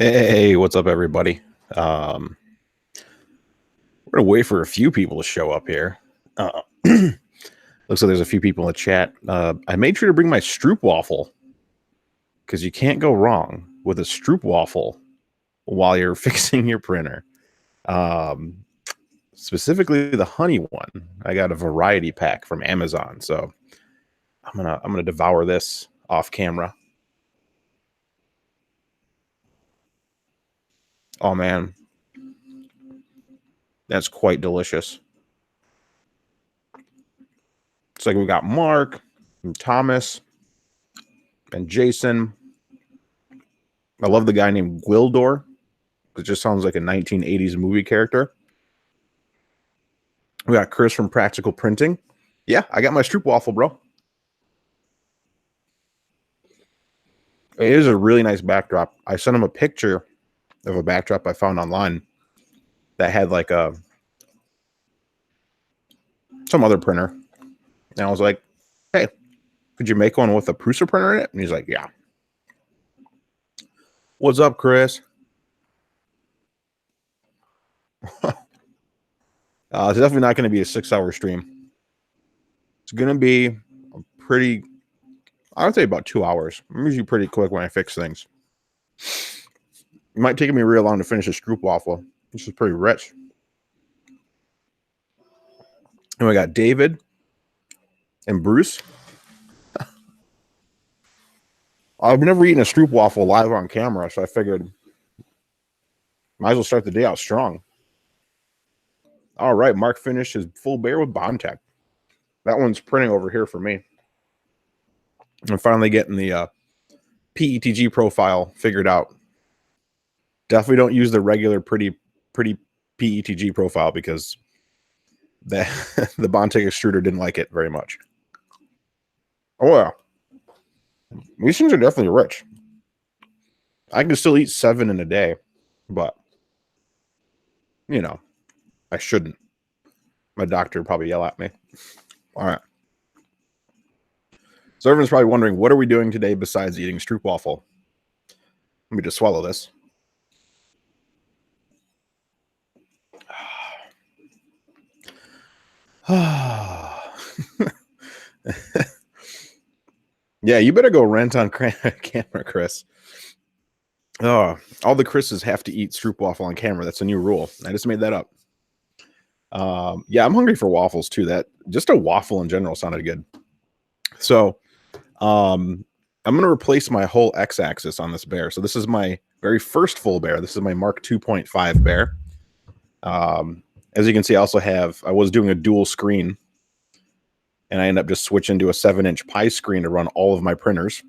Hey, what's up, everybody? We're gonna wait for a few people to show up here. Looks like there's a few people in the chat. I made sure to bring my Stroop waffle because you can't go wrong with a Stroop waffle while you're fixing your printer. Specifically the honey one. I got a variety pack from Amazon, so I'm gonna devour this off camera. Oh man, that's quite delicious. It's like we got Mark and Thomas and Jason. I love the guy named Gwildor. It just sounds like a 1980s movie character. We got Chris from Practical Printing. Yeah, I got my Stroop waffle, bro. It is a really nice backdrop. I sent him a picture of a backdrop I found online that had like some other printer. And I was like, hey, could you make one with a Prusa printer in it? And he's like, yeah. What's up, Chris? It's definitely not going to be a 6-hour stream. It's going to be a pretty, I would say about 2 hours. I'm usually pretty quick when I fix things. It might take me real long to finish a Stroop waffle. This is pretty rich. And we got David and Bruce. I've never eaten a Stroop waffle live on camera, so I figured might as well start the day out strong. All right, Mark finished his full bear with Bondtech. That one's printing over here for me. I'm finally getting the PETG profile figured out. Definitely don't use the regular pretty PETG profile because the Bondtech extruder didn't like it very much. Oh yeah, these things are definitely rich. I can still eat 7 in a day, but you know, I shouldn't. My doctor would probably yell at me. All right. So everyone's probably wondering, what are we doing today besides eating Stroop waffle? Let me just swallow this. Yeah, you better go rent on camera, Chris. Oh, all the Chris's have to eat Stroop waffle on camera. That's a new rule. I just made that up. Yeah, I'm hungry for waffles too. That just a waffle in general sounded good. So, I'm going to replace my whole X-axis on this bear. So this is my very first full bear. This is my Mark 2.5 bear. As you can see, I was doing a dual screen, and I ended up just switching to a 7-inch Pi screen to run all of my printers.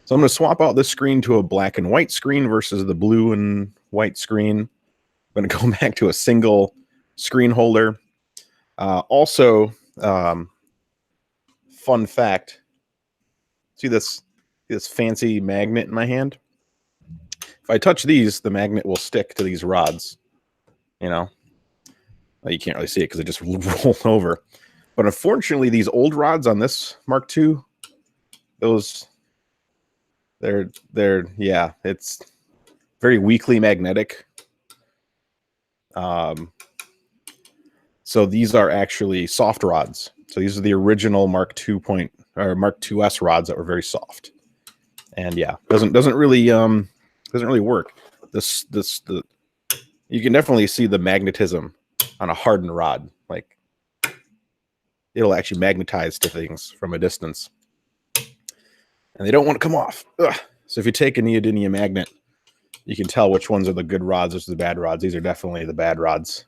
So I'm going to swap out this screen to a black and white screen versus the blue and white screen. I'm going to go back to a single screen holder. Also, fun fact, see this fancy magnet in my hand? If I touch these, the magnet will stick to these rods. You know, well, you can't really see it because it just rolled over. But unfortunately, these old rods on this Mark II, yeah, it's very weakly magnetic. So these are actually soft rods. So these are the original Mark IIs rods that were very soft. And yeah, doesn't really work. You can definitely see the magnetism on a hardened rod. Like it'll actually magnetize to things from a distance. And they don't want to come off. Ugh. So if you take a neodymium magnet, you can tell which ones are the good rods versus the bad rods. These are definitely the bad rods.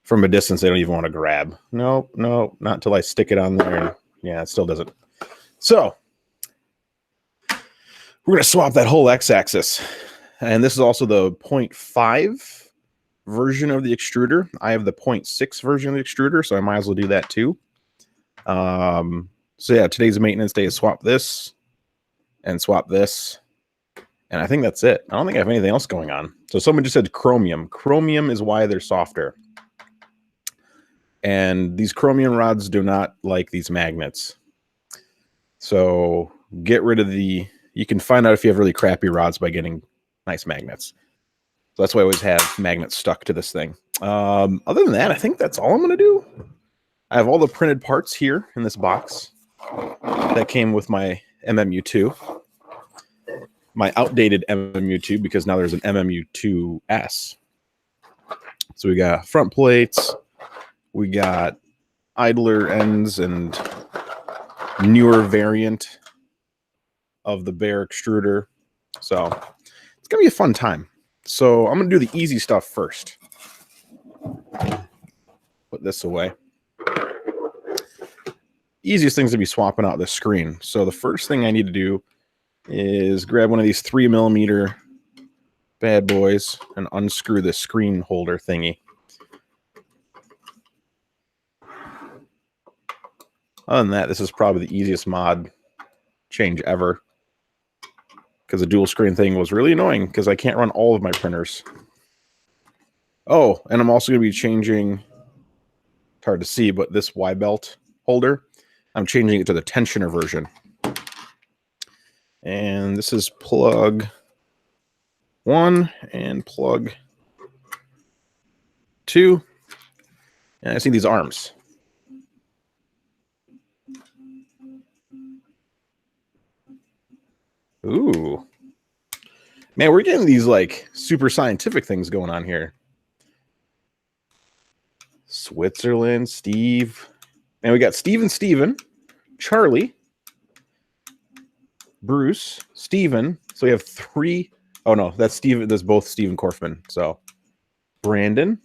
From a distance, they don't even want to grab. No, not until I stick it on there. And yeah, it still doesn't. So we're going to swap that whole X-axis. And this is also the 0.5 version of the extruder. I have the 0.6 version of the extruder, so I might as well do that too. So yeah, today's maintenance day is swap this and swap this. And I think that's it. I don't think I have anything else going on. So someone just said chromium. Chromium is why they're softer. And these chromium rods do not like these magnets. So get rid of the you can find out if you have really crappy rods by getting nice magnets. So that's why I always have magnets stuck to this thing. Other than that, I think that's all I'm going to do. I have all the printed parts here in this box that came with my MMU2. My outdated MMU2, because now there's an MMU2S. So we got front plates, we got idler ends and newer variant of the Bear Extruder. So it's going to be a fun time. So I'm going to do the easy stuff first. Put this away. Easiest things to be swapping out the screen. So the first thing I need to do is grab one of these 3mm bad boys and unscrew the screen holder thingy. Other than that, this is probably the easiest mod change ever, because the dual screen thing was really annoying because I can't run all of my printers. Oh, and I'm also going to be changing, it's hard to see, but this Y belt holder, I'm changing it to the tensioner version. And this is plug 1 and plug 2. And I see these arms. Ooh. Man, we're getting these like super scientific things going on here. Switzerland, Steve. And we got Steve and Steven, Charlie, Bruce, Steven. So we have 3. Oh no, that's Steven. That's both Steven Korfman. So Brandon.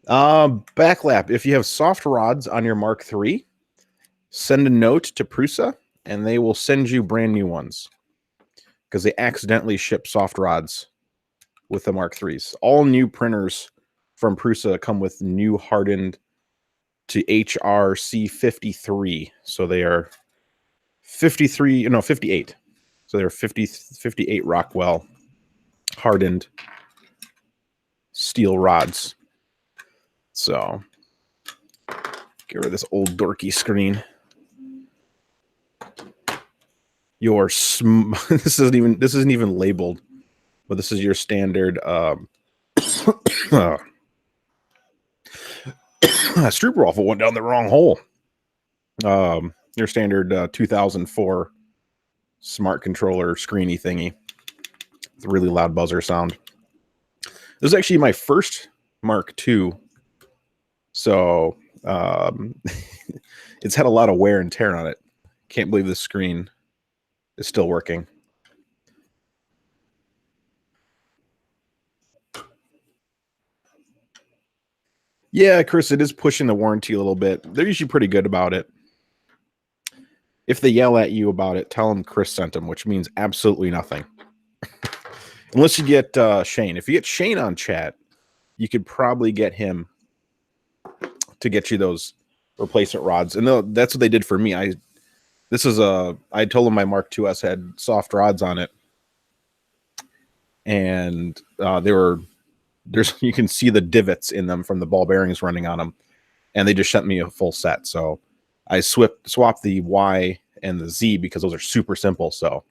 Backlap. If you have soft rods on your Mark III, send a note to Prusa and they will send you brand new ones, because they accidentally ship soft rods with the Mark IIIs. All new printers from Prusa come with new hardened to HRC 53. So they are 58. So they're 58 Rockwell hardened steel rods. So get rid of this old dorky screen. This isn't even labeled, but this is your standard Stroop Raffle went down the wrong hole. Your standard 2004 smart controller screeny thingy with a really loud buzzer sound. This is actually my first Mark II, so it's had a lot of wear and tear on it. Can't believe the screen is still working. Yeah, Chris, it is pushing the warranty a little bit. They're usually pretty good about it. If they yell at you about it, tell them Chris sent them, which means absolutely nothing. Unless you get Shane. If you get Shane on chat, you could probably get him to get you those replacement rods. And that's what they did for me. I told them my Mark IIs had soft rods on it. And you can see the divots in them from the ball bearings running on them. And they just sent me a full set. So I swapped the Y and the Z because those are super simple. So,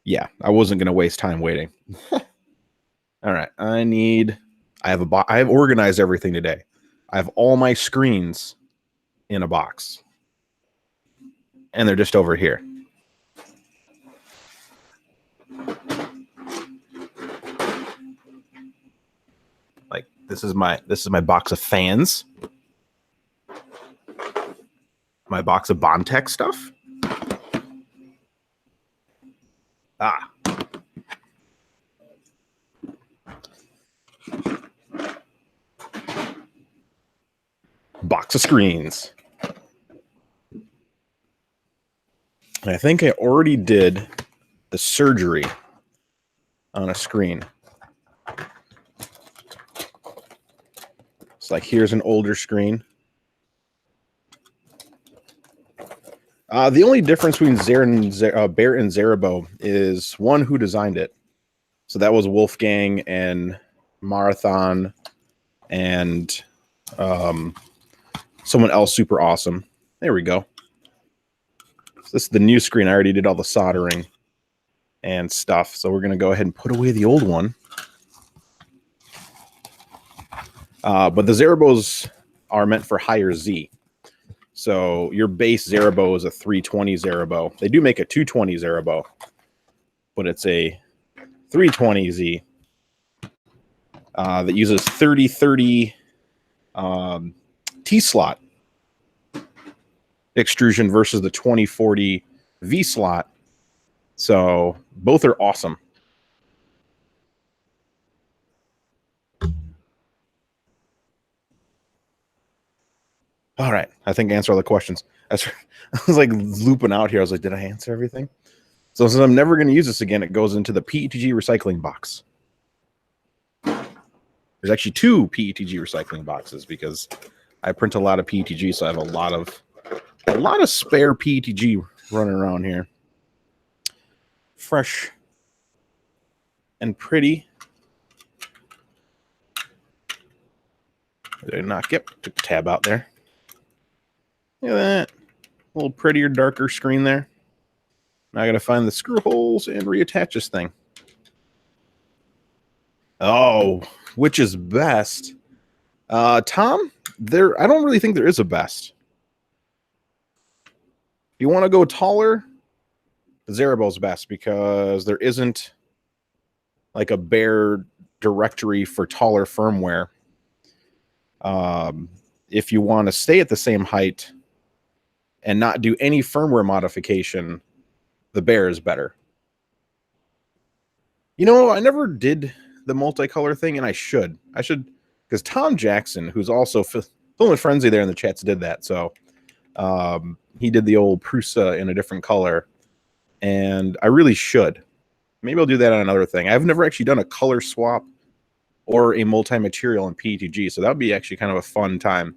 yeah, I wasn't going to waste time waiting. All right. I have organized everything today. I have all my screens in a box. And they're just over here. Like this is my box of fans. My box of Bondtech stuff. Box of screens. And I think I already did the surgery on a screen. It's like, here's an older screen. The only difference between Bear and Zerabo is one, who designed it. So that was Wolfgang and Marathon and someone else super awesome. There we go. So this is the new screen. I already did all the soldering and stuff. So we're going to go ahead and put away the old one. But the Zerabos are meant for higher Z. So your base Zerabo is a 320 Zerabo. They do make a 220 Zerabo, but it's a 320Z that uses 3030 T-slot extrusion versus the 2040 V-slot. So both are awesome. All right, I think I answered all the questions. I was like looping out here. I was like, did I answer everything? So since I'm never going to use this again, it goes into the PETG recycling box. There's actually 2 PETG recycling boxes because I print a lot of PETG, so I have a lot of spare PETG running around here. Fresh and pretty. Did I not get? Took the tab out there. Look at that. A little prettier, darker screen there. Now I got to find the screw holes and reattach this thing. Oh, which is best? Tom, I don't really think there is a best. If you want to go taller, the Zerabo's best because there isn't like a bare directory for taller firmware. If you want to stay at the same height and not do any firmware modification, the Bear is better. You know, I never did the multicolor thing, and I should, because Tom Jackson, who's also Filament Frenzy there in the chats, did that. So he did the old Prusa in a different color, and I really should. Maybe I'll do that on another thing. I've never actually done a color swap or a multi-material in PETG, so that would be actually kind of a fun time.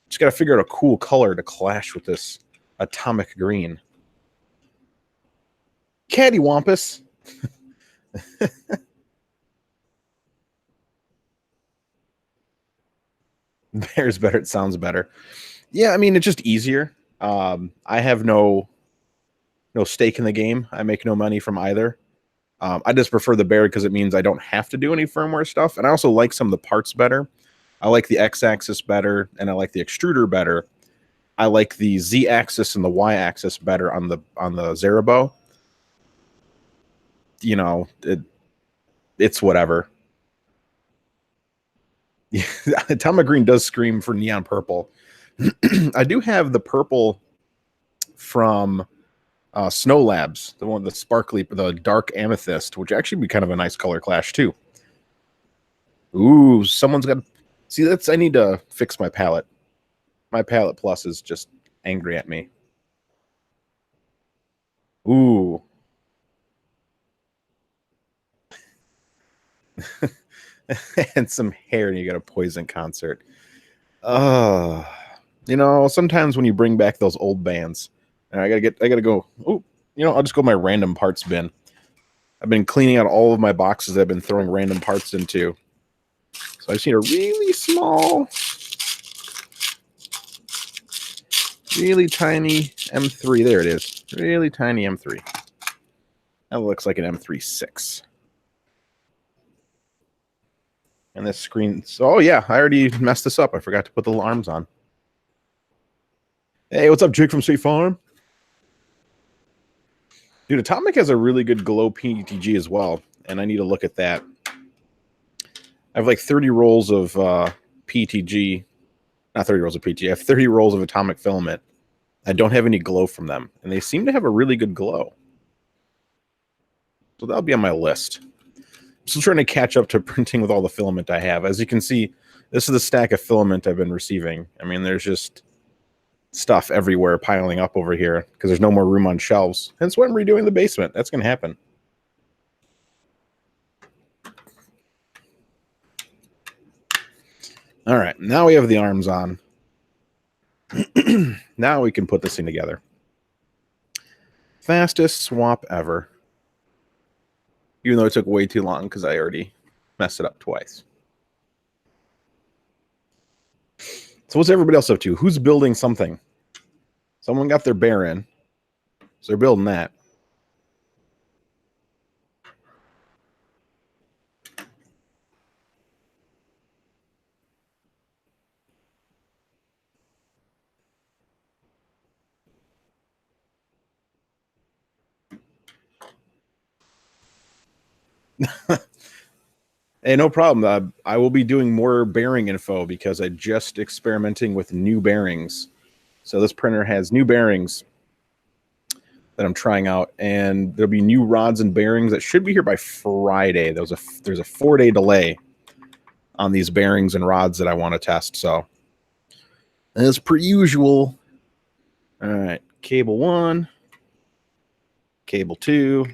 Just got to figure out a cool color to clash with this atomic green. Cattywampus. Bear's better. It sounds better. Yeah, I mean, it's just easier. I have no stake in the game. I make no money from either. I just prefer the Bear because it means I don't have to do any firmware stuff. And I also like some of the parts better. I like the X-axis better, and I like the extruder better. I like the Z-axis and the Y-axis better on the Zerabo. You know, it's whatever. Atomic green does scream for neon purple. I do have the purple from Snow Labs, the one, the sparkly, the dark amethyst, which actually be kind of a nice color clash too. Ooh, someone's got. See, I need to fix my palette. My palette plus is just angry at me. Ooh. And some hair, and you got a Poison concert. You know, sometimes when you bring back those old bands, and I gotta go. Oh, you know, I'll just go my random parts bin. I've been cleaning out all of my boxes I've been throwing random parts into. So I just need a really small, really tiny M3. There it is. Really tiny M3. That looks like an M3.6. And this screen. Oh, yeah. I already messed this up. I forgot to put the little arms on. Hey, what's up, Jake from State Farm? Dude, Atomic has a really good glow PETG as well. And I need to look at that. I have like 30 rolls of PETG. Not 30 rolls of PETG. I have 30 rolls of Atomic filament. I don't have any glow from them. And they seem to have a really good glow. So that'll be on my list. I'm still trying to catch up to printing with all the filament I have. As you can see, this is the stack of filament I've been receiving. I mean, there's just stuff everywhere piling up over here because there's no more room on shelves. Hence why I'm redoing the basement. That's going to happen. All right, now we have the arms on. Now we can put this thing together. Fastest swap ever. Even though it took way too long because I already messed it up twice. So what's everybody else up to? Who's building something? Someone got their bear in. So they're building that. Hey, no problem. I will be doing more bearing info because I just experimenting with new bearings. So this printer has new bearings that I'm trying out, and there'll be new rods and bearings that should be here by Friday. There's a 4-day delay on these bearings and rods that I want to test. So as per usual, all right, cable 1, cable 2,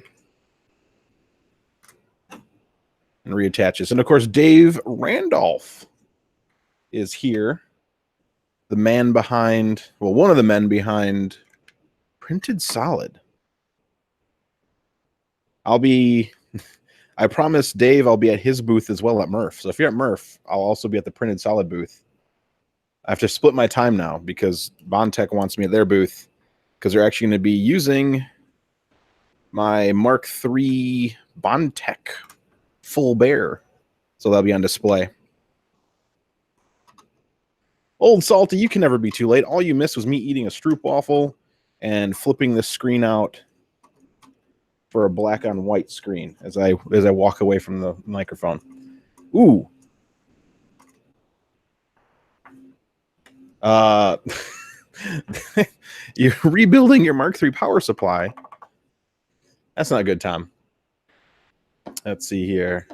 and reattaches. And of course, Dave Randolph is here. The man behind, well, one of the men behind Printed Solid. I promised Dave I'll be at his booth as well at Murph. So if you're at Murph, I'll also be at the Printed Solid booth. I have to split my time now because Bondtech wants me at their booth because they're actually going to be using my Mark III Bondtech full bear. So that'll be on display. Old Salty, you can never be too late. All you missed was me eating a stroopwafel and flipping the screen out for a black on white screen as I walk away from the microphone. Ooh. You're rebuilding your Mark III power supply. That's not good, Tom. Let's see here.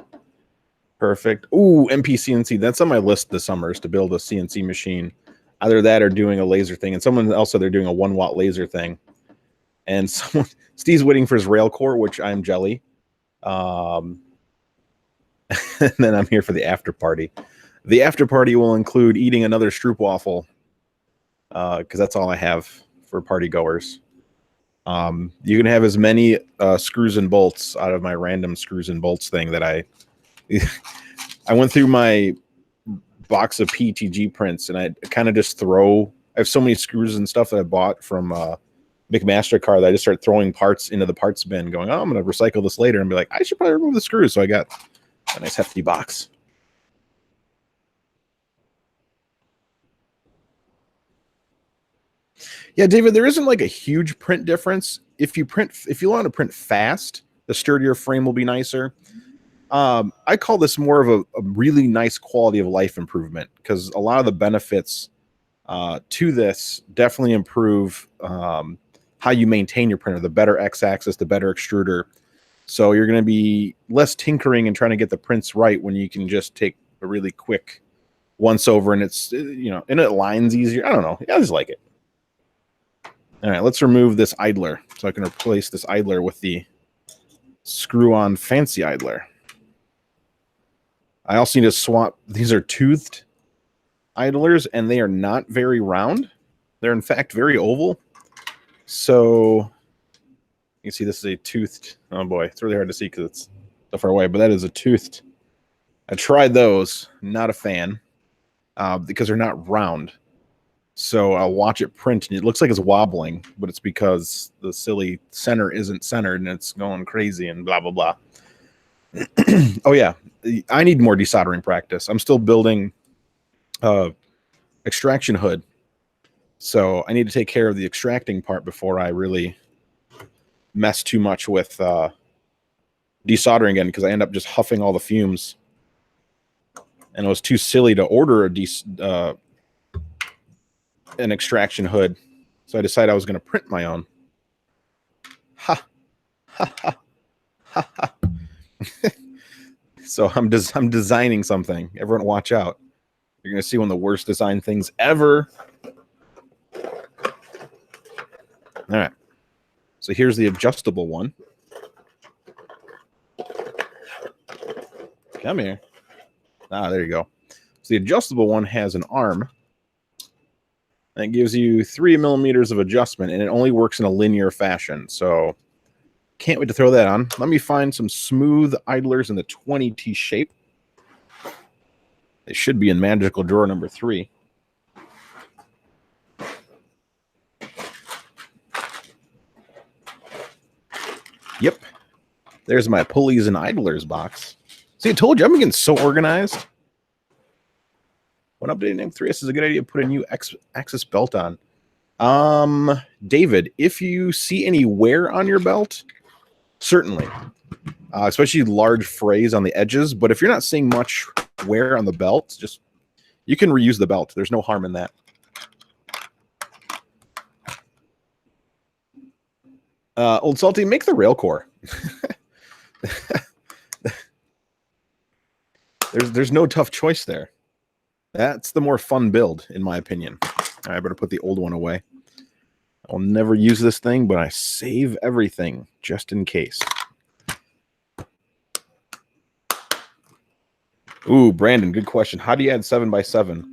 Perfect. Ooh, MP CNC. That's on my list this summer, is to build a CNC machine. Either that or doing a laser thing. And someone else said they're doing a 1-watt laser thing. And Steve's waiting for his rail core, which I'm jelly. And then I'm here for the after party. The after party will include eating another stroopwafel, because that's all I have for party goers. You can have as many screws and bolts out of my random screws and bolts thing that I went through my box of PTG prints, and I kind of just I have so many screws and stuff that I bought from McMaster-Carr that I just start throwing parts into the parts bin going, oh, I'm going to recycle this later, and be like, I should probably remove the screws. So I got a nice hefty box. Yeah, David, there isn't like a huge print difference. If you want to print fast, the sturdier frame will be nicer. I call this more of a really nice quality of life improvement, because a lot of the benefits to this definitely improve how you maintain your printer. The better x-axis, the better extruder. So you're going to be less tinkering and trying to get the prints right when you can just take a really quick once over, and it's, and it aligns easier. I don't know. I just like it. All right, let's remove this idler. So I can replace this idler with the screw-on fancy idler. I also need to swap. These are toothed idlers, and they are not very round. They're, in fact, very oval. So you can see this is a toothed. Oh, boy. It's really hard to see because it's so far away, but that is a toothed. I tried those. Not a fan because they're not round. So I'll watch it print, and it looks like it's wobbling, but it's because the silly center isn't centered, and it's going crazy and blah, blah, blah. Oh, yeah. I need more desoldering practice. I'm still building extraction hood. So I need to take care of the extracting part before I really mess too much with desoldering again, because I end up just huffing all the fumes. And it was too silly to order an extraction hood. So I decided I was going to print my own. Ha. Ha, ha. Ha, ha. So I'm designing something. Everyone watch out. You're going to see one of the worst design things ever. All right. So here's the adjustable one. Come here. Ah, there you go. So the adjustable one has an arm. And it gives you 3 millimeters of adjustment, and it only works in a linear fashion. So can't wait to throw that on. Let me find some smooth idlers in the 20T shape. They should be in magical drawer number 3. There's my pulleys and idlers box. See, I told you, I'm getting so organized. When updating M3S is a good idea to put a new axis belt on. David, if you see any wear on your belt, certainly. Especially large frays on the edges. But if you're not seeing much wear on the belt, just you can reuse the belt. There's no harm in that. Old Salty, make the rail core. There's no tough choice there. That's the more fun build, in my opinion. I better put the old one away. I'll never use this thing, but I save everything just in case. Ooh, Brandon, good question. How do you add 7x7?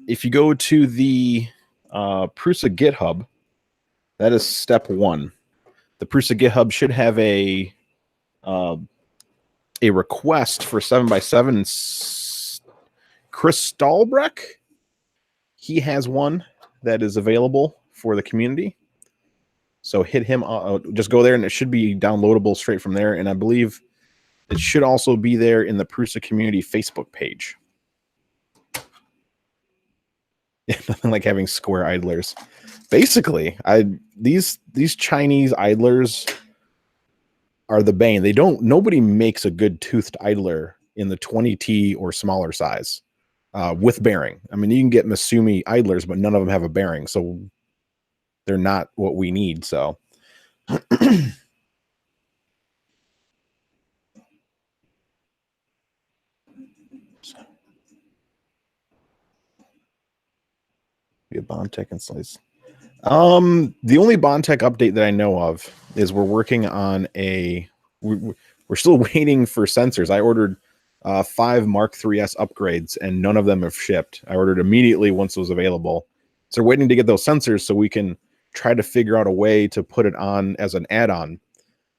If you go to the Prusa GitHub, that is step 1. The Prusa GitHub should have a request for 7x7. Chris Stahlbreck, he has one that is available for the community. So hit him, just go there and it should be downloadable straight from there. And I believe it should also be there in the Prusa community Facebook page. Nothing like having square idlers. Basically, these Chinese idlers are the bane. Nobody makes a good toothed idler in the 20T or smaller size with bearing. I mean, you can get Masumi idlers, but none of them have a bearing, so they're not what we need. So be a Bondtech and slice. The only Bondtech update that I know of is we're working on we're still waiting for sensors. I ordered 5 Mark 3S upgrades and none of them have shipped. I ordered immediately once it was available. So we're waiting to get those sensors so we can try to figure out a way to put it on as an add-on.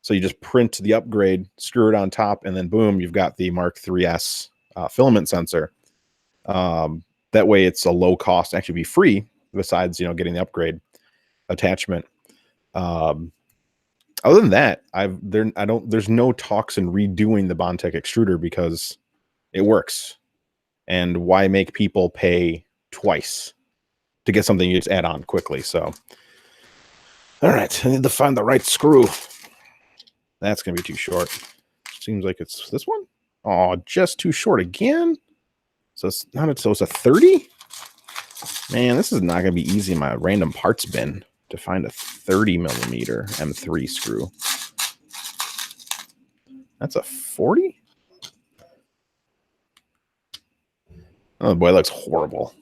So you just print the upgrade, screw it on top, and then boom, you've got the Mark 3S filament sensor. That way it's a low cost, actually be free, besides, getting the upgrade attachment. Other than that, there's no talks in redoing the Bondtech extruder because it works. And why make people pay twice to get something you just add on quickly? So, all right, I need to find the right screw. That's going to be too short. Seems like it's this one. Oh, just too short again. So it's a 30? Man, this is not going to be easy in my random parts bin to find a 30mm M3 screw. That's a 40? Oh boy, that looks horrible.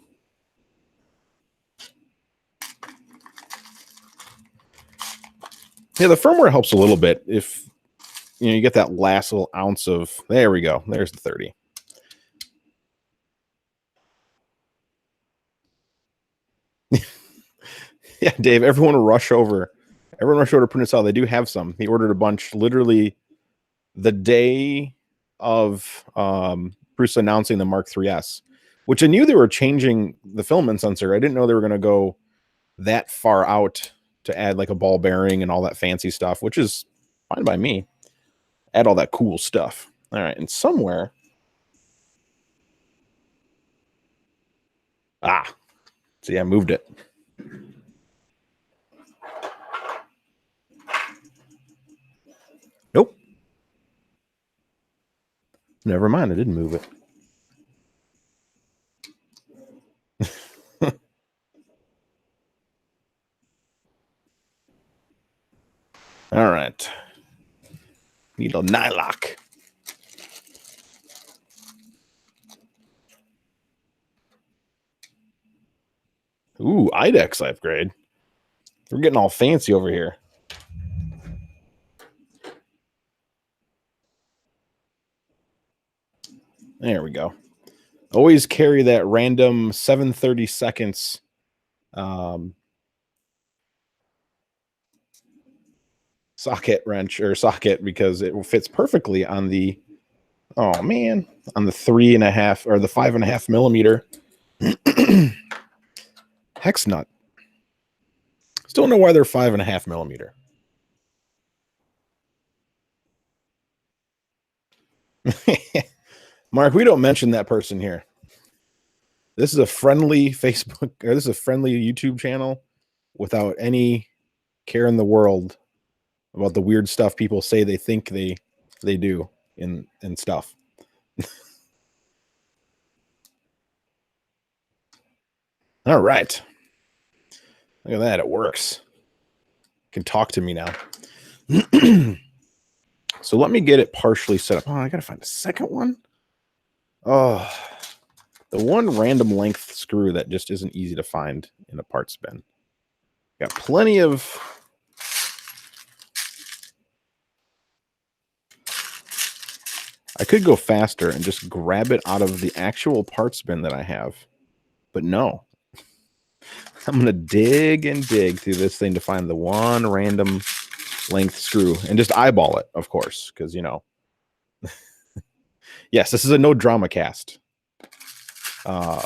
Yeah, the firmware helps a little bit if you get that last little ounce of. There we go. There's the 30. Yeah, Dave, everyone rush over. Everyone rush over to print this out. They do have some. He ordered a bunch literally the day of Bruce announcing the Mark 3S, which I knew they were changing the filament sensor. I didn't know they were going to go that far out to add like a ball bearing and all that fancy stuff, which is fine by me. Add all that cool stuff. All right, and somewhere. See, I moved it. Nope. Never mind, I didn't move it. All right. Need a nylock. Ooh, IDEX upgrade. We're getting all fancy over here. There we go. Always carry that random 7/30 seconds socket wrench or socket because it fits perfectly on the, oh man, on the 3.5 or the 5.5mm hex nut. Still don't know why they're 5.5mm. Mark, we don't mention that person here. This is a friendly Facebook, or this is a friendly YouTube channel without any care in the world about the weird stuff people say they think they do and stuff. All right. Look at that. It works. You can talk to me now. So let me get it partially set up. Oh, I got to find a second one. Oh, the one random length screw that just isn't easy to find in a parts bin. Got plenty of... I could go faster and just grab it out of the actual parts bin that I have. But no. I'm going to dig and dig through this thing to find the one random length screw and just eyeball it, of course, because, you know. Yes, this is a no drama cast. All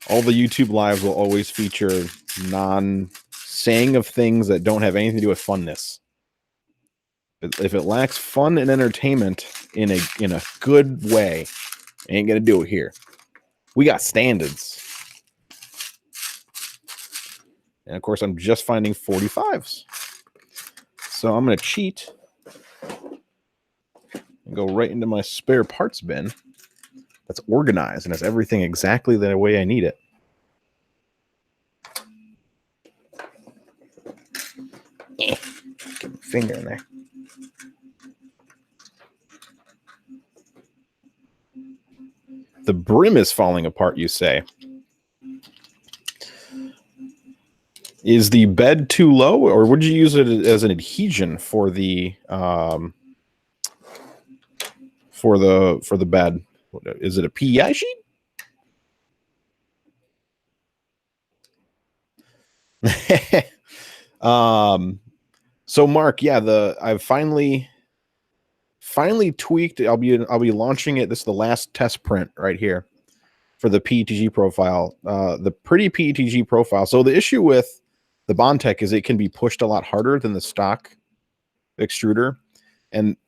the YouTube lives will always feature non-saying of things that don't have anything to do with funness. If it lacks fun and entertainment in a good way, ain't gonna do it here. We got standards. And of course, I'm just finding 45s. So I'm gonna cheat and go right into my spare parts bin that's organized and has everything exactly the way I need it. Get my finger in there. The brim is falling apart, you say. Is the bed too low, or would you use it as an adhesion for the bed? Is it a PEI sheet? So Mark, yeah, I've finally tweaked. I'll be launching it. This is the last test print right here for the PETG profile, the pretty PETG profile. So the issue with the Bondtech is it can be pushed a lot harder than the stock extruder, and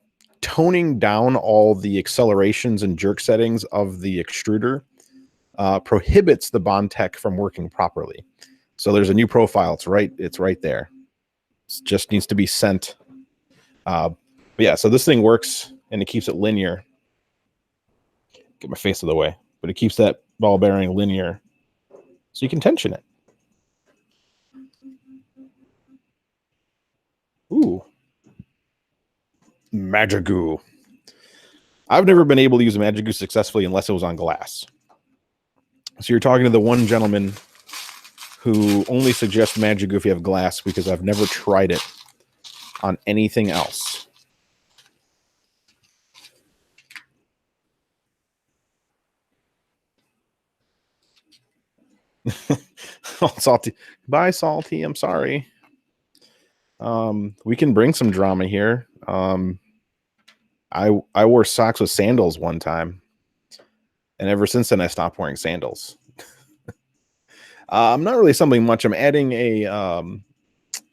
toning down all the accelerations and jerk settings of the extruder prohibits the Bondtech from working properly. So there's a new profile. It's right there. It just needs to be sent. But yeah, so this thing works and it keeps it linear. Get my face out of the way, but it keeps that ball bearing linear, so you can tension it. Ooh, Magigoo. I've never been able to use a Magigoo successfully unless it was on glass. So you're talking to the one gentleman who only suggests Magigoo if you have glass, because I've never tried it on anything else. Oh, Salty. Bye, Salty. I'm sorry. We can bring some drama here. I wore socks with sandals one time, and ever since then I stopped wearing sandals. I'm not really something much. I'm adding a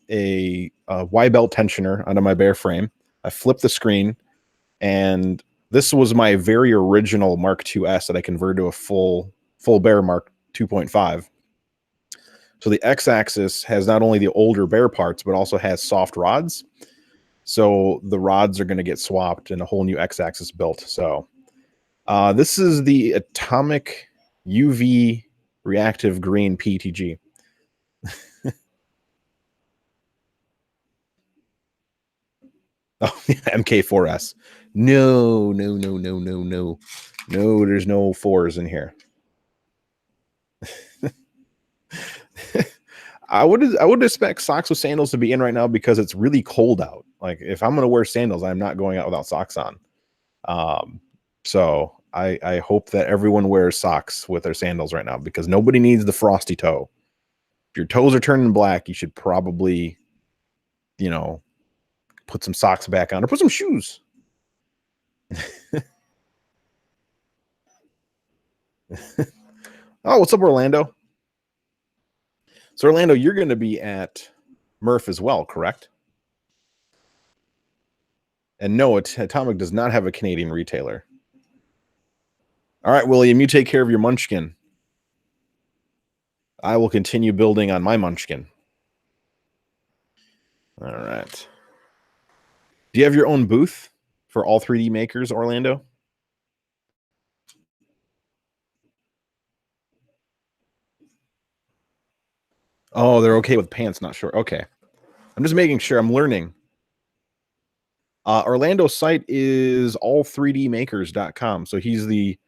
Y belt tensioner onto my Bear frame. I flipped the screen, and this was my very original Mark IIs that I converted to a full Bear Mark 2.5. So the X-axis has not only the older Bear parts, but also has soft rods. So the rods are going to get swapped and a whole new X-axis built. So this is the Atomic UV Reactive Green PETG. Oh, MK4S. No. No, there's no fours in here. I would expect socks with sandals to be in right now because it's really cold out. Like, if I'm going to wear sandals, I'm not going out without socks on. So I hope that everyone wears socks with their sandals right now, because nobody needs the frosty toe. If your toes are turning black, you should probably, you know, put some socks back on or put some shoes. Oh, what's up, Orlando? So, Orlando, you're going to be at Murph as well, correct? And no, Atomic does not have a Canadian retailer. All right, William, you take care of your Munchkin. I will continue building on my Munchkin. All right. Do you have your own booth for all 3D makers, Orlando? Oh, they're okay with pants, not sure. Okay. I'm just making sure I'm learning. Orlando's site is all3dmakers.com. So he's the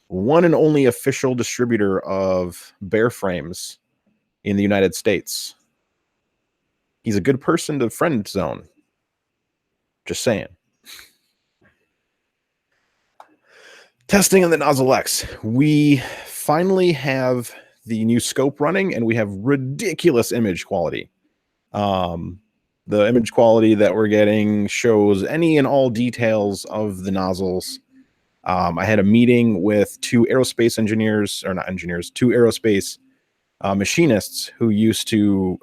one and only official distributor of Bear frames in the United States. He's a good person to friend zone. Just saying. Testing on the Nozzle X. We finally have the new scope running, and we have ridiculous image quality. The image quality that we're getting shows any and all details of the nozzles. I had a meeting with two aerospace engineers, or not engineers, two aerospace machinists who used to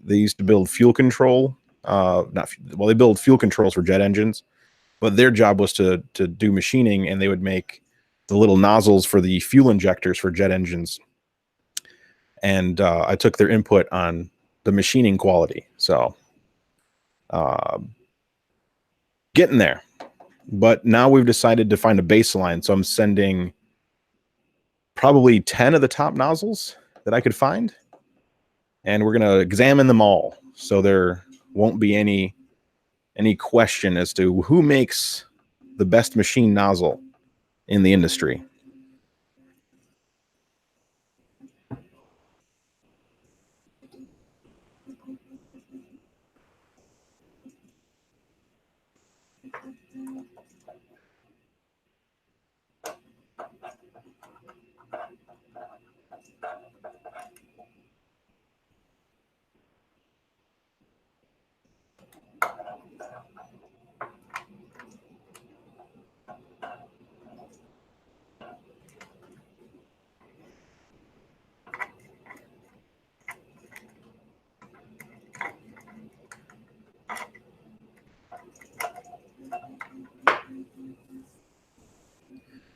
they used to build fuel control. They build fuel controls for jet engines, but their job was to do machining, and they would make the little nozzles for the fuel injectors for jet engines. And I took their input on the machining quality. So getting there. But now we've decided to find a baseline. So I'm sending probably 10 of the top nozzles that I could find. And we're going to examine them all. So there won't be any question as to who makes the best machine nozzle in the industry.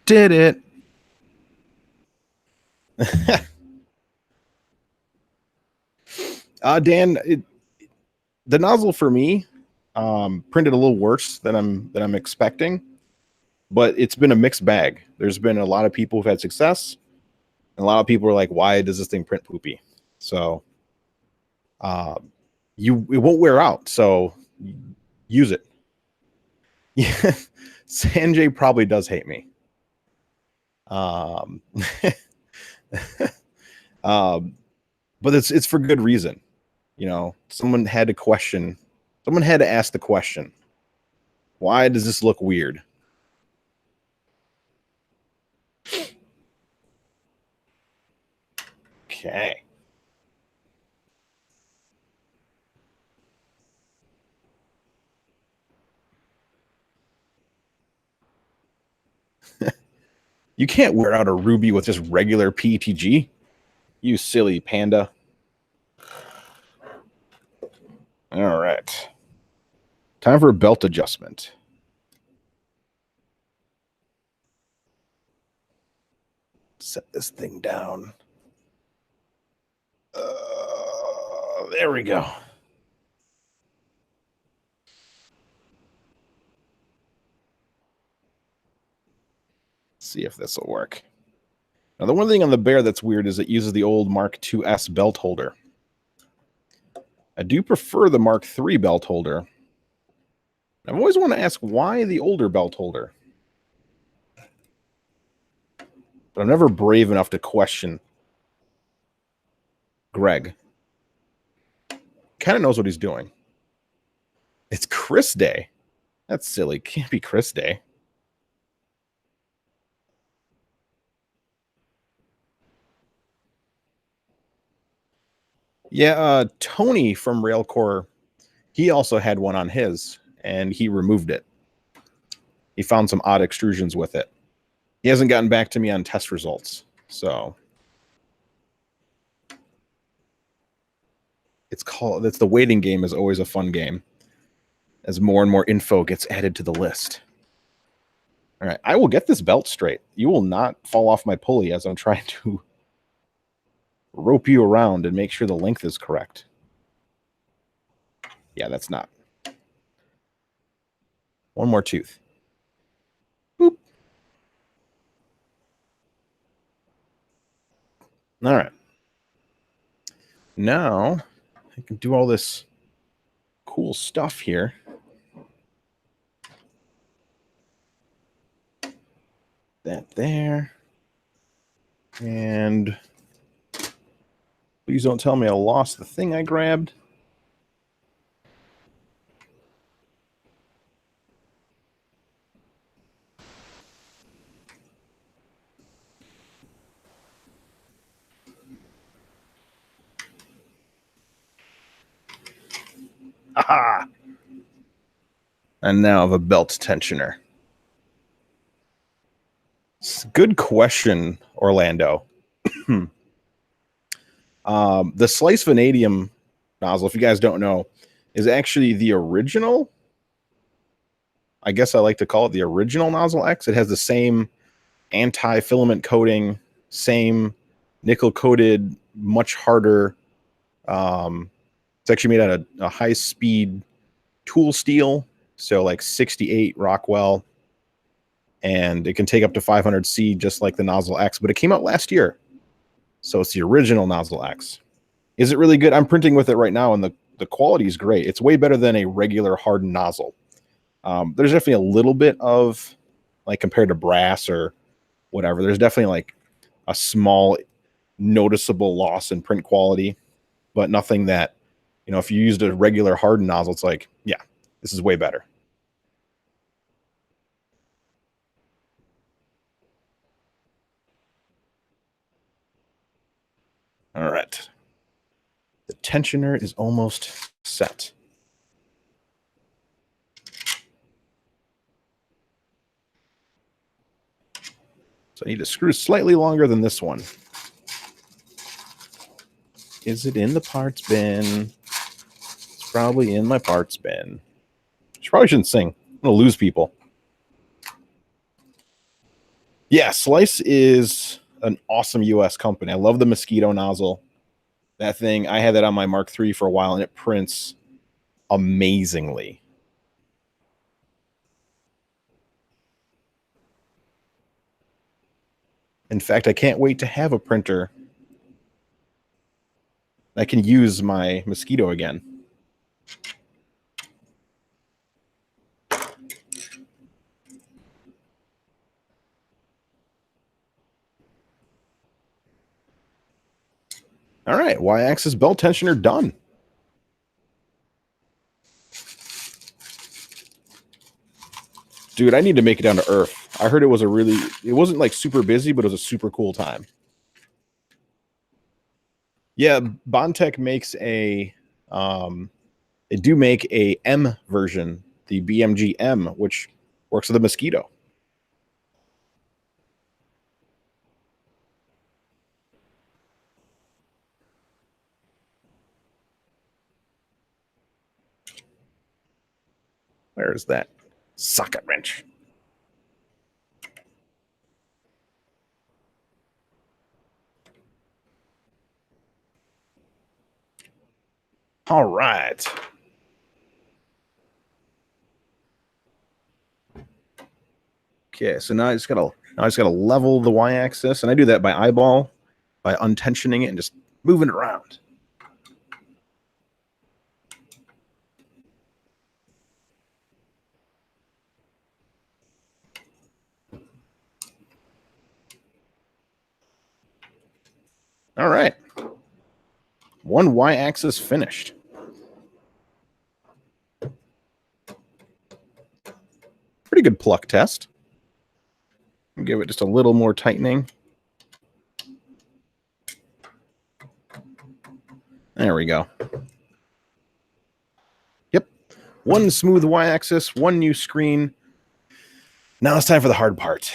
Did it. Dan, the nozzle for me printed a little worse than I'm expecting, but it's been a mixed bag. There's been a lot of people who've had success, and a lot of people are like, "Why does this thing print poopy?" So, it won't wear out. So, use it. Yeah, Sanjay probably does hate me. Um, but it's for good reason. You know, someone had to ask the question, why does this look weird? Okay. You can't wear out a ruby with just regular PETG. You silly panda. All right. Time for a belt adjustment. Set this thing down. There we go. See if this will work. Now, the one thing on the Bear that's weird is it uses the old Mark II's belt holder. I do prefer the Mark III belt holder. I've always wanted to ask why the older belt holder. But I'm never brave enough to question Greg. Kind of knows what he's doing. It's Chris Day. That's silly. Can't be Chris Day. Yeah, Tony from Railcore, he also had one on his, and he removed it. He found some odd extrusions with it. He hasn't gotten back to me on test results, so it's the waiting game is always a fun game. as more and more info gets added to the list. All right, I will get this belt straight. You will not fall off my pulley as I'm trying to rope you around and make sure the length is correct. Yeah, that's not. One more tooth. Boop. All right. Now I can do all this cool stuff here. That there. And please don't tell me I lost the thing I grabbed. Aha! And now I have a belt tensioner. Good question, Orlando. The slice vanadium nozzle, if you guys don't know, is actually the original. I guess I like to call it the original Nozzle X. It has the same anti-filament coating, same nickel-coated, much harder. It's actually made out of a high-speed tool steel, so like 68 Rockwell, and it can take up to 500 C just like the Nozzle X, but it came out last year. So it's the original Nozzle X. Is it really good? I'm printing with it right now, and the quality is great. It's way better than a regular hardened nozzle. There's definitely a little bit of, like, compared to brass or whatever, there's definitely like a small noticeable loss in print quality, but nothing that, you know, if you used a regular hardened nozzle, it's like, yeah, this is way better. All right. The tensioner is almost set. So I need to screw slightly longer than this one. Is it in the parts bin? It's probably in my parts bin. I probably shouldn't sing. I'm going to lose people. Yeah, Slice is an awesome US company. I love the Mosquito nozzle. That thing, I had that on my Mark III for a while, and it prints amazingly. In fact, I can't wait to have a printer I can use my Mosquito again. All right, Y-axis belt tensioner done. Dude, I need to make it down to earth. I heard it was it wasn't like super busy, but it was a super cool time. Yeah, Bondtech makes they do make a M version, the BMG M, which works with the Mosquito. Where is that socket wrench? All right. Okay, so now I just gotta level the y-axis, and I do that by eyeball, by untensioning it and just moving it around. All right. One y-axis finished. Pretty good pluck test. Give it just a little more tightening. There we go. Yep. One smooth y-axis, one new screen. Now it's time for the hard part.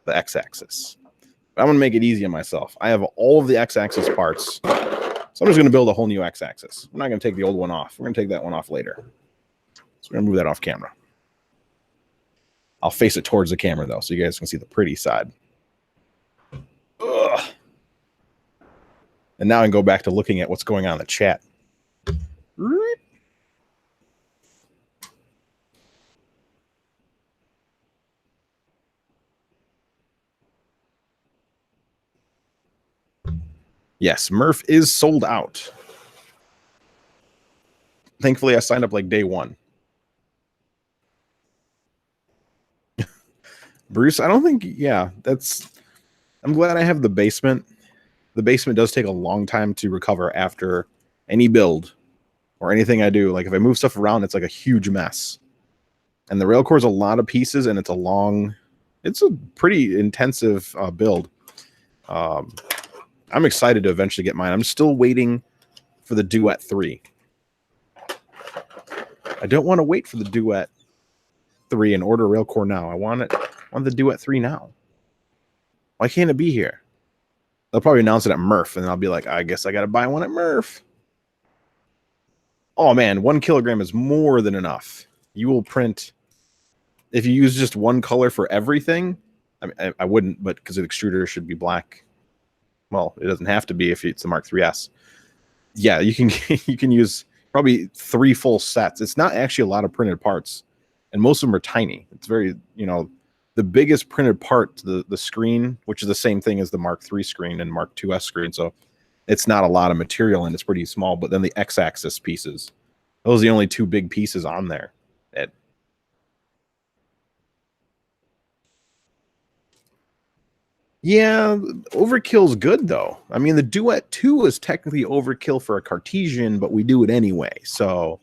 The x-axis. I'm going to make it easy on myself. I have all of the x-axis parts. So I'm just going to build a whole new x-axis. We're not going to take the old one off. We're going to take that one off later. So we're going to move that off camera. I'll face it towards the camera, though, so you guys can see the pretty side. Ugh. And now I can go back to looking at what's going on in the chat. Yes, Murph is sold out. Thankfully, I signed up like day one. Bruce, I don't think, yeah, I'm glad I have the basement. The basement does take a long time to recover after any build or anything I do. Like if I move stuff around, it's like a huge mess. And the rail core is a lot of pieces, and it's a pretty intensive build. I'm excited to eventually get mine. I'm still waiting for the Duet 3. I don't want to wait for the Duet 3 and order rail core now. I want the Duet 3 now. Why can't it be here? They'll probably announce it at Murph, and I'll be like, I guess I got to buy one at Murph. Oh, man, 1 kilogram is more than enough. You will print, if you use just one color for everything, I wouldn't, but because the extruder should be black. Well, it doesn't have to be if it's the Mark 3S. Yeah, you can use probably 3 full sets. It's not actually a lot of printed parts, and most of them are tiny. It's very, the biggest printed part, the screen, which is the same thing as the Mark III screen and Mark IIS screen, so it's not a lot of material and it's pretty small. But then the X-axis pieces, those are the only 2 big pieces on there. Yeah, overkill's good though. I mean, the Duet 2 is technically overkill for a Cartesian, but we do it anyway. So,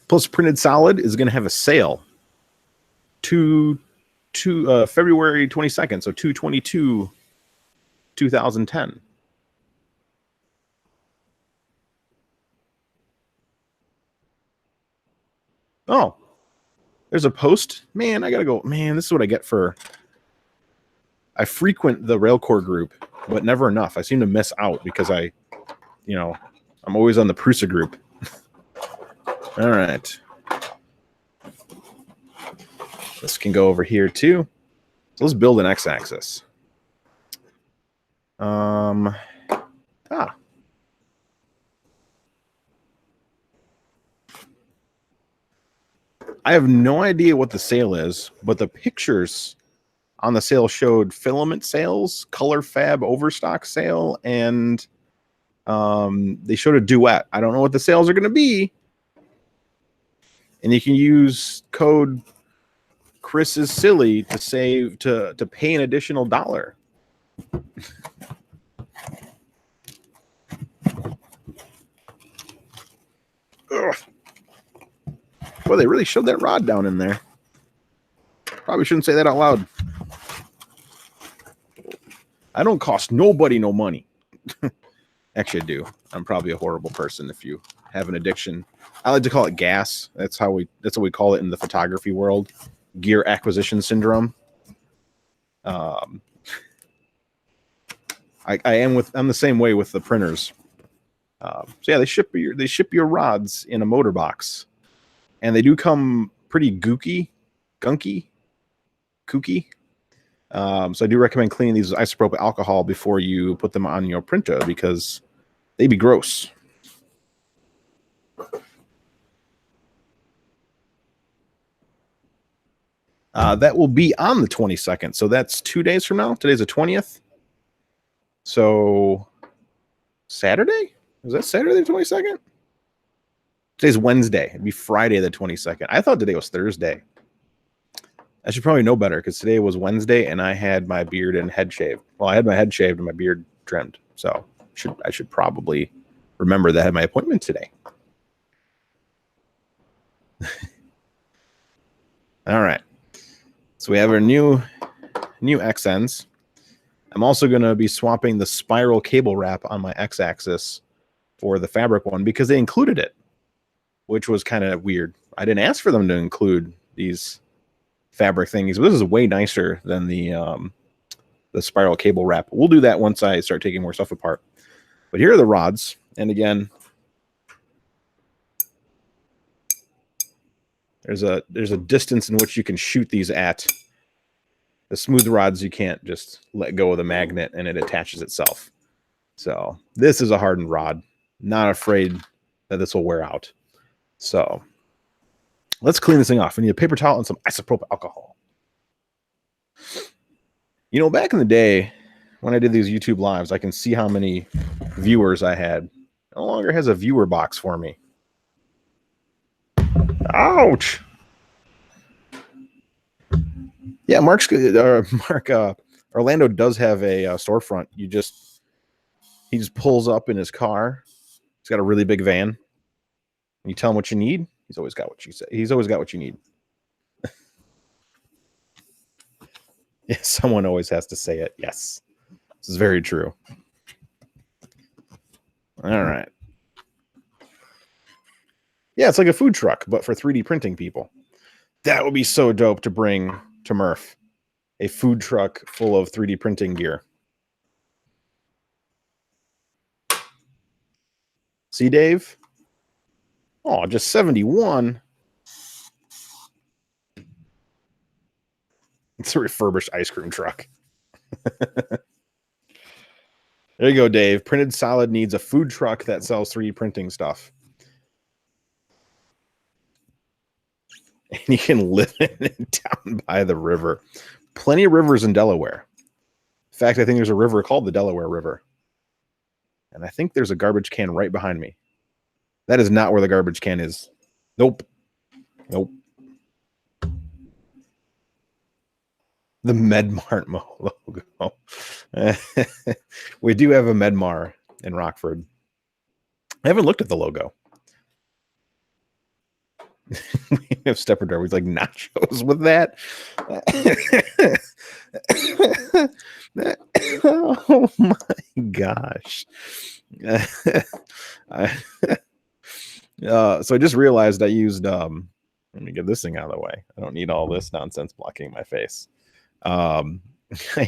Plus, Printed Solid is going to have a sale to February 22nd, so 2/22/2010. Oh, there's a post. Man, I gotta go. Man, this is what I get for. I frequent the Railcore group, but never enough. I seem to miss out because I'm always on the Prusa group. All right. This can go over here too. So let's build an X-axis. I have no idea what the sale is, but the pictures on the sale showed filament sales, color fab overstock sale, and they showed a Duet. I don't know what the sales are going to be. And you can use code Chris is silly to save to pay an additional $1. Ugh. Boy, they really showed that rod down in there. Probably shouldn't say that out loud. I don't cost nobody no money. Actually, I do. I'm probably a horrible person if you have an addiction. I like to call it gas. That's what we call it in the photography world. Gear acquisition syndrome. I'm the same way with the printers. So yeah, they ship your rods in a motor box, and they do come pretty gunky. So I do recommend cleaning these with isopropyl alcohol before you put them on your printer because they be gross. That will be on the 22nd. So that's 2 days from now. Today's the 20th. So Saturday? Is that Saturday the 22nd? Today's Wednesday. It'd be Friday the 22nd. I thought today was Thursday. I should probably know better because today was Wednesday and I had my beard and head shaved. Well, I had my head shaved and my beard trimmed. So I should probably remember that I had my appointment today. All right. So we have our new X-ends. I'm also going to be swapping the spiral cable wrap on my X-axis for the fabric one because they included it, which was kind of weird. I didn't ask for them to include these fabric thingies, but this is way nicer than the the spiral cable wrap. We'll do that once I start taking more stuff apart. But here are the rods. And again, there's a distance in which you can shoot these at. The smooth rods, you can't just let go of the magnet and it attaches itself. So this is a hardened rod. Not afraid that this will wear out. So let's clean this thing off. We need a paper towel and some isopropyl alcohol. You know, back in the day when I did these YouTube lives, I can see how many viewers I had. No longer has a viewer box for me. Ouch. Yeah, Mark Orlando does have a storefront. He just pulls up in his car. He's got a really big van. You tell him what you need. He's always got what you say. He's always got what you need. Yeah, someone always has to say it. Yes, this is very true. All right. Yeah, it's like a food truck, but for 3D printing people. That would be so dope to bring to Murph. A food truck full of 3D printing gear. See, Dave? Oh, just 71. It's a refurbished ice cream truck. There you go, Dave. Printed Solid needs a food truck that sells 3D printing stuff. And you can live in it down by the river. Plenty of rivers in Delaware. In fact, I think there's a river called the Delaware River. And I think there's a garbage can right behind me. That is not where the garbage can is. Nope. Nope. The Medmart logo. We do have a Medmar in Rockford. I haven't looked at the logo. We have Stepper He's like nachos with that. Oh my gosh. So I just realized I used let me get this thing out of the way. I don't need all this nonsense blocking my face. I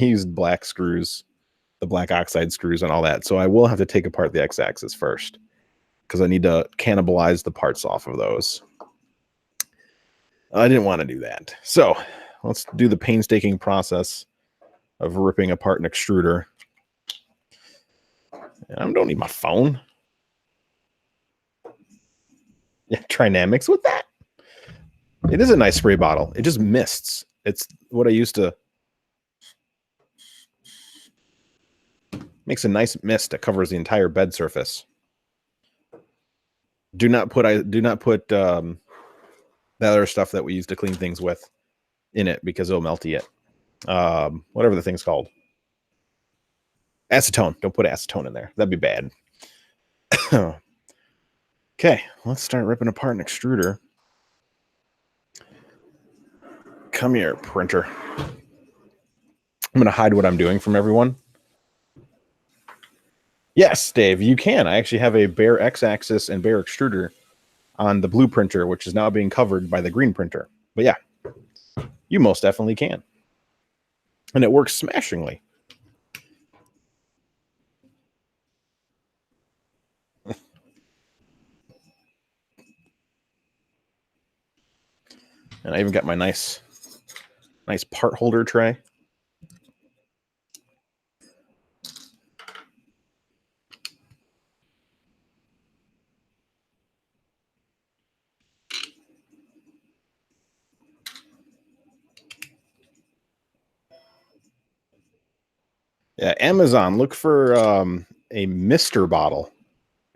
used black screws, the black oxide screws and all that. So I will have to take apart the X-axis first because I need to cannibalize the parts off of those. I didn't want to do that. So let's do the painstaking process of ripping apart an extruder. I don't need my phone. Yeah, Trinamics with that. It is a nice spray bottle. It just mists. It's what I used to. Makes a nice mist that covers the entire bed surface. Do not put the other stuff that we use to clean things with in it because it'll melty it. Whatever the thing's called. Acetone. Don't put acetone in there. That'd be bad. Okay, let's start ripping apart an extruder. Come here, printer. I'm going to hide what I'm doing from everyone. Yes, Dave, you can. I actually have a Bear X-axis and Bear extruder on the blue printer, which is now being covered by the green printer. But yeah, you most definitely can. And it works smashingly. And I even got my nice part holder tray. Yeah, Amazon, look for a Mister bottle.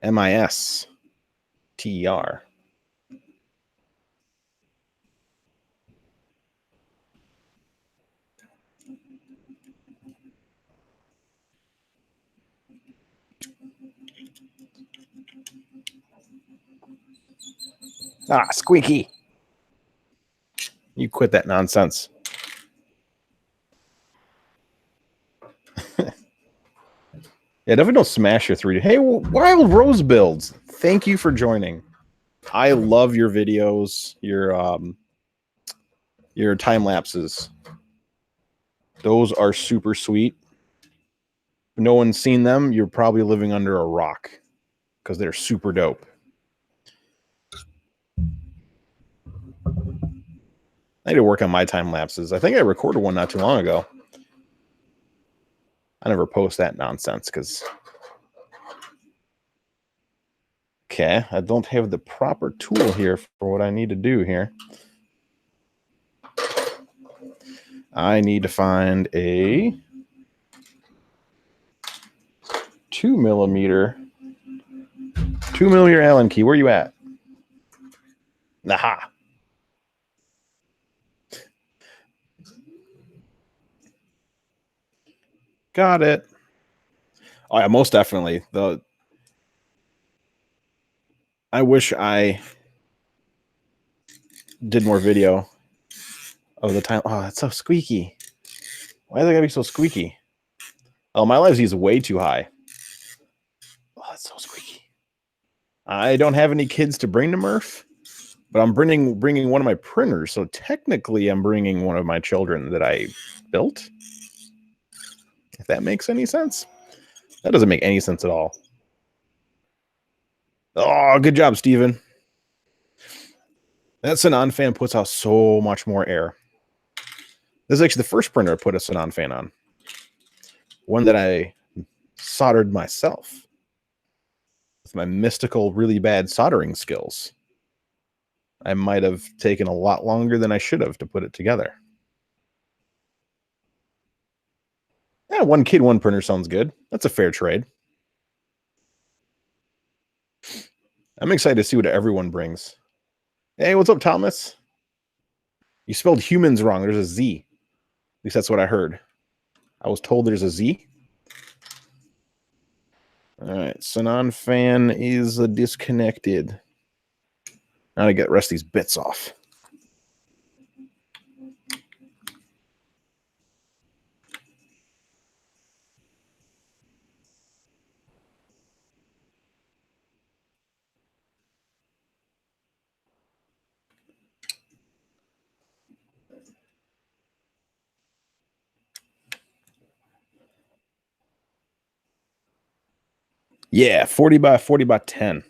M-I-S-T-E-R. Ah, squeaky. You quit that nonsense. Yeah, definitely don't smash your 3D. Hey, Wild Rose Builds, thank you for joining. I love your videos, your time lapses. Those are super sweet. If no one's seen them, you're probably living under a rock because they're super dope. I need to work on my time lapses. I think I recorded one not too long ago. I never post that nonsense because... Okay, I don't have the proper tool here for what I need to do here. I need to find a 2 millimeter Allen key. Where are you at? Aha. Got it. Oh yeah, most definitely. I wish I did more video of the time. Oh, that's so squeaky. Why is it gotta be so squeaky? Oh, my live Z is way too high. Oh, that's so squeaky. I don't have any kids to bring to Murph, but I'm bringing one of my printers. So technically, I'm bringing one of my children that I built. If that makes any sense. That doesn't make any sense at all. Oh, good job, Steven. That Sanan fan puts out so much more air. This is actually the first printer I put a Sanan fan on. One that I soldered myself with my mystical, really bad soldering skills. I might have taken a lot longer than I should have to put it together. Yeah, one kid, one printer sounds good. That's a fair trade. I'm excited to see what everyone brings. Hey, what's up, Thomas? You spelled humans wrong. There's a Z. At least that's what I heard. I was told there's a Z. All right, Sanan fan is disconnected. Now to get the rest of these bits off. Yeah, 40 by 40 by 10.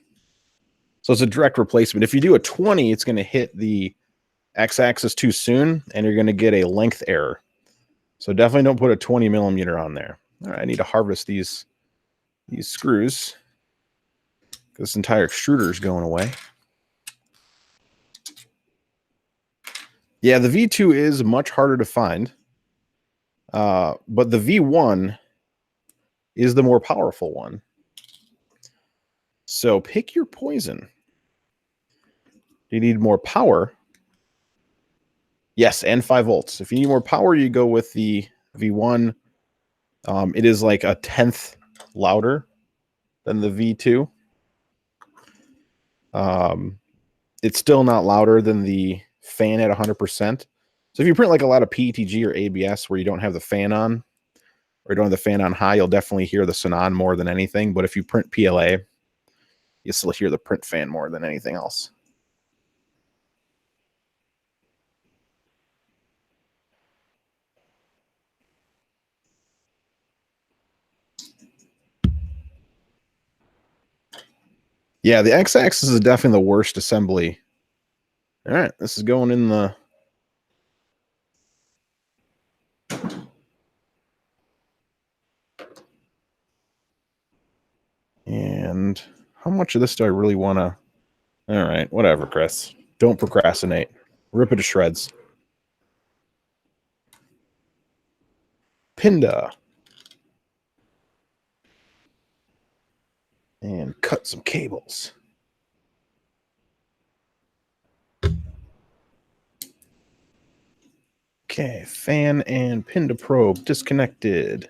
So it's a direct replacement. If you do a 20, it's going to hit the x-axis too soon, and you're going to get a length error. So definitely don't put a 20 millimeter on there. All right, I need to harvest these screws. This entire extruder is going away. Yeah, the V2 is much harder to find. But the V1 is the more powerful one. So pick your poison. Do you need more power? Yes, and 5 volts. If you need more power, you go with the V1. It is like a 1/10 louder than the V2. It's still not louder than the fan at 100%. So if you print like a lot of PETG or ABS where you don't have the fan on, or you don't have the fan on high, you'll definitely hear the Sanan more than anything. But if you print PLA, you still hear the print fan more than anything else. Yeah, the x-axis is definitely the worst assembly. All right, this is going in the... And how much of this do I really want to... All right, whatever, Chris. Don't procrastinate. Rip it to shreds. Pinda. And cut some cables. Okay, fan and Pinda probe disconnected.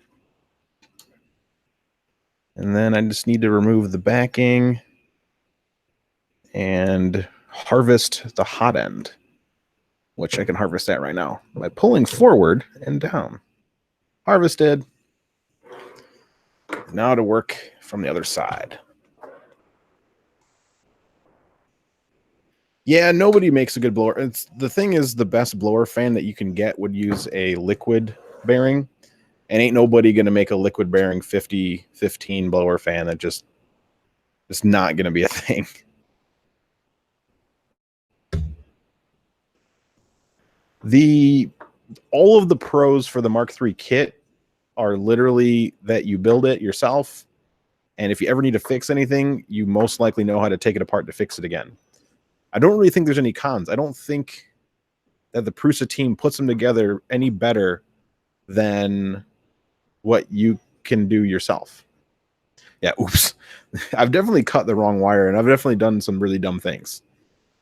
And then I just need to remove the backing and harvest the hot end, which I can harvest that right now by pulling forward and down. Harvested. Now to work from the other side. Yeah, nobody makes a good blower. The thing is, the best blower fan that you can get would use a liquid bearing, and ain't nobody going to make a liquid bearing 50-15 blower fan. That just it's not going to be a thing. All of the pros for the Mark III kit are literally that you build it yourself, and if you ever need to fix anything, you most likely know how to take it apart to fix it again. I don't really think there's any cons. I don't think that the Prusa team puts them together any better than what you can do yourself. Yeah, oops. I've definitely cut the wrong wire, and I've definitely done some really dumb things.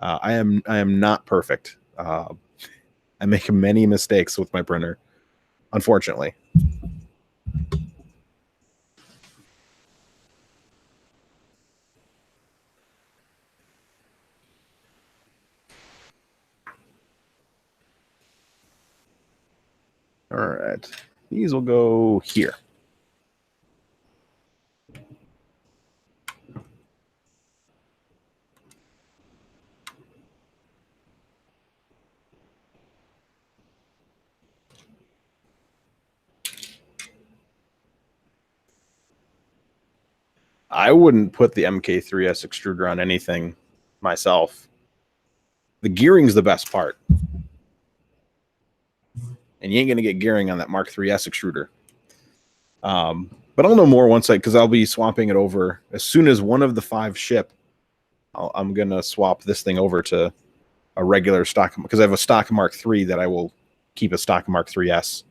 I am not perfect. I make many mistakes with my printer, unfortunately. All right. These will go here. I wouldn't put the MK3S extruder on anything myself. The gearing's the best part. And you ain't going to get gearing on that Mark III's extruder. But I'll know more once because I'll be swapping it over. As soon as one of the 5 ship, I'm going to swap this thing over to a regular stock, because I have a stock Mark III that I will keep a stock Mark III's.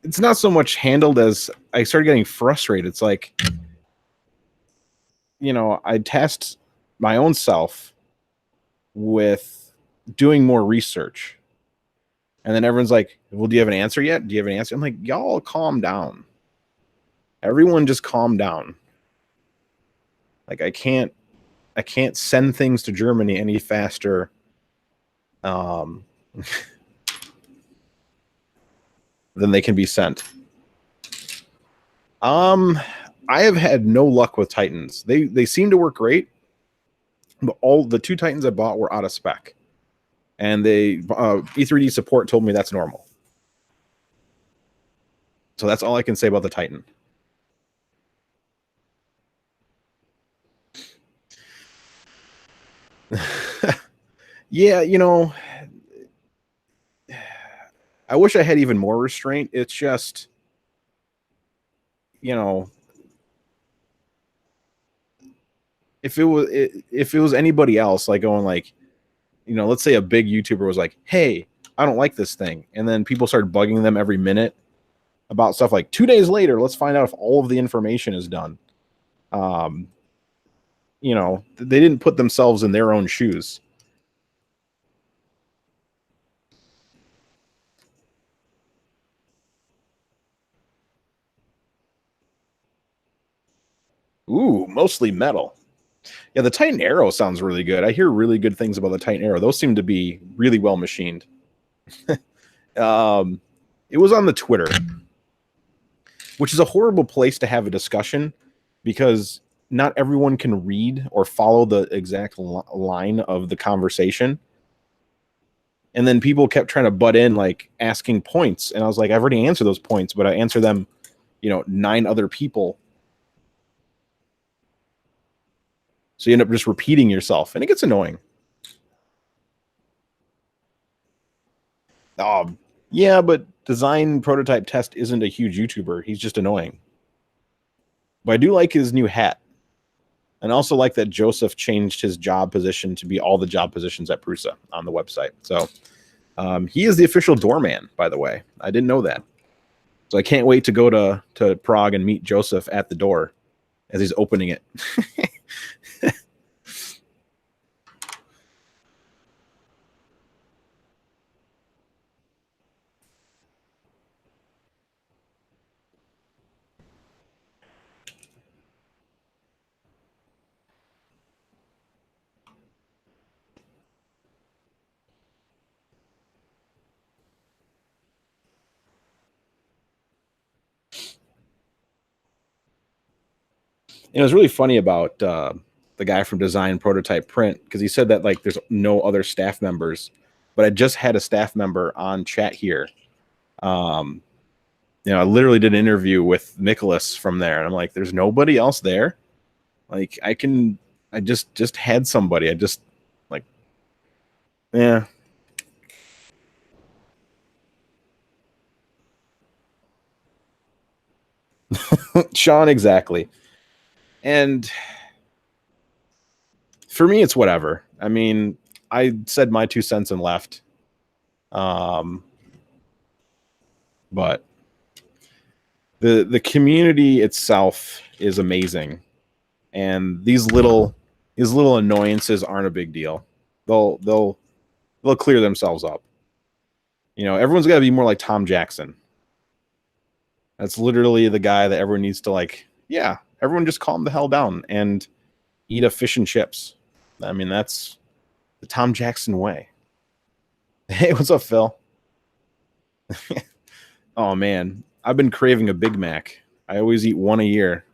It's not so much handled as I started getting frustrated. It's like, you know, I test my own self with doing more research. And then everyone's like, well, do you have an answer yet? Do you have an answer? I'm like, y'all calm down. Everyone just calm down. Like I can't send things to Germany any faster than they can be sent. I have had no luck with Titans. They seem to work great, but all the 2 Titans I bought were out of spec. And they E3D support told me that's normal. So that's all I can say about the Titan. Yeah, you know, I wish I had even more restraint. It's just, you know, if it was anybody else, like going like, you know, let's say a big YouTuber was like, hey, I don't like this thing. And then people started bugging them every minute about stuff like 2 days later, let's find out if all of the information is done. You know, they didn't put themselves in their own shoes. Ooh, mostly metal. Yeah, the Titan Arrow sounds really good. I hear really good things about the Titan Arrow. Those seem to be really well machined. It was on the Twitter, which is a horrible place to have a discussion because not everyone can read or follow the exact line of the conversation. And then people kept trying to butt in, like asking points. And I was like, I've already answered those points, but I answer them, you know, 9 other people. So you end up just repeating yourself, and it gets annoying. Yeah, but design prototype test isn't a huge YouTuber. He's just annoying. But I do like his new hat. And also like that Joseph changed his job position to be all the job positions at Prusa on the website. So he is the official doorman, by the way. I didn't know that. So I can't wait to go to Prague and meet Joseph at the door as he's opening it. It was really funny about the guy from Design Prototype Print, because he said that like there's no other staff members, but I just had a staff member on chat here. I literally did an interview with Nicholas from there, and I'm like, there's nobody else there. Like I just had somebody. I just like, yeah. Sean, exactly. And for me, it's whatever. I mean, I said my 2 cents and left. But the community itself is amazing, and these little annoyances aren't a big deal. They'll clear themselves up. Everyone's got to be more like Tom Jackson. That's literally the guy that everyone needs to like. Yeah, everyone just calm the hell down and eat a fish and chips. I mean, that's the Tom Jackson way. Hey, what's up, Phil? Oh man, I've been craving a Big Mac. I always eat one a year,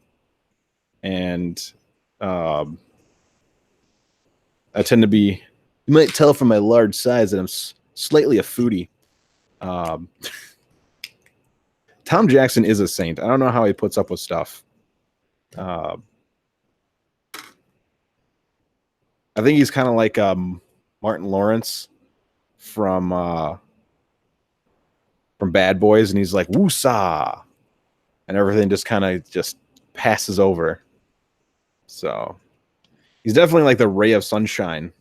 and I tend to be. You might tell from my large size that I'm slightly a foodie. Tom Jackson is a saint. I don't know how he puts up with stuff. I think he's kind of like Martin Lawrence from Bad Boys, and he's like woosah, and everything just kind of just passes over. So he's definitely like the ray of sunshine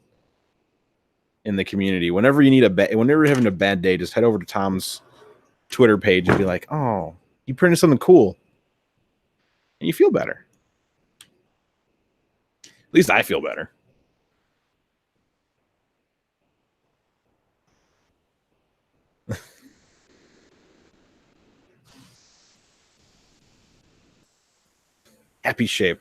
in the community. Whenever you need whenever you're having a bad day, just head over to Tom's Twitter page and be like, "Oh, you printed something cool," and you feel better. At least I feel better. Happy shape.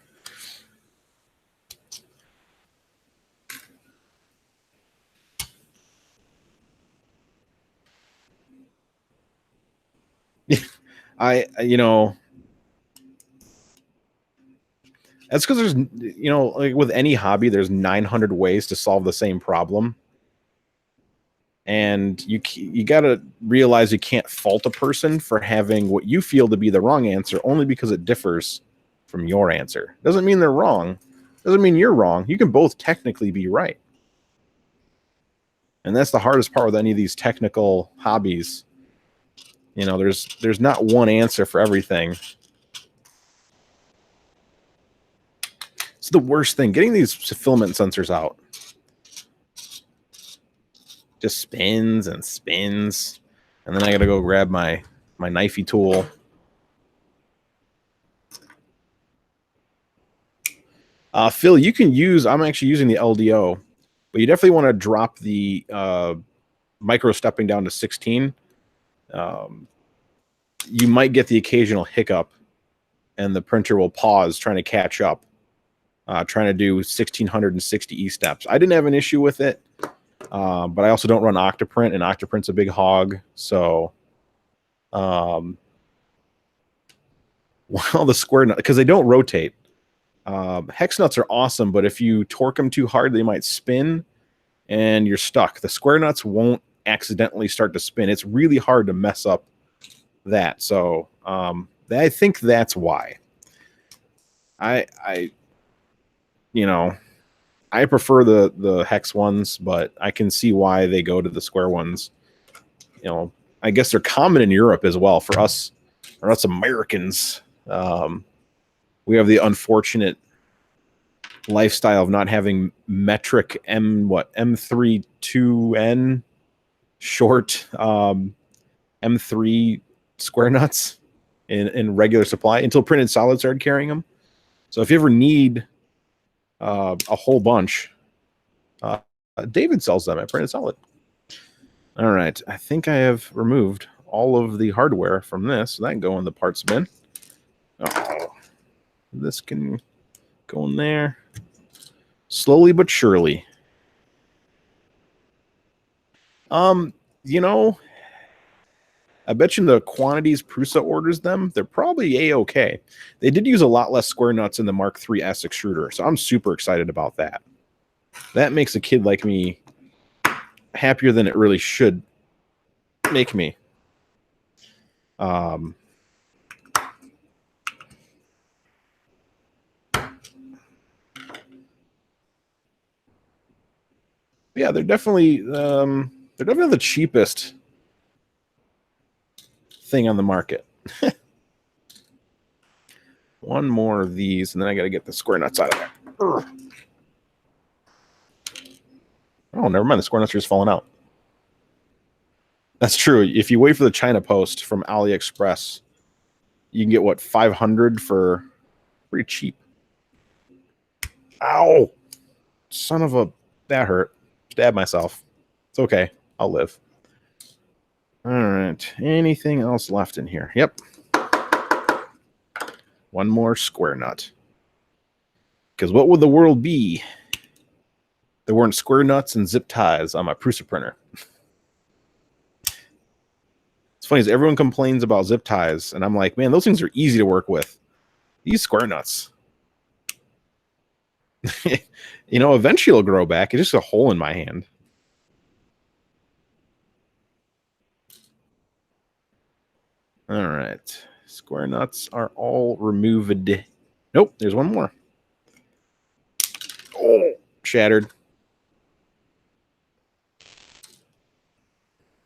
That's because there's, like with any hobby, there's 900 ways to solve the same problem. And you got to realize you can't fault a person for having what you feel to be the wrong answer only because it differs from your answer. Doesn't mean they're wrong. Doesn't mean you're wrong. You can both technically be right. And that's the hardest part with any of these technical hobbies. There's not one answer for everything. It's the worst thing. Getting these filament sensors out just spins and spins, and then I gotta go grab my knifey tool. Phil, you can use. I'm actually using the LDO, but you definitely want to drop the micro stepping down to 16. You might get the occasional hiccup, and the printer will pause trying to catch up, trying to do 1660 E-steps. I didn't have an issue with it, but I also don't run Octoprint, and Octoprint's a big hog. So, well, the square nut, because they don't rotate. Hex nuts are awesome, but if you torque them too hard, they might spin, and you're stuck. The square nuts won't accidentally start to spin. It's really hard to mess up that. So I think that's why. I prefer the hex ones, but I can see why they go to the square ones. I guess they're common in Europe as well. For us Americans, we have the unfortunate lifestyle of not having metric M32N short M3 square nuts in regular supply until Printed Solid started carrying them. So if you ever need a whole bunch, David sells them at Printed Solid. All right, I think I have removed all of the hardware from this. So that can go in the parts bin. Oh, this can go in there. Slowly but surely. I bet you the quantities Prusa orders them, they're probably A-okay. They did use a lot less square nuts in the Mark III's extruder, so I'm super excited about that. That makes a kid like me happier than it really should make me. Yeah, they're definitely the cheapest thing on the market. One more of these, and then I got to get the square nuts out of there. Ugh. Oh, never mind. The square nuts are just falling out. That's true. If you wait for the China Post from AliExpress, you can get, what, 500 for pretty cheap. Ow! Son of a... That hurt. Stabbed myself. It's okay. I'll live. All right. Anything else left in here? Yep. One more square nut. Because what would the world be? There weren't square nuts and zip ties on my Prusa printer. It's funny, is everyone complains about zip ties, and I'm like, man, those things are easy to work with. These square nuts. You know, eventually it'll grow back. It's just a hole in my hand. All right. Square nuts are all removed. Nope, there's one more. Oh, shattered.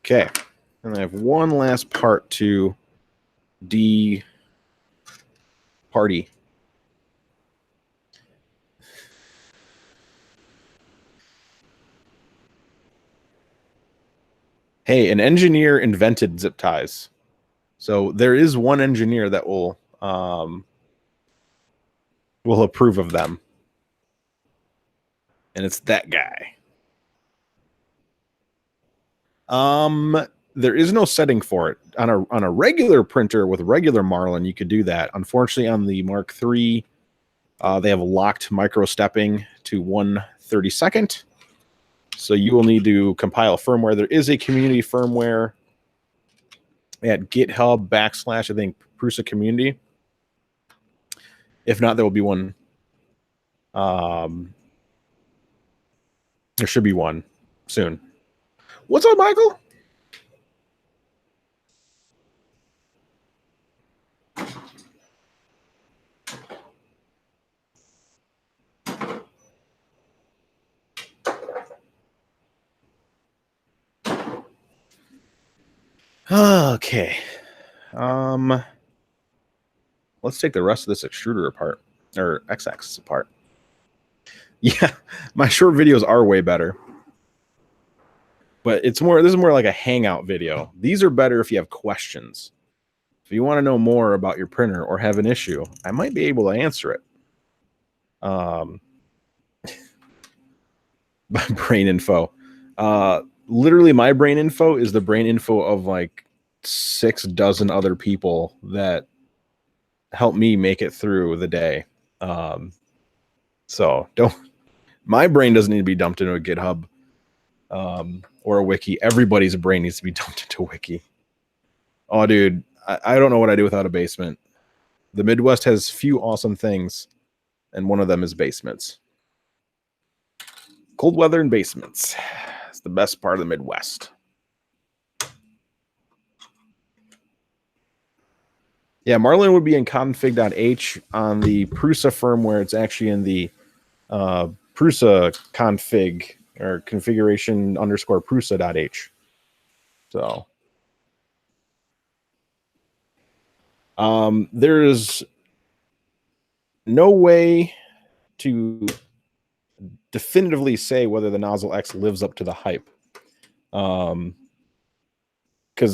Okay. And I have one last part to party. Hey, an engineer invented zip ties. So there is one engineer that will approve of them. And it's that guy. There is no setting for it. On a regular printer with regular Marlin, you could do that. Unfortunately, on the Mark III, they have locked micro stepping to 1/32. So you will need to compile firmware. There is a community firmware at GitHub / I think Prusa community. If not, there will be one. There should be one soon. What's up, Michael? Okay. Let's take the rest of this extruder apart, or X-axis apart. Yeah, my short videos are way better. But this is more like a hangout video. These are better if you have questions. If you want to know more about your printer or have an issue, I might be able to answer it. My brain info. Literally, my brain info is the brain info of like 6 dozen other people that help me make it through the day. So my brain doesn't need to be dumped into a GitHub or a wiki. Everybody's brain needs to be dumped into a wiki. Oh, dude, I don't know what I do without a basement. The Midwest has few awesome things, and one of them is basements. Cold weather and basements. It's the best part of the Midwest. Yeah, Marlin would be in config.h. On the Prusa firmware, it's actually in the Prusa config or configuration _ Prusa.h. So there's no way to definitively say whether the Nozzle X lives up to the hype. Because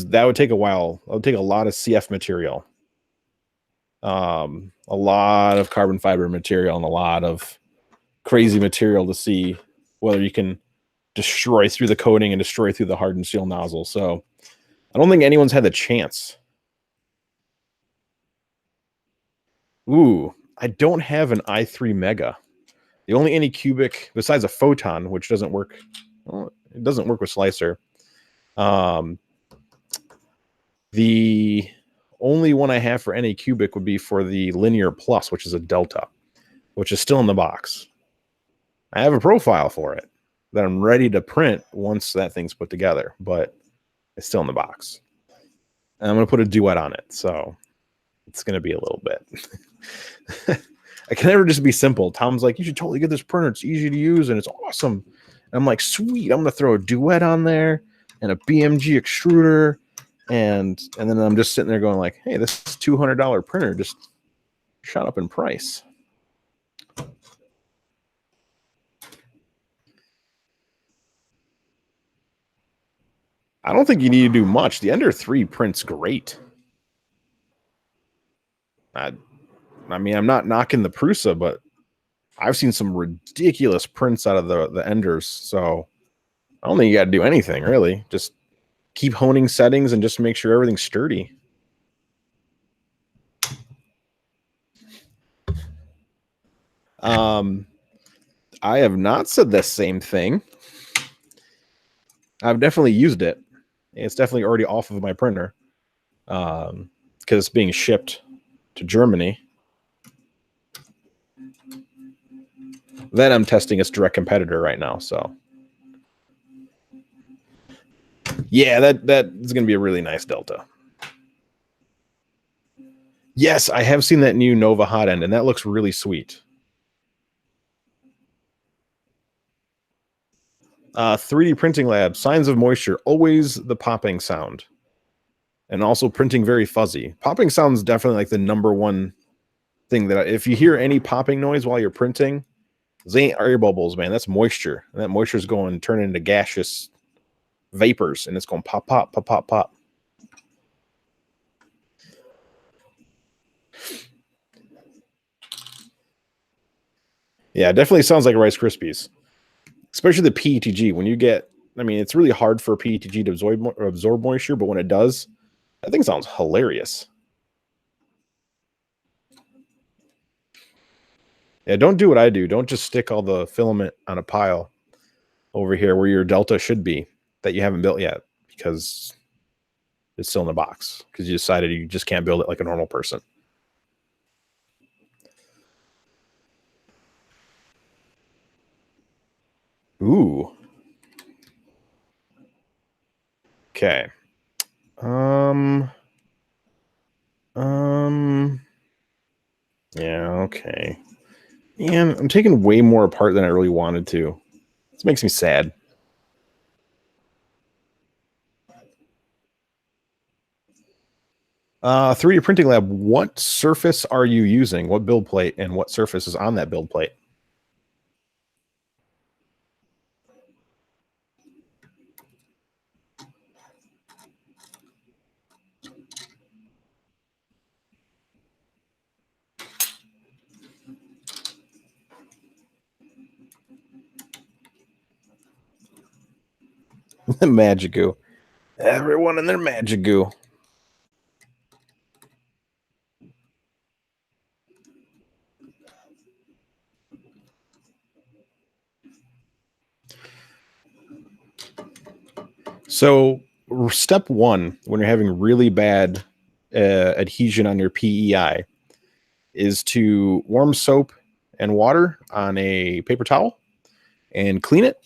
that would take a while. It would take a lot of CF material. A lot of carbon fiber material and a lot of crazy material to see whether you can destroy through the coating and destroy through the hardened steel nozzle. So I don't think anyone's had the chance. Ooh, I don't have an i3 Mega. The only Anycubic, besides a Photon, which doesn't work, well, it doesn't work with Slicer. The only one I have for any cubic would be for the Linear Plus, which is a Delta, which is still in the box. I have a profile for it that I'm ready to print once that thing's put together, but it's still in the box. And I'm going to put a duet on it, so it's going to be a little bit. I can never just be simple. Tom's like, you should totally get this printer. It's easy to use and it's awesome. And I'm like, sweet, I'm going to throw a duet on there and a BMG extruder. And then I'm just sitting there going like, hey, this $200 printer just shot up in price. I don't think you need to do much. The Ender 3 prints great. I mean, I'm not knocking the Prusa, but I've seen some ridiculous prints out of the Enders. So I don't think you got to do anything, really. Just keep honing settings and just make sure everything's sturdy. I have not said the same thing. I've definitely used it. It's definitely already off of my printer because it's being shipped to Germany. Then I'm testing its direct competitor right now. So yeah, that is going to be a really nice Delta. Yes, I have seen that new Nova hot end, and that looks really sweet. 3D printing lab, signs of moisture, always the popping sound. And also printing very fuzzy. Popping sounds definitely like the number one thing that if you hear any popping noise while you're printing, those ain't air bubbles, man. That's moisture. And that moisture is going to turn into gaseous vapors, and it's going pop, pop, pop, pop, pop. Yeah, it definitely sounds like Rice Krispies. Especially the PETG. When you get, I mean, it's really hard for PETG to absorb moisture, but when it does, that thing sounds hilarious. Yeah, don't do what I do. Don't just stick all the filament on a pile over here where your Delta should be that you haven't built yet because it's still in the box because you decided you just can't build it like a normal person. Ooh. Okay. Yeah, okay. Man, I'm taking way more apart than I really wanted to. This makes me sad. Uh, 3D printing lab, what surface are you using? What build plate and what surface is on that build plate? Magigoo. Everyone in their Magigoo. So step one, when you're having really bad adhesion on your PEI, is to warm soap and water on a paper towel and clean it.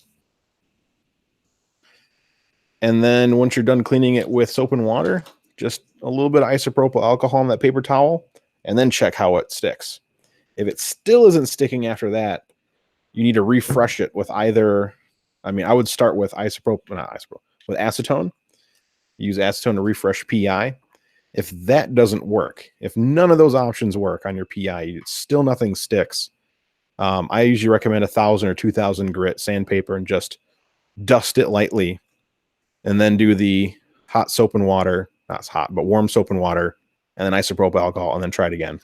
And then once you're done cleaning it with soap and water, just a little bit of isopropyl alcohol on that paper towel, and then check how it sticks. If it still isn't sticking after that, you need to refresh it with either, I mean, I would start with with acetone. Use acetone to refresh PI. If that doesn't work, if none of those options work on your PI, still nothing sticks. I usually recommend 1,000 or 2,000 grit sandpaper and just dust it lightly, and then do the hot soap and water, not hot, but warm soap and water, and then isopropyl alcohol, and then try it again.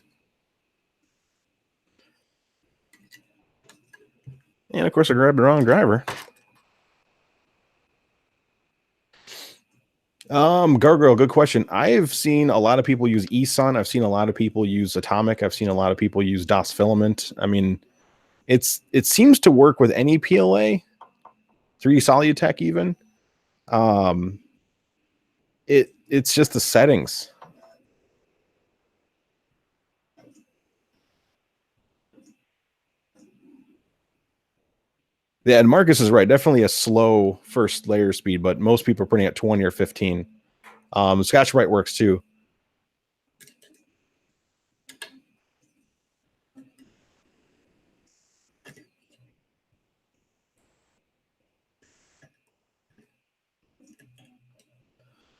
And of course, I grabbed the wrong driver. Gargoyle, good question. I've seen a lot of people use eSun. I've seen a lot of people use Atomic. I've seen a lot of people use DOS Filament. I mean, it seems to work with any PLA, 3D Solutech even. It It's just the settings. Yeah, and Marcus is right. Definitely a slow first layer speed, but most people are printing at 20 or 15. Scotch-Brite works too.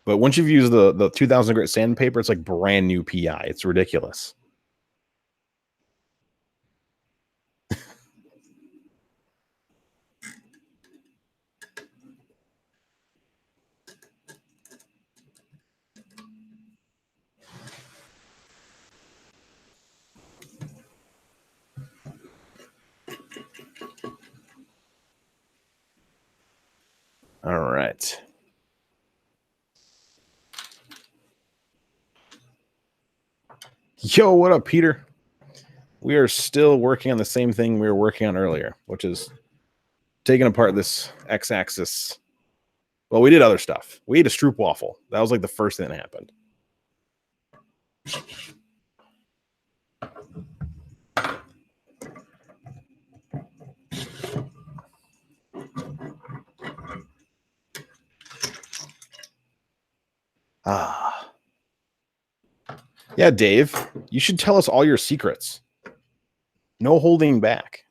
But once you've used the 2000 grit sandpaper, it's like brand new PI. It's ridiculous. All right. Yo, what up, Peter? We are still working on the same thing we were working on earlier, which is taking apart this x-axis. Well, we did other stuff. We ate a stroop waffle. That was like the first thing that happened. Ah. Yeah, Dave, you should tell us all your secrets. No holding back.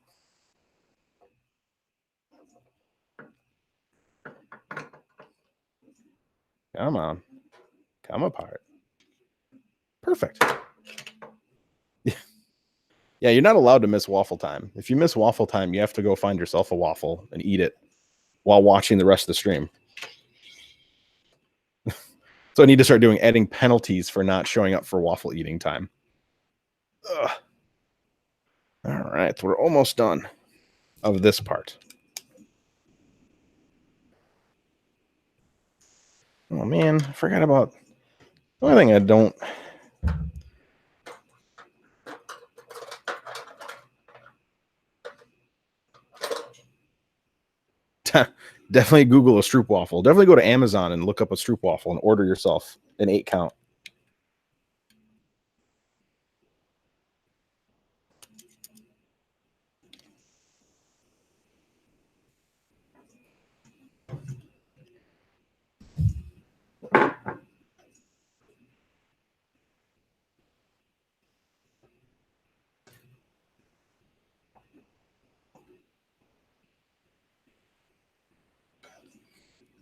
Come on. Come apart. Perfect. Yeah, you're not allowed to miss waffle time. If you miss waffle time, you have to go find yourself a waffle and eat it while watching the rest of the stream. So I need to start adding penalties for not showing up for waffle eating time. Ugh. All right, we're almost done of this part. Oh man, I forgot about the only thing I don't. Definitely Google a stroop waffle. Definitely go to Amazon and look up a stroop waffle and order yourself an 8 count.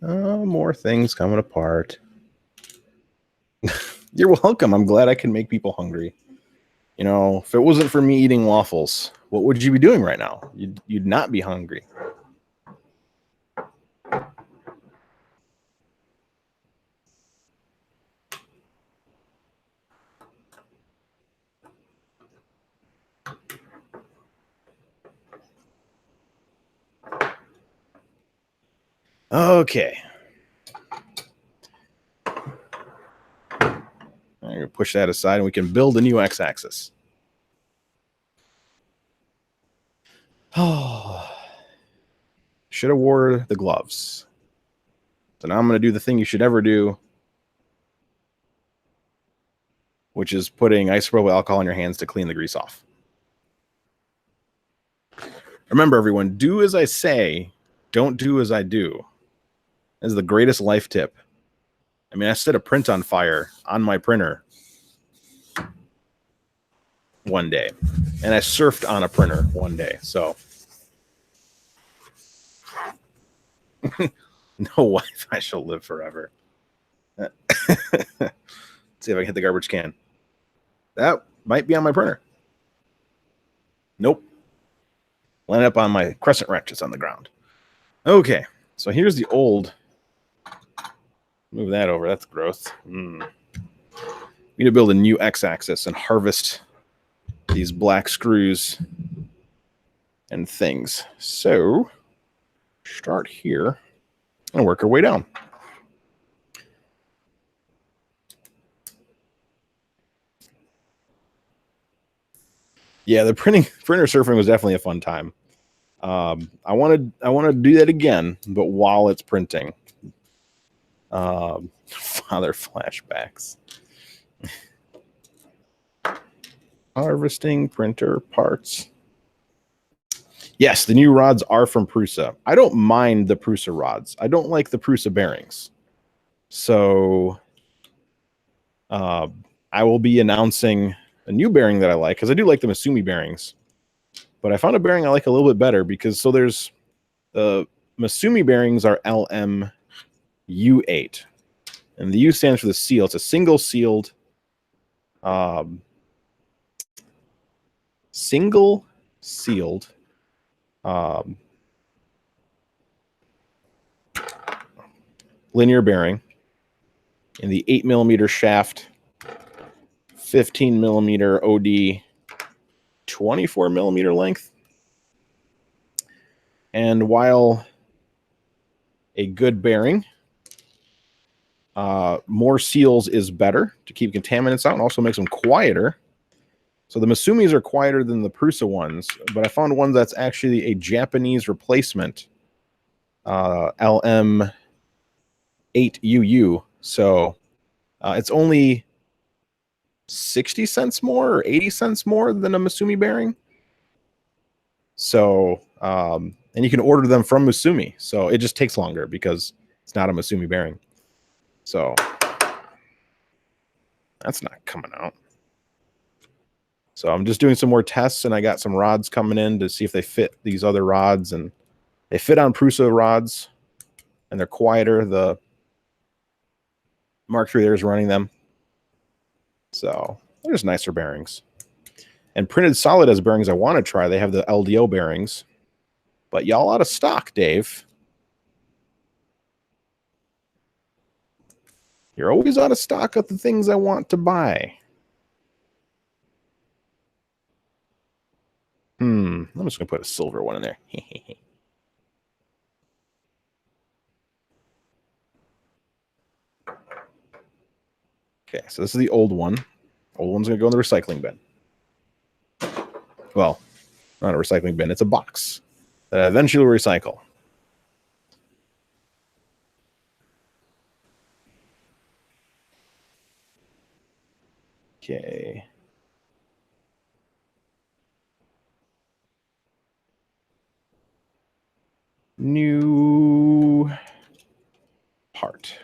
More things coming apart. You're welcome. I'm glad I can make people hungry. You know, if it wasn't for me eating waffles, what would you be doing right now? You'd not be hungry. Okay. I'm going to push that aside and we can build a new x-axis. Oh, should have wore the gloves. So now I'm going to do the thing you should never do, which is putting isopropyl alcohol on your hands to clean the grease off. Remember, everyone, do as I say, don't do as I do. This is the greatest life tip. I mean, I set a print on fire on my printer one day, and I surfed on a printer one day. So no wife, I shall live forever. Let's see if I can hit the garbage can. That might be on my printer. Nope. Line up on my crescent wrenches on the ground. Okay, so here's the old. Move that over. That's gross. We need to build a new x-axis and harvest these black screws and things. So start here and work our way down. Yeah, the printer surfing was definitely a fun time. I want to do that again, but while it's printing. Other flashbacks. Harvesting printer parts. Yes, the new rods are from Prusa. I don't mind the Prusa rods. I don't like the Prusa bearings. So I will be announcing a new bearing that I like, because I do like the Masumi bearings. But I found a bearing I like a little bit better, because so there's the Masumi bearings are LMU8. And the U stands for the seal. It's a single sealed linear bearing in the 8mm shaft, 15mm OD, 24mm length. And while a good bearing, more seals is better to keep contaminants out and also makes them quieter. So the Masumis are quieter than the Prusa ones, but I found one that's actually a Japanese replacement, LM8UU. So it's only 60 cents more or 80 cents more than a Masumi bearing. So, and you can order them from Masumi. So it just takes longer because it's not a Masumi bearing. So that's not coming out. So I'm just doing some more tests, and I got some rods coming in to see if they fit these other rods, and they fit on Prusa rods, and they're quieter. The Mark III there is running them. So they're just nicer bearings. And Printed Solid has bearings I want to try. They have the LDO bearings, but y'all out of stock, Dave. You're always out of stock of the things I want to buy. I'm just going to put a silver one in there. Okay, so this is the old one. Old one's going to go in the recycling bin. Well, not a recycling bin. It's a box that I eventually will recycle. Okay. New part.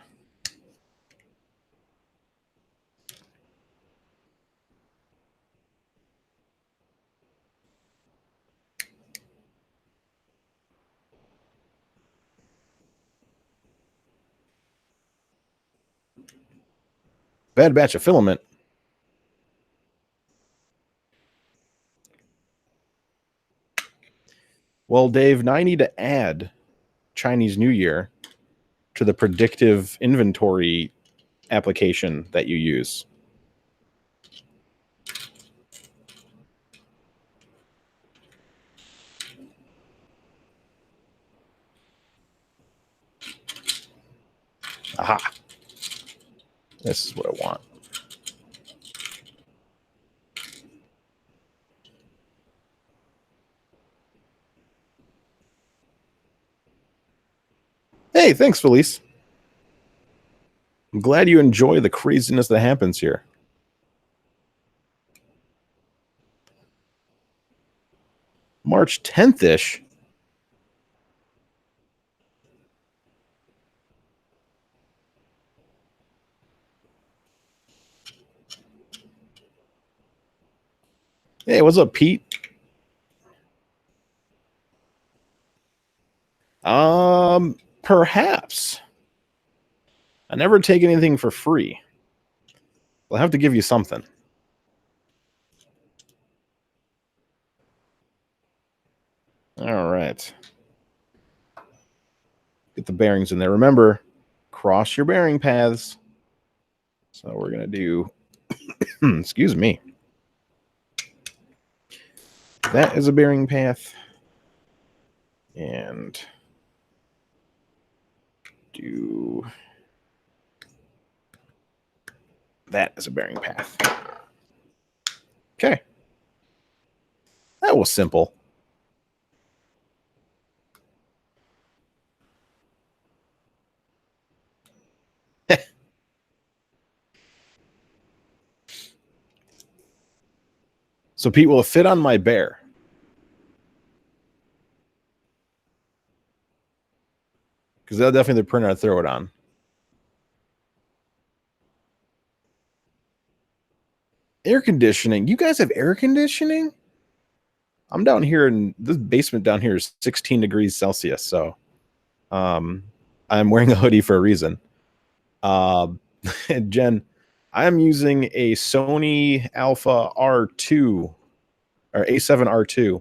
Bad batch of filament. Well, Dave, now I need to add Chinese New Year to the predictive inventory application that you use. Aha. This is what I want. Hey, thanks, Felice. I'm glad you enjoy the craziness that happens here. March 10th-ish. Hey, what's up, Pete? Perhaps. I never take anything for free. I'll have to give you something. All right. Get the bearings in there. Remember, cross your bearing paths. So we're going to do, excuse me. That is a bearing path. And do that as a bearing path. Okay. That was simple. So Pete, will it fit on my Bear? Because that's definitely the printer I'd throw it on. Air conditioning. You guys have air conditioning? I'm down here in this basement down here is 16 degrees Celsius. So I'm wearing a hoodie for a reason. Jen, I'm using a Sony Alpha R2 or A7 R2.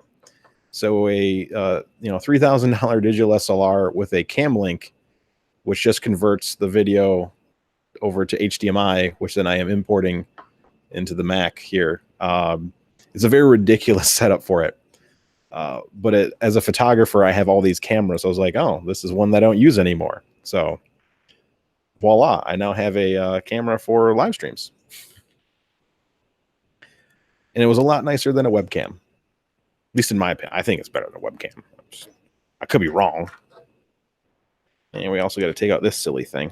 So a $3,000 digital SLR with a cam link, which just converts the video over to HDMI, which then I am importing into the Mac here. It's a very ridiculous setup for it. But as a photographer, I have all these cameras. So I was like, oh, this is one that I don't use anymore. So voila, I now have a camera for live streams. And it was a lot nicer than a webcam. At least in my opinion. I think it's better than a webcam. I could be wrong. And we also got to take out this silly thing.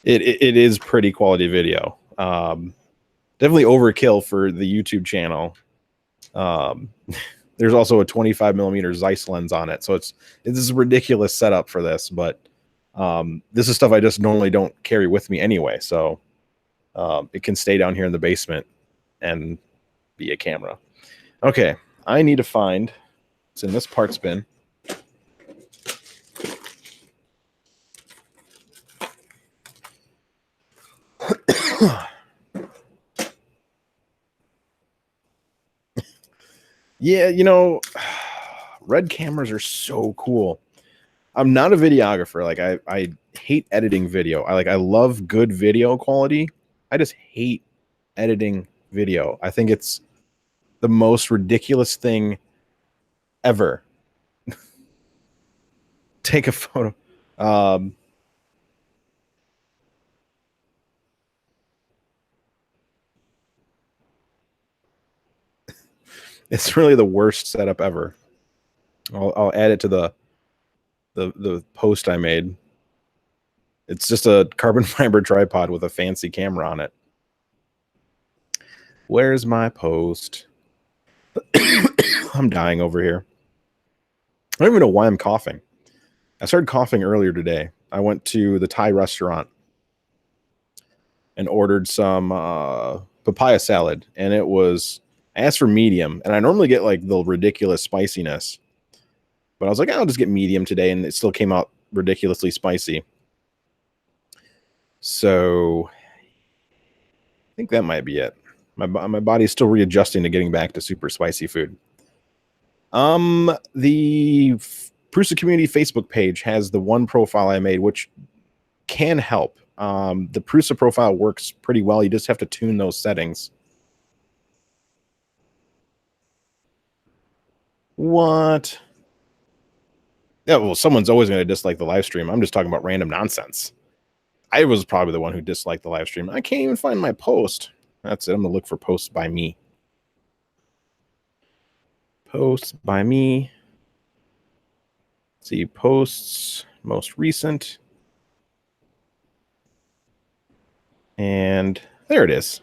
It is pretty quality video. Definitely overkill for the YouTube channel. There's also a 25mm Zeiss lens on it, so it's a ridiculous setup for this. But this is stuff I just normally don't carry with me anyway, so it can stay down here in the basement and be a camera. Okay, I need to find. It's in this parts bin. Yeah, red cameras are so cool. I'm not a videographer. Like I hate editing video. I love good video quality. I just hate editing video. I think it's the most ridiculous thing ever. Take a photo. It's really the worst setup ever. I'll add it to the post I made. It's just a carbon fiber tripod with a fancy camera on it. Where's my post? I'm dying over here. I don't even know why I'm coughing. I started coughing earlier today. I went to the Thai restaurant and ordered some papaya salad, and it was, I asked for medium, and I normally get like the ridiculous spiciness, but I was like, I'll just get medium today, and it still came out ridiculously spicy. So I think that might be it. My body's still readjusting to getting back to super spicy food. The Prusa Community Facebook page has the one profile I made, which can help. The Prusa profile works pretty well. You just have to tune those settings. What? Yeah, well, someone's always going to dislike the live stream. I'm just talking about random nonsense. I was probably the one who disliked the live stream. I can't even find my post. That's it. I'm going to look for posts by me. Posts by me. Let's see, posts, most recent. And there it is.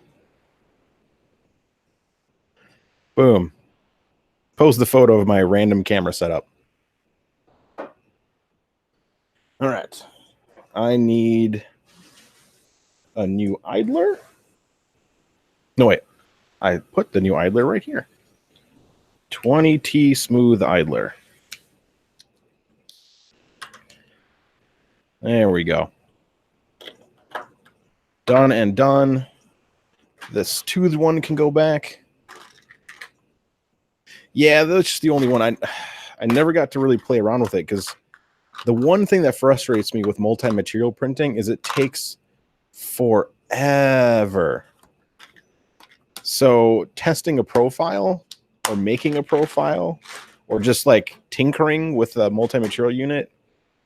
Boom. Post the photo of my random camera setup. All right. I need a new idler. No, wait. I put the new idler right here. 20T smooth idler. There we go. Done and done. This toothed one can go back. Yeah, that's just the only one. I never got to really play around with it because the one thing that frustrates me with multi-material printing is it takes forever. So testing a profile or making a profile or just like tinkering with a multi-material unit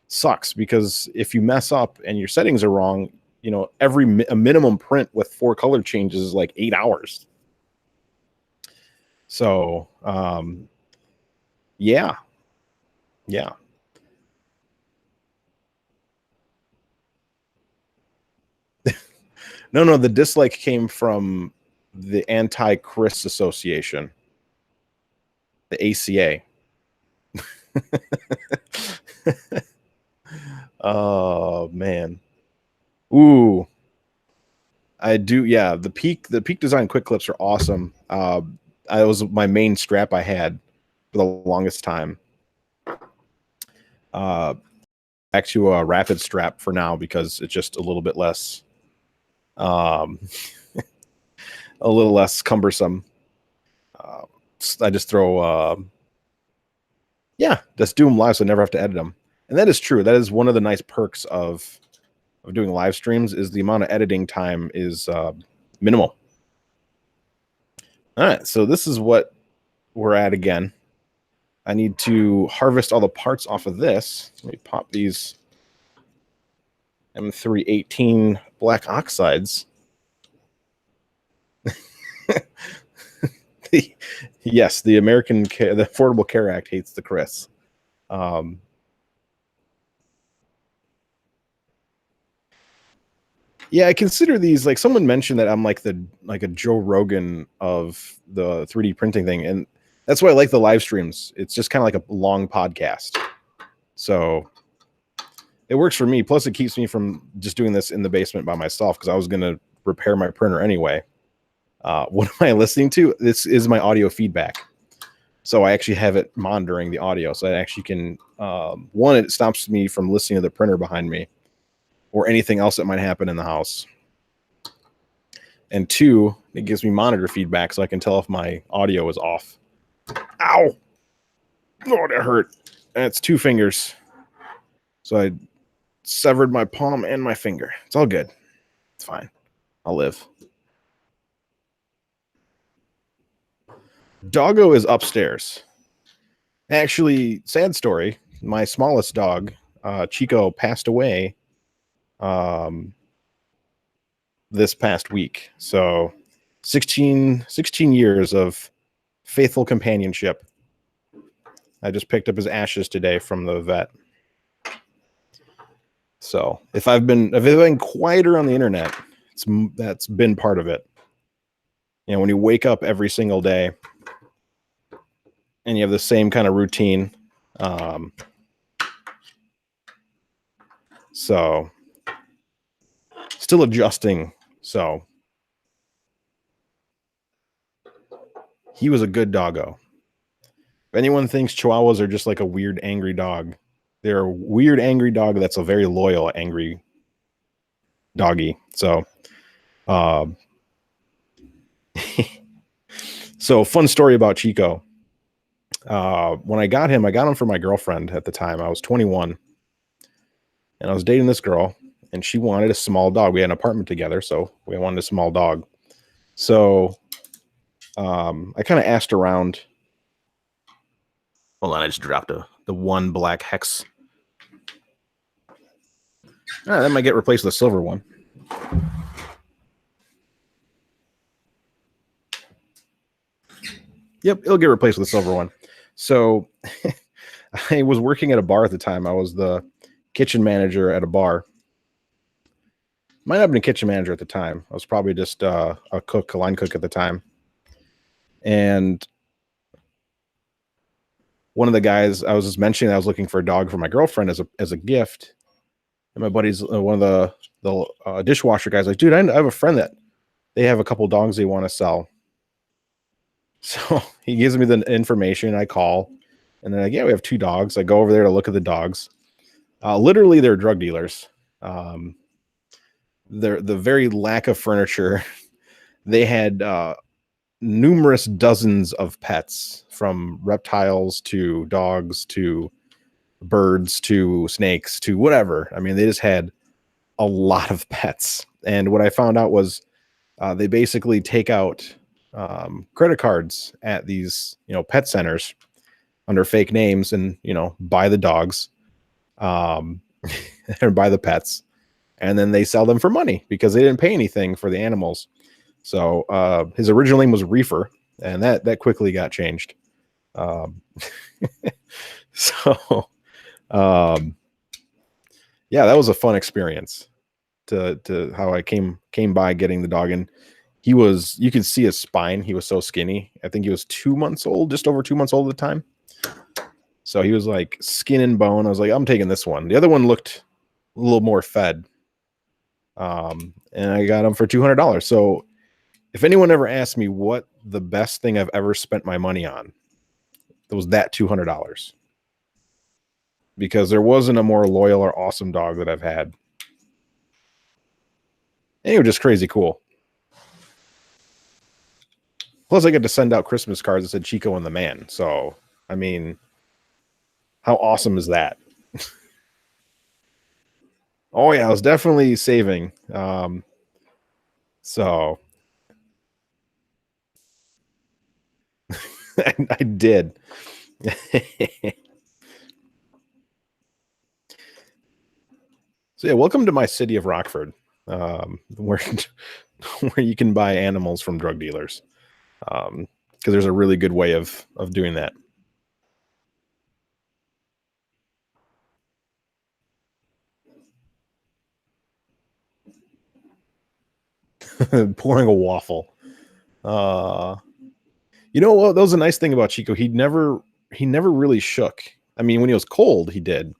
sucks, because if you mess up and your settings are wrong, a minimum print with 4 color changes is like 8 hours. So, Yeah. Yeah. No, the dislike came from the Anti-Chris Association, the ACA. Oh man. Ooh. I do, yeah. The peak design quick clips are awesome. That was my main strap I had for the longest time. Back to a rapid strap for now because it's just a little bit less a little less cumbersome. I just throw yeah, just do them live so I never have to edit them. And that is true. That is one of the nice perks of doing live streams is the amount of editing time is minimal. All right, so this is what we're at again. I need to harvest all the parts off of this. Let me pop these M318 black oxides. Yes, the Affordable Care Act hates the Chris. Yeah, I consider these, like, someone mentioned that I'm like a Joe Rogan of the 3D printing thing, and that's why I like the live streams. It's just kind of like a long podcast, so it works for me. Plus, it keeps me from just doing this in the basement by myself because I was gonna repair my printer anyway. What am I listening to? This is my audio feedback, so I actually have it monitoring the audio, so I actually can one, it stops me from listening to the printer behind me or anything else that might happen in the house. And two, it gives me monitor feedback so I can tell if my audio is off. Ow! Oh, that hurt. And it's 2 fingers. So I severed my palm and my finger. It's all good. It's fine. I'll live. Doggo is upstairs. Actually, sad story. My smallest dog, Chico, passed away this past week. So 16 years of faithful companionship. I just picked up his ashes today from the vet. So if I've been quieter on the internet, that's been part of it. You know, when you wake up every single day and you have the same kind of routine. So still adjusting. So he was a good doggo. If anyone thinks Chihuahuas are just like a weird, angry dog, they're a weird, angry dog that's a very loyal, angry doggy. So, so fun story about Chico. When I got him for my girlfriend at the time. I was 21, and I was dating this girl, and she wanted a small dog. We had an apartment together, so we wanted a small dog. So, I kind of asked around. Hold on, I just dropped the one black hex. That might get replaced with a silver one. Yep, it'll get replaced with a silver one. So I was working at a bar at the time. I was the kitchen manager at a bar. Might not have been a kitchen manager at the time. I was probably just a line cook at the time. And one of the guys, I was just mentioning I was looking for a dog for my girlfriend as a gift. And my buddy's one of the dishwasher guys, like, dude, I have a friend that they have a couple dogs they want to sell. So he gives me the information. I call, and they're like, yeah, we have 2 dogs. I go over there to look at the dogs. Literally, they're drug dealers. The very lack of furniture. They had numerous dozens of pets, from reptiles to dogs to birds to snakes to whatever. I mean, they just had a lot of pets. And what I found out was they basically take out credit cards at these, pet centers under fake names and, buy the dogs and buy the pets. And then they sell them for money because they didn't pay anything for the animals. So his original name was Reefer, and that quickly got changed. Um, so, um, yeah, that was a fun experience to how I came by getting the dog in. He was, you could see his spine. He was so skinny. I think he was 2 months old, just over 2 months old at the time. So he was like skin and bone. I was like, I'm taking this one. The other one looked a little more fed. And I got him for $200. So if anyone ever asked me what the best thing I've ever spent my money on, it was that $200. Because there wasn't a more loyal or awesome dog that I've had. And he was just crazy cool. Plus, I get to send out Christmas cards that said Chico and the Man. So, I mean, how awesome is that? Oh, yeah, I was definitely saving. So, I did. So, yeah, welcome to my city of Rockford, where where you can buy animals from drug dealers. Because there's a really good way of doing that. Pouring a waffle. You know what? That was a nice thing about Chico. He never really shook. I mean, when he was cold, he did,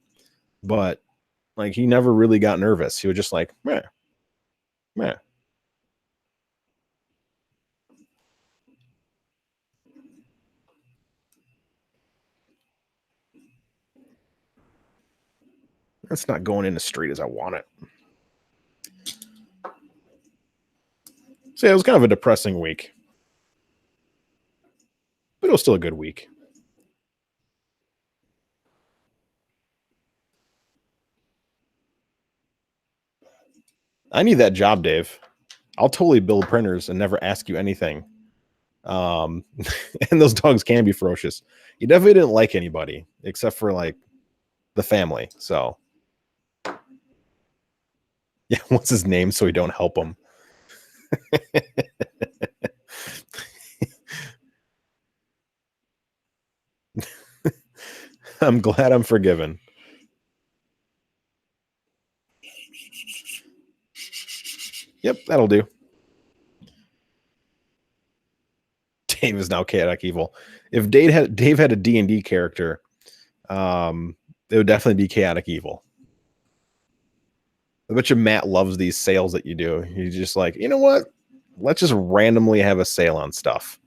but like he never really got nervous. He was just like, meh, meh. That's not going in as straight as I want it. So yeah, it was kind of a depressing week, but it was still a good week. I need that job, Dave. I'll totally build printers and never ask you anything. And those dogs can be ferocious. You definitely didn't like anybody except for like the family. So yeah, what's his name so we don't help him? I'm glad I'm forgiven. Yep, that'll do. Dave is now chaotic evil. If Dave had a D&D character, it would definitely be chaotic evil. I bet you Matt loves these sales that you do. He's just like, you know what? Let's just randomly have a sale on stuff.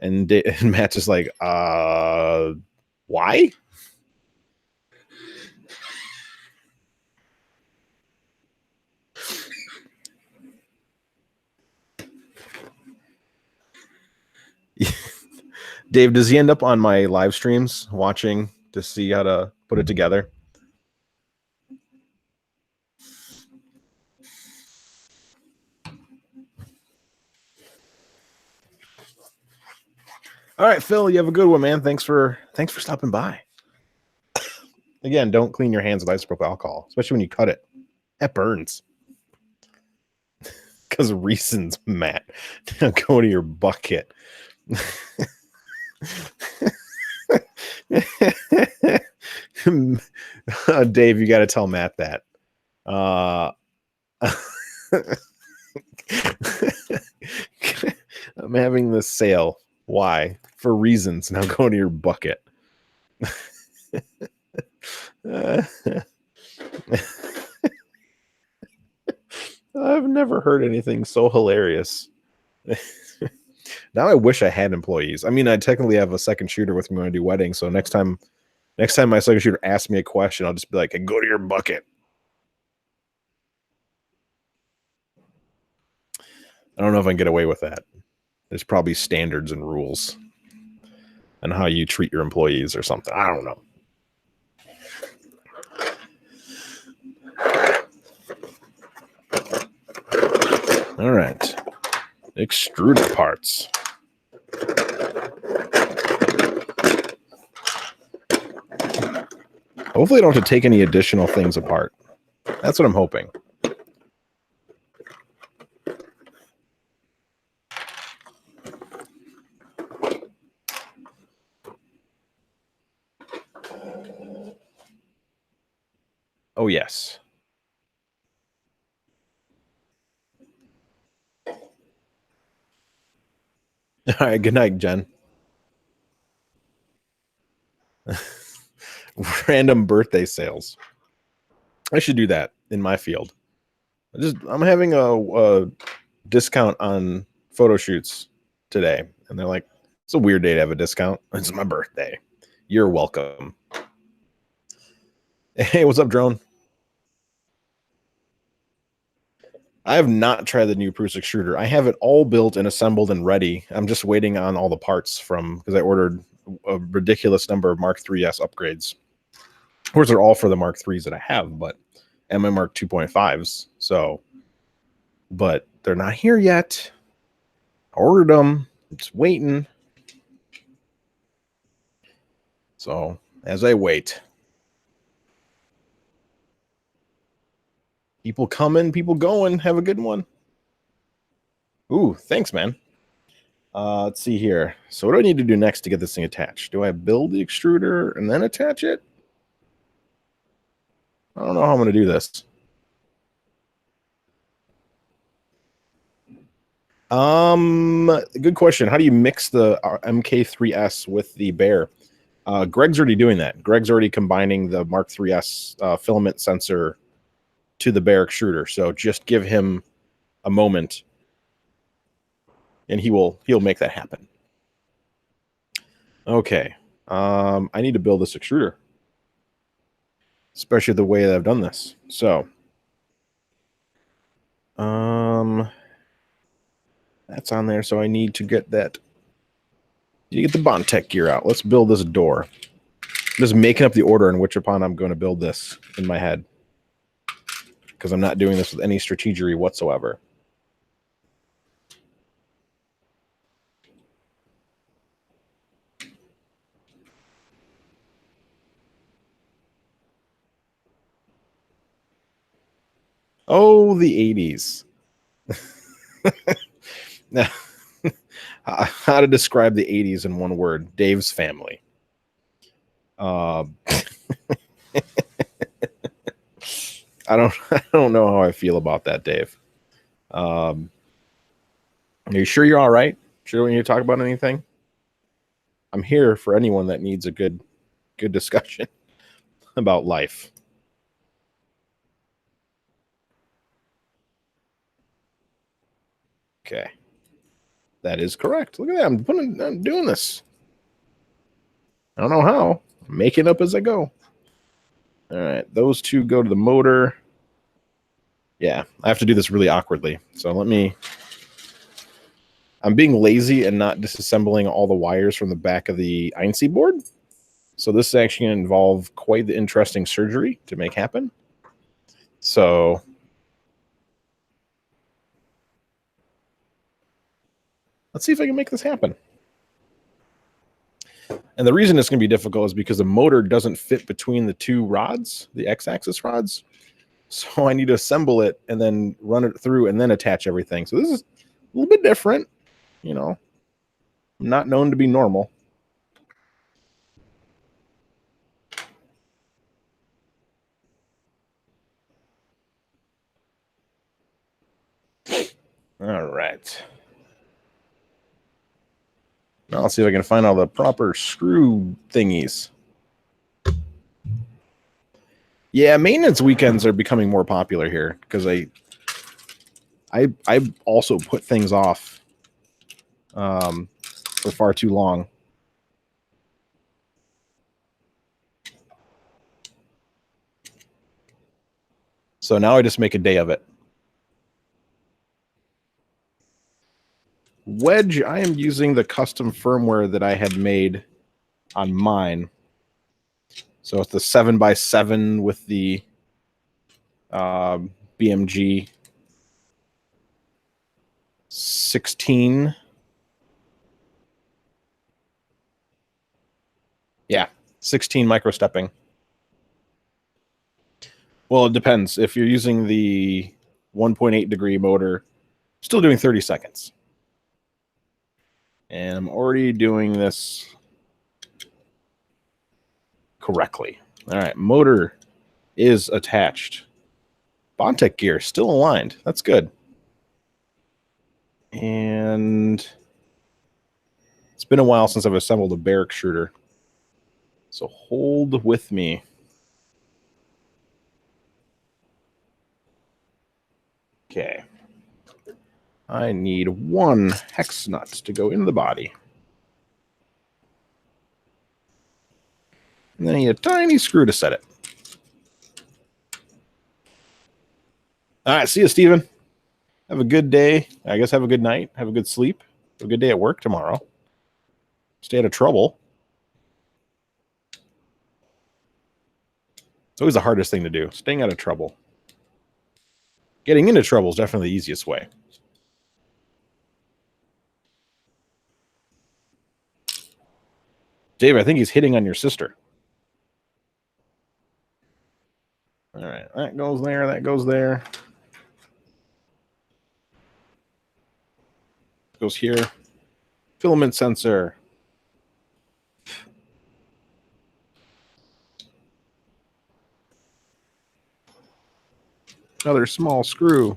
And, and Matt's just like, why? Dave, does he end up on my live streams watching to see how to put it together? All right, Phil, you have a good one, man. Thanks for stopping by. Again, don't clean your hands with isopropyl alcohol, especially when you cut it. That burns. Because of reasons, Matt. Go to your bucket. Dave, you got to tell Matt that. I'm having this sale. Why? For reasons. Now go to your bucket. I've never heard anything so hilarious. Now I wish I had employees. I mean, I technically have a second shooter with me when I do weddings. So next time my second shooter asks me a question, I'll just be like, hey, go to your bucket. I don't know if I can get away with that. There's probably standards and rules on how you treat your employees or something. I don't know. All right. Extruder parts. Hopefully I don't have to take any additional things apart. That's what I'm hoping. Oh, yes. All right, good night, Jen. Random birthday sales. I should do that in my field. I'm having a discount on photo shoots today, and they're like, it's a weird day to have a discount. It's my birthday. You're welcome. Hey, what's up, Drone? I have not tried the new Prusa extruder. I have it all built and assembled and ready. I'm just waiting on all the parts from because I ordered a ridiculous number of Mark 3S upgrades. Of course, they're all for the Mark 3s that I have, but and my Mark 2.5s. So, but they're not here yet. I ordered them. It's waiting. So as I wait, people coming, people going. Have a good one. Ooh, thanks, man. Let's see here. So what do I need to do next to get this thing attached? Do I build the extruder and then attach it? I don't know how I'm going to do this. Good question. How do you mix the MK3S with the Bear? Greg's already doing that. Greg's already combining the Mark 3S filament sensor to the Bear extruder. So just give him a moment, and he'll make that happen. Okay. I need to build this extruder, especially the way that I've done this. So, that's on there. So I need to get that. You get the Bondtech gear out. Let's build this door. I'm just making up the order in which upon I'm going to build this in my head, because I'm not doing this with any strategery whatsoever. Oh, the 80s. Now, how to describe the 80s in one word? Dave's family. I don't know how I feel about that, Dave. Are you sure you're all right? Sure we need to talk about anything? I'm here for anyone that needs a good discussion about life. Okay. That is correct. Look at that. I'm doing this. I don't know how. I'm making up as I go. All right. Those two go to the motor. Yeah. I have to do this really awkwardly. So I'm being lazy and not disassembling all the wires from the back of the INC board. So this is actually going to involve quite the interesting surgery to make happen. So let's see if I can make this happen. And the reason it's going to be difficult is because the motor doesn't fit between the two rods, the X-axis rods. So I need to assemble it and then run it through and then attach everything. So this is a little bit different. You know, I'm not known to be normal. All right. Now I'll see if I can find all the proper screw thingies. Yeah, maintenance weekends are becoming more popular here because I also put things off for far too long. So now I just make a day of it. Wedge, I am using the custom firmware that I had made on mine. So it's the 7x7 with the BMG 16. Yeah, 16 micro stepping. Well, it depends. If you're using the 1.8 degree motor, still doing 30 seconds. And I'm already doing this correctly. All right, motor is attached. Bondtech gear still aligned. That's good. And it's been a while since I've assembled a Bear Extruder. So hold with me. Okay. I need one hex nut to go into the body. And then I need a tiny screw to set it. All right, see you, Steven. Have a good day. I guess have a good night. Have a good sleep. Have a good day at work tomorrow. Stay out of trouble. It's always the hardest thing to do, staying out of trouble. Getting into trouble is definitely the easiest way. Dave, I think he's hitting on your sister. All right, that goes there, that goes there. Goes here. Filament sensor. Another small screw.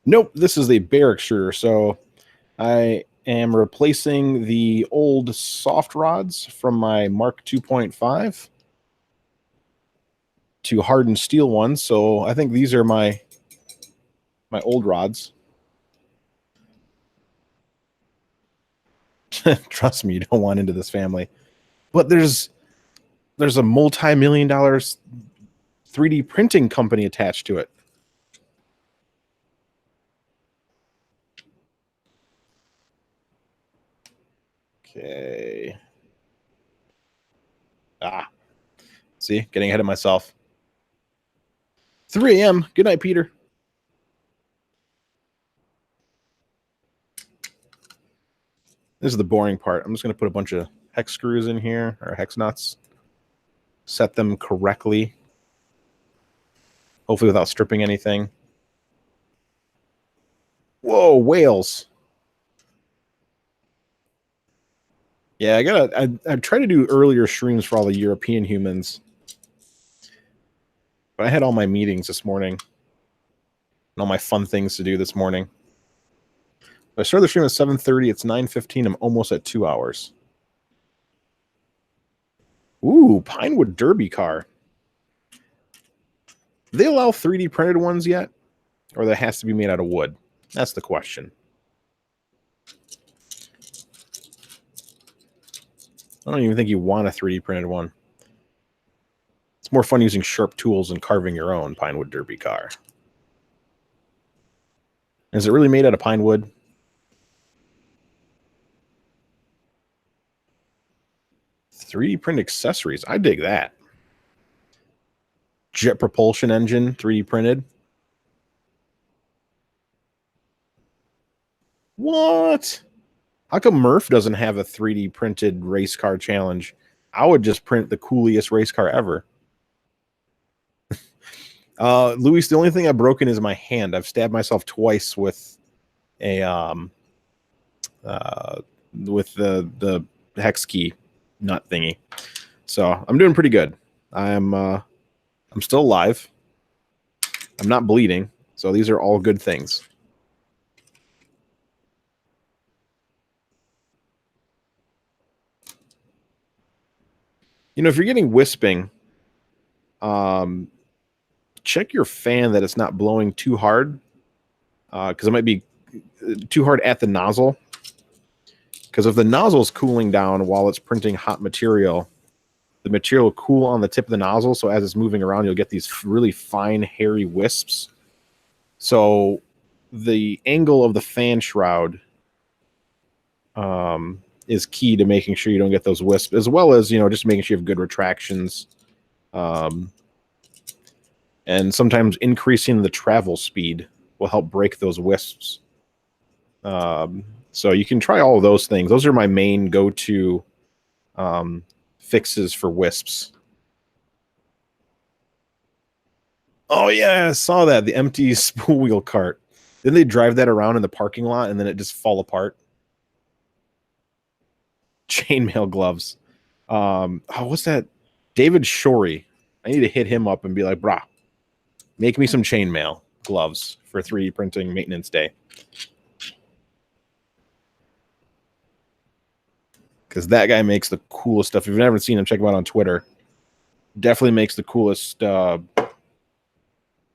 Nope, this is a Bear Extruder, so I am replacing the old soft rods from my Mark 2.5 to hardened steel ones. So I think these are my old rods. Trust me, you don't want into this family. But there's a multi-million-dollar 3D printing company attached to it. Okay. See, getting ahead of myself. 3 a.m. Good night, Peter. This is the boring part. I'm just going to put a bunch of hex screws in here, or hex nuts. Set them correctly. Hopefully without stripping anything. Whoa, whales. Yeah, I tried to do earlier streams for all the European humans. But I had all my meetings this morning. And all my fun things to do this morning. I started the stream at 7:30. It's 9:15. I'm almost at 2 hours. Ooh, Pinewood Derby car. Do they allow 3D printed ones yet? Or that has to be made out of wood? That's the question. I don't even think you want a 3D printed one. It's more fun using sharp tools and carving your own Pinewood Derby car. Is it really made out of pine wood? .3D print accessories. I dig that. Jet propulsion engine, 3D printed. What? How come Murph doesn't have a 3D printed race car challenge? I would just print the coolest race car ever. Luis, the only thing I've broken is my hand. I've stabbed myself twice with a with the hex key nut thingy. So I'm doing pretty good. I'm still alive. I'm not bleeding. So these are all good things. You know, if you're getting wisping, check your fan that it's not blowing too hard, because it might be too hard at the nozzle. Because if the nozzle is cooling down while it's printing hot material, the material will cool on the tip of the nozzle. So as it's moving around, you'll get these really fine, hairy wisps. So the angle of the fan shroud is key to making sure you don't get those wisps, as well as, you know, just making sure you have good retractions. And sometimes increasing the travel speed will help break those wisps. So you can try all of those things. Those are my main go-to fixes for wisps. Oh yeah, I saw that, the empty spool wheel cart. Then they drive that around in the parking lot and then it just fall apart. Chainmail gloves. What's that? David Shorey. I need to hit him up and be like, brah, make me some chainmail gloves for 3D printing maintenance day. Because that guy makes the coolest stuff. If you've never seen him, check him out on Twitter. Definitely makes the coolest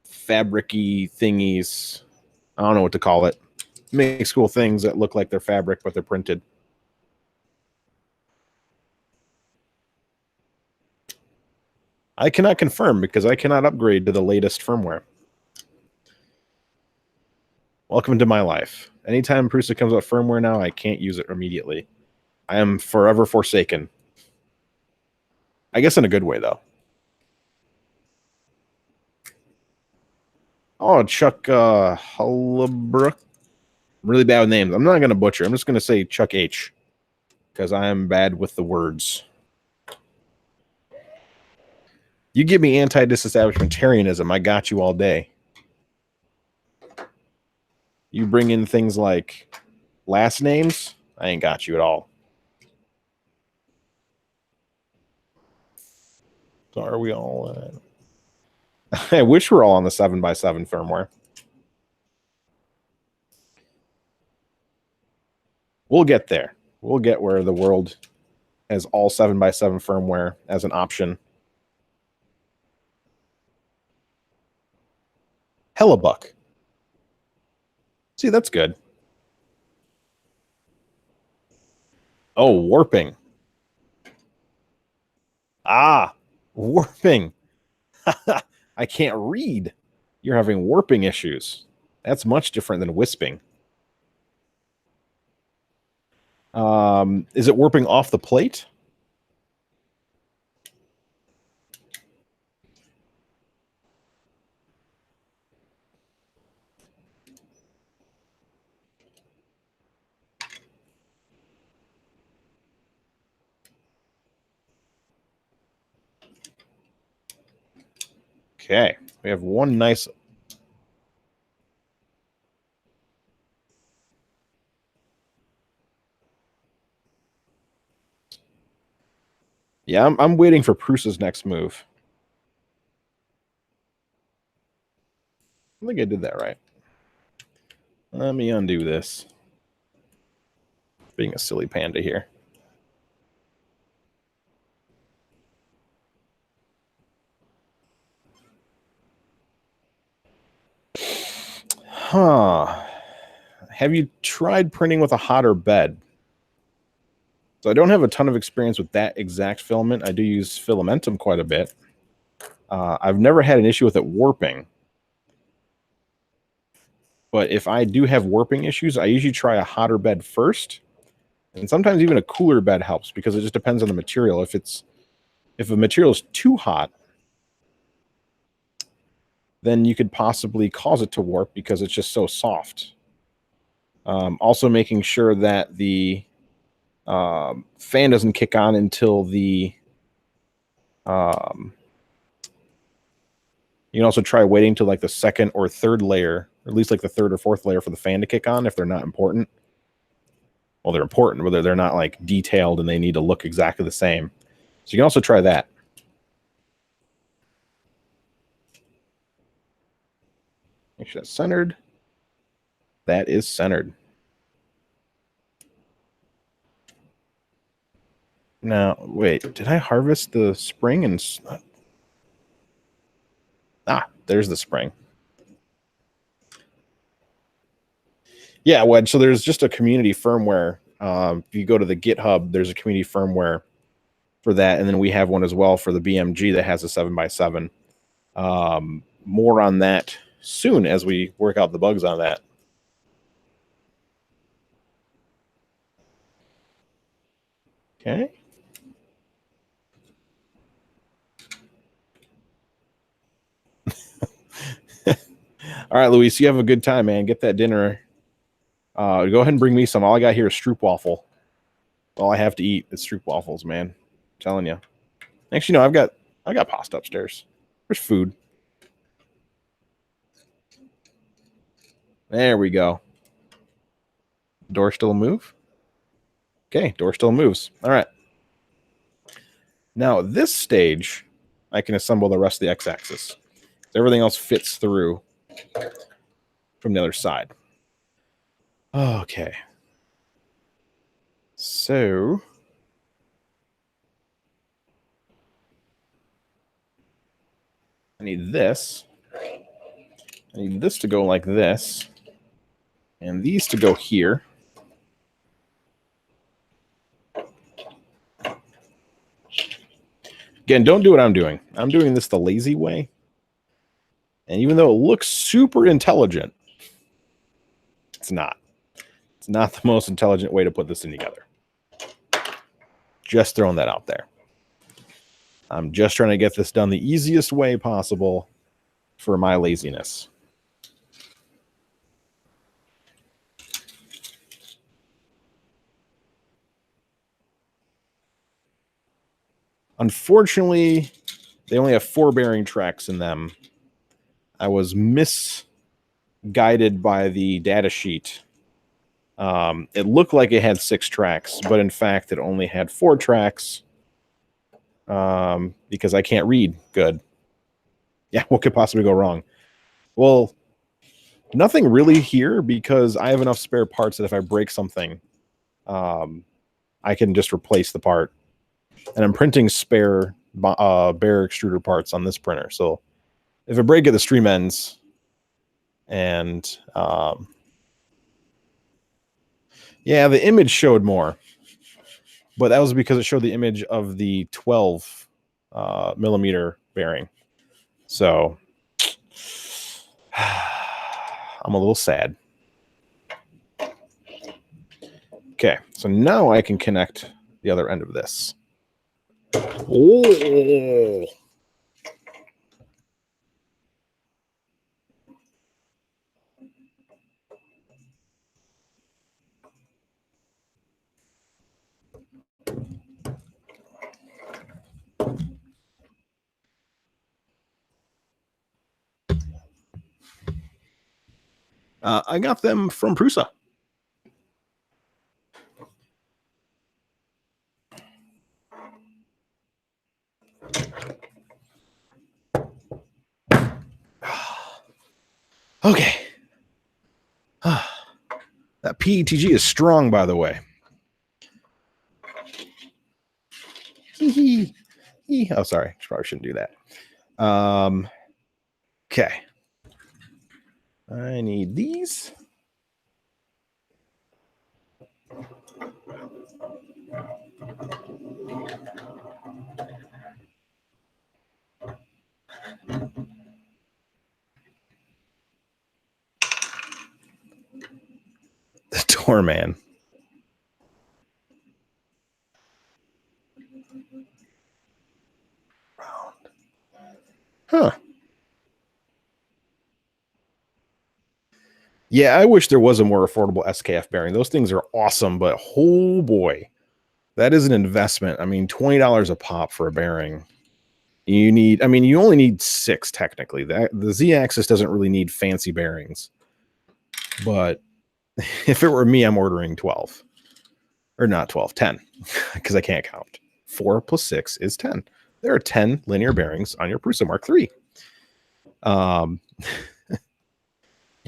fabric-y thingies. I don't know what to call it. Makes cool things that look like they're fabric, but they're printed. I cannot confirm because I cannot upgrade to the latest firmware. Welcome to my life. Anytime Prusa comes out firmware now, I can't use it immediately. I am forever forsaken. I guess in a good way, though. Oh, Chuck Hullabrook. Really bad with names. I'm not going to butcher. I'm just going to say Chuck H. Because I am bad with the words. You give me anti-disestablishmentarianism, I got you all day. You bring in things like last names, I ain't got you at all. So are we all... I wish we're all on the 7x7 firmware. We'll get there. We'll get where the world has all 7x7 firmware as an option. Hellebuck. See, that's good. Oh, warping. Ah, warping. I can't read. You're having warping issues. That's much different than wisping. Is it warping off the plate? Okay, we have one nice... Yeah, I'm waiting for Prusa's next move. I think I did that right. Let me undo this. Being a silly panda here. Huh. Have you tried printing with a hotter bed? So I don't have a ton of experience with that exact filament. I do use filamentum quite a bit. I've never had an issue with it warping. But if I do have warping issues, I usually try a hotter bed first. And sometimes even a cooler bed helps because it just depends on the material. If a material is too hot, then you could possibly cause it to warp because it's just so soft. Also making sure that the fan doesn't kick on until the... you can also try waiting till like the second or third layer, or at least like the third or fourth layer for the fan to kick on if they're not important. Well, they're important, whether they're not like detailed and they need to look exactly the same. So you can also try that. Make sure that's centered. That is centered. Now, wait, did I harvest the spring? And there's the spring. Yeah, Wedge, so there's just a community firmware. If you go to the GitHub, there's a community firmware for that, and then we have one as well for the BMG that has a 7x7. More on that soon as we work out the bugs on that. Okay. All right, Luis, you have a good time, man. Get that dinner. Go ahead and bring me some. All I got here is stroopwafel. All I have to eat is stroopwafels, man. I'm telling you. Actually, no, I got pasta upstairs. There's food. There we go. Door still move? Okay, door still moves. All right. Now, at this stage, I can assemble the rest of the x-axis. Everything else fits through from the other side. Okay. So... I need this. I need this to go like this. And these to go here. Again, don't do what I'm doing. I'm doing this the lazy way. And even though it looks super intelligent, it's not. It's not the most intelligent way to put this thing together. Just throwing that out there. I'm just trying to get this done the easiest way possible for my laziness. Unfortunately, they only have 4 bearing tracks in them. I was misguided by the data sheet. It looked like it had 6 tracks, but in fact, it only had 4 tracks because I can't read good. Yeah, what could possibly go wrong? Well, nothing really here because I have enough spare parts that if I break something, I can just replace the part. And I'm printing spare Bear Extruder parts on this printer. So if I break at the stream ends and yeah, the image showed more, but that was because it showed the image of the 12 millimeter bearing. So I'm a little sad. Okay, so now I can connect the other end of this. Oh. I got them from Prusa. Okay. That PETG is strong, by the way. Oh, sorry. Probably shouldn't do that. Okay. I need these. The doorman. Huh. Yeah, I wish there was a more affordable SKF bearing. Those things are awesome, but oh boy, that is an investment. I mean, $20 a pop for a bearing. You need, I mean, you only need 6 technically. The Z-axis doesn't really need fancy bearings. But if it were me, I'm ordering 12. Or not 12, 10, because I can't count. 4 plus 6 is 10. There are 10 linear bearings on your Prusa Mark III.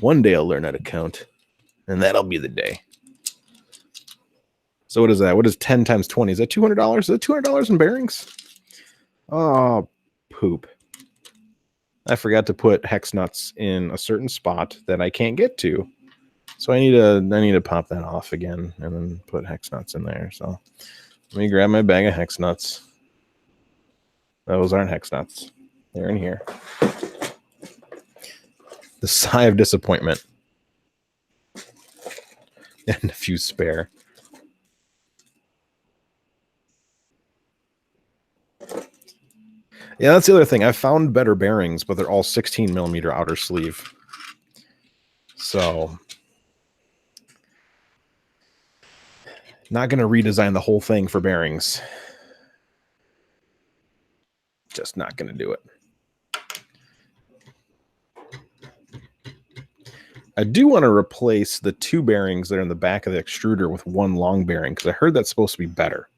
One day I'll learn how to count, and that'll be the day. So what is that? What is 10 times 20? Is that $200? Is that $200 in bearings? Oh, poop. I forgot to put hex nuts in a certain spot that I can't get to. So I need to pop that off again and then put hex nuts in there. So let me grab my bag of hex nuts. Those aren't hex nuts. They're in here. The sigh of disappointment. And a few spare. Yeah, that's the other thing. I found better bearings, but they're all 16 millimeter outer sleeve. So not going to redesign the whole thing for bearings. Just not going to do it. I do want to replace the 2 bearings that are in the back of the extruder with 1 long bearing, because I heard that's supposed to be better.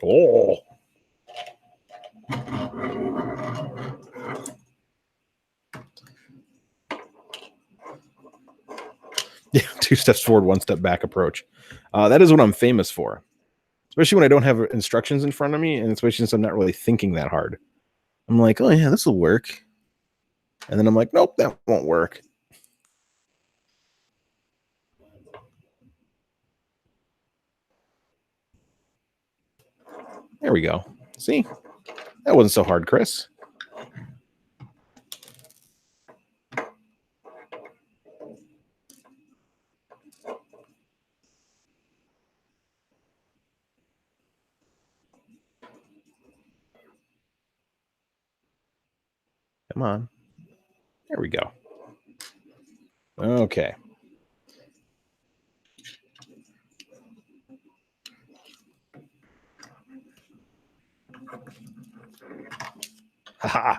Oh. Yeah, 2 steps forward, 1 step back approach. That is what I'm famous for, especially when I don't have instructions in front of me, and especially since I'm not really thinking that hard. I'm like, oh yeah, this will work. And then I'm like, nope, that won't work. There we go. See? That wasn't so hard, Chris. Come on. There we go. Okay. Haha.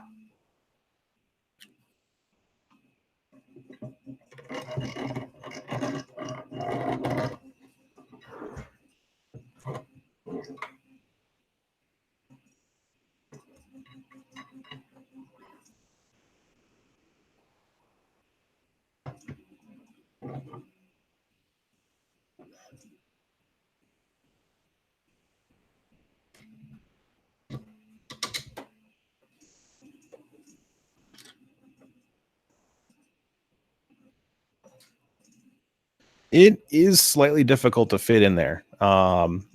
It is slightly difficult to fit in there. Um,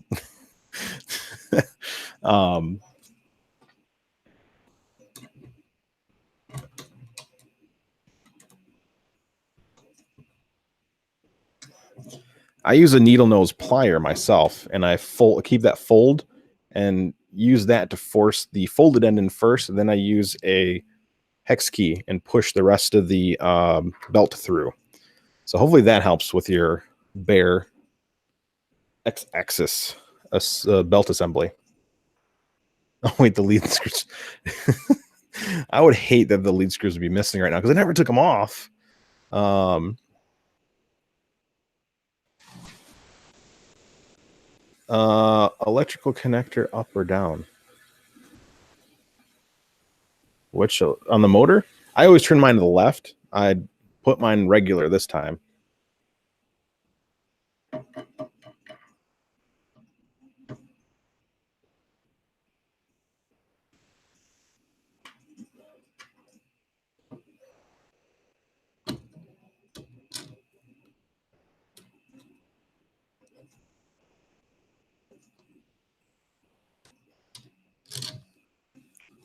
I use a needle nose plier myself, and I keep that fold and use that to force the folded end in first. And then I use a hex key and push the rest of the belt through. So hopefully that helps with your Bear X-axis belt assembly. Oh wait, the lead screws. I would hate that the lead screws would be missing right now because I never took them off. Electrical connector up or down? Which on the motor? I always turn mine to the left. I'd put mine regular this time.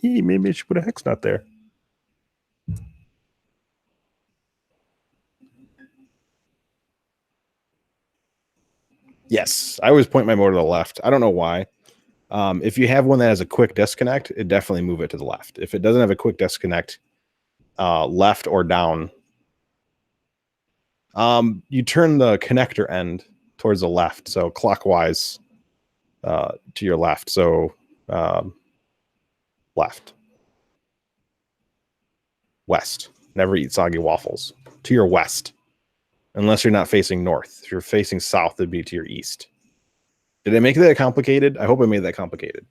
Maybe I should put a hex nut there. Yes, I always point my motor to the left. I don't know why. If you have one that has a quick disconnect, it definitely move it to the left. If it doesn't have a quick disconnect, left or down, you turn the connector end towards the left, so clockwise to your left. So left, west. Never eat soggy waffles. To your west, unless you're not facing north. If you're facing south, it'd be to your east. Did I make that complicated? I hope I made that complicated.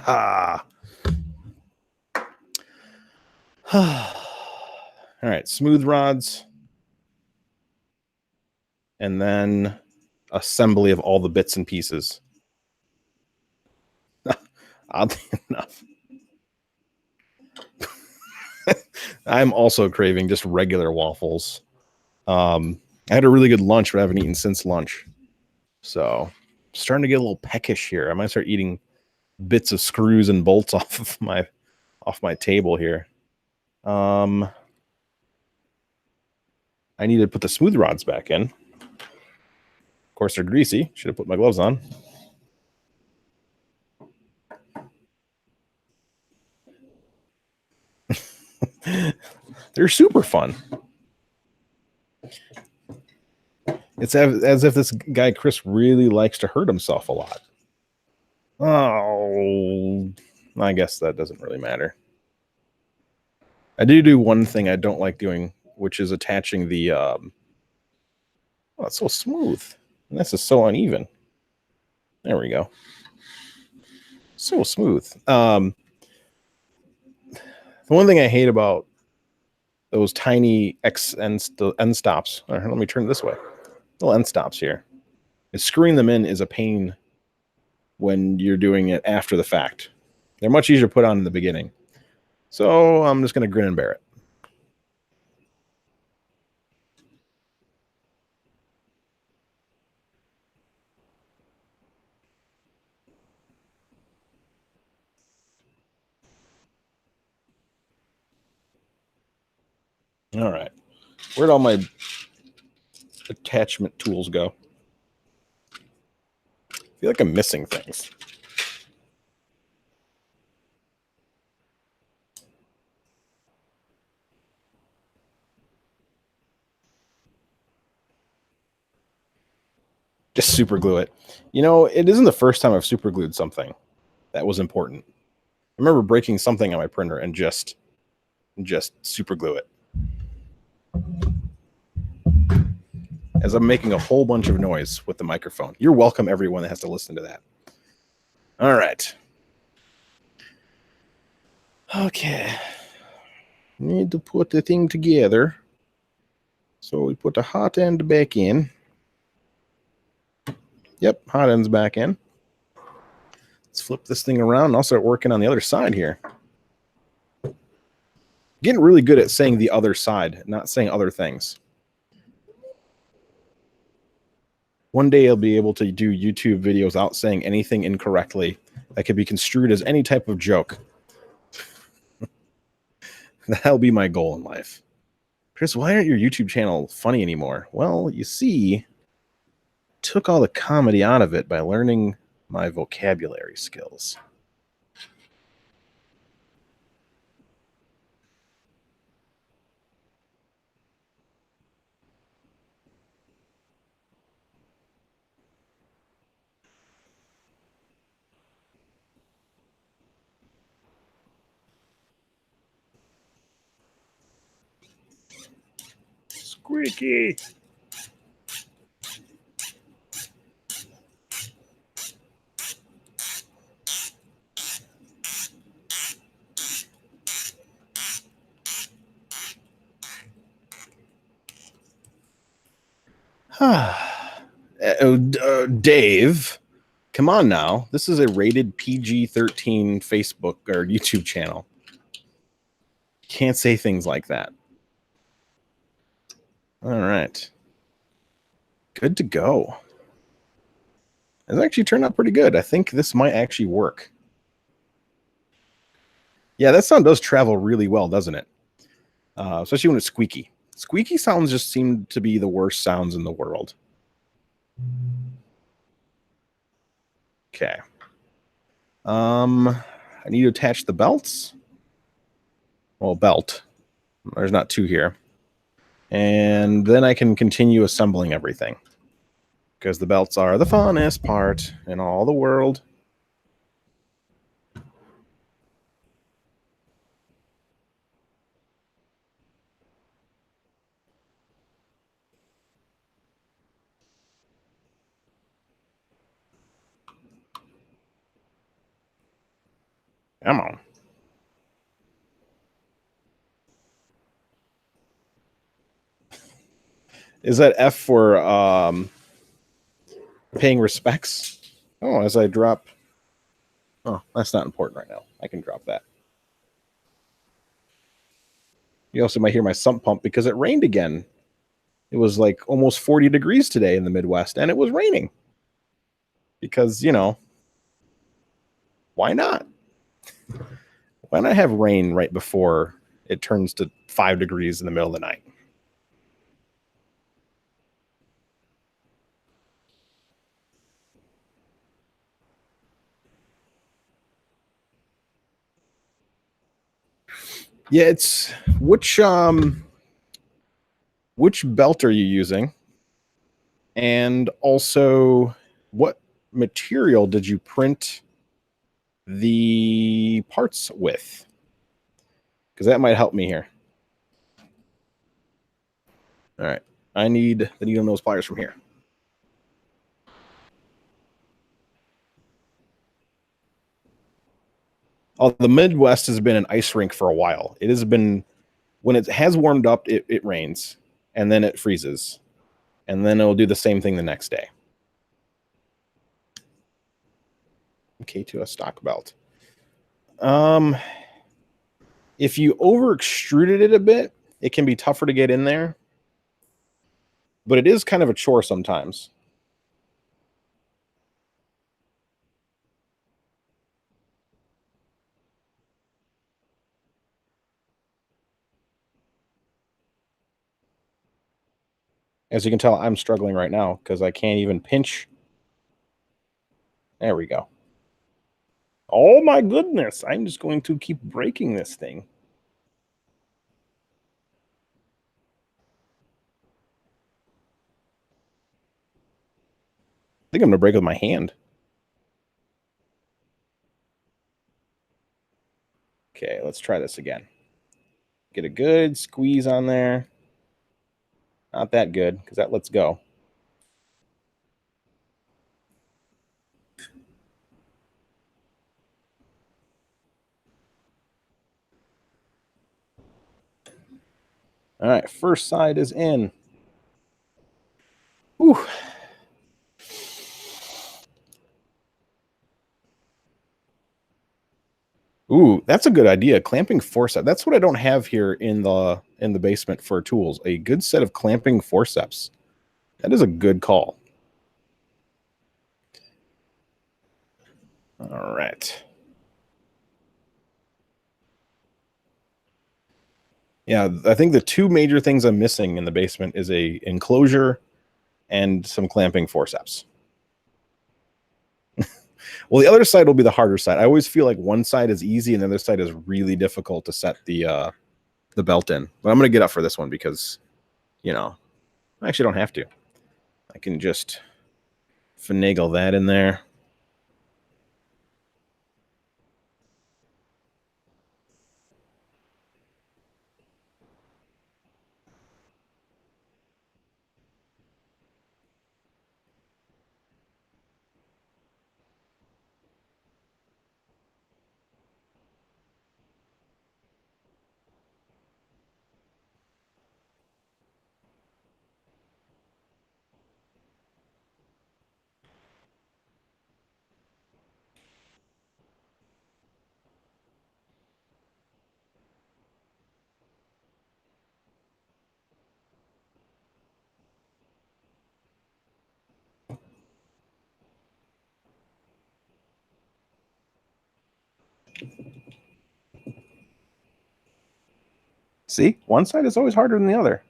Ah. All right, smooth rods. And then assembly of all the bits and pieces. Oddly enough. I'm also craving just regular waffles. I had a really good lunch, but I haven't eaten since lunch. So starting to get a little peckish here. I might start eating bits of screws and bolts off my table here. I need to put the smooth rods back in. course, they're greasy. Should have put my gloves on. They're super fun. It's as if this guy, Chris, really likes to hurt himself a lot. Oh, I guess that doesn't really matter. I do one thing I don't like doing, which is attaching the... oh, it's so smooth. And this is so uneven. There we go. So smooth. The one thing I hate about those tiny end stops... Let me turn it this way. Little end stops here. And screwing them in is a pain when you're doing it after the fact. They're much easier to put on in the beginning. So I'm just going to grin and bear it. All right. Where'd all my attachment tools go? I feel like I'm missing things. Just super glue it. You know, it isn't the first time I've super glued something that was important. I remember breaking something on my printer and just super glue it. As I'm making a whole bunch of noise with the microphone. You're welcome, everyone that has to listen to that. All right. Okay. Need to put the thing together. So we put the hot end back in. Yep, hot end's back in. Let's flip this thing around and I'll start working on the other side here. Getting really good at saying the other side, not saying other things. One day I'll be able to do YouTube videos without saying anything incorrectly that could be construed as any type of joke. That'll be my goal in life. Chris, why aren't your YouTube channel funny anymore? Well, you see, took all the comedy out of it by learning my vocabulary skills. Squeaky. Dave, come on now. This is a rated PG-13 Facebook or YouTube channel. Can't say things like that. All right. Good to go. It's actually turned out pretty good. I think this might actually work. Yeah, that sound does travel really well, doesn't it? Especially when it's squeaky. Squeaky sounds just seem to be the worst sounds in the world. Okay. I need to attach the belts. Well, belt. There's not two here. And then I can continue assembling everything. Because the belts are the funnest part in all the world. Come on. Is that F for paying respects? Oh, as I drop... Oh, that's not important right now. I can drop that. You also might hear my sump pump because it rained again. It was like almost 40 degrees today in the Midwest, and it was raining. Because, you know, why not? Why not have rain right before it turns to 5 degrees in the middle of the night? Yeah, it's which belt are you using? And also, what material did you print the parts with? Because that might help me here. All right. I need the needle nose pliers from here. Oh, the Midwest has been an ice rink for a while. It has been, when it has warmed up, it rains, and then it freezes, and then it'll do the same thing the next day. K2 a stock belt. If you over extruded it a bit, it can be tougher to get in there, but it is kind of a chore sometimes. As you can tell, I'm struggling right now because I can't even pinch. There we go. Oh my goodness. I'm just going to keep breaking this thing. I think I'm going to break it with my hand. Okay, let's try this again. Get a good squeeze on there. Not that good because that lets go. All right, first side is in. Whew. Ooh, that's a good idea. Clamping forceps. That's what I don't have here in the basement for tools. A good set of clamping forceps. That is a good call. All right. Yeah, I think the two major things I'm missing in the basement is a enclosure and some clamping forceps. Well, the other side will be the harder side. I always feel like one side is easy and the other side is really difficult to set the belt in. But I'm gonna get up for this one because, you know, I actually don't have to. I can just finagle that in there. See, one side is always harder than the other.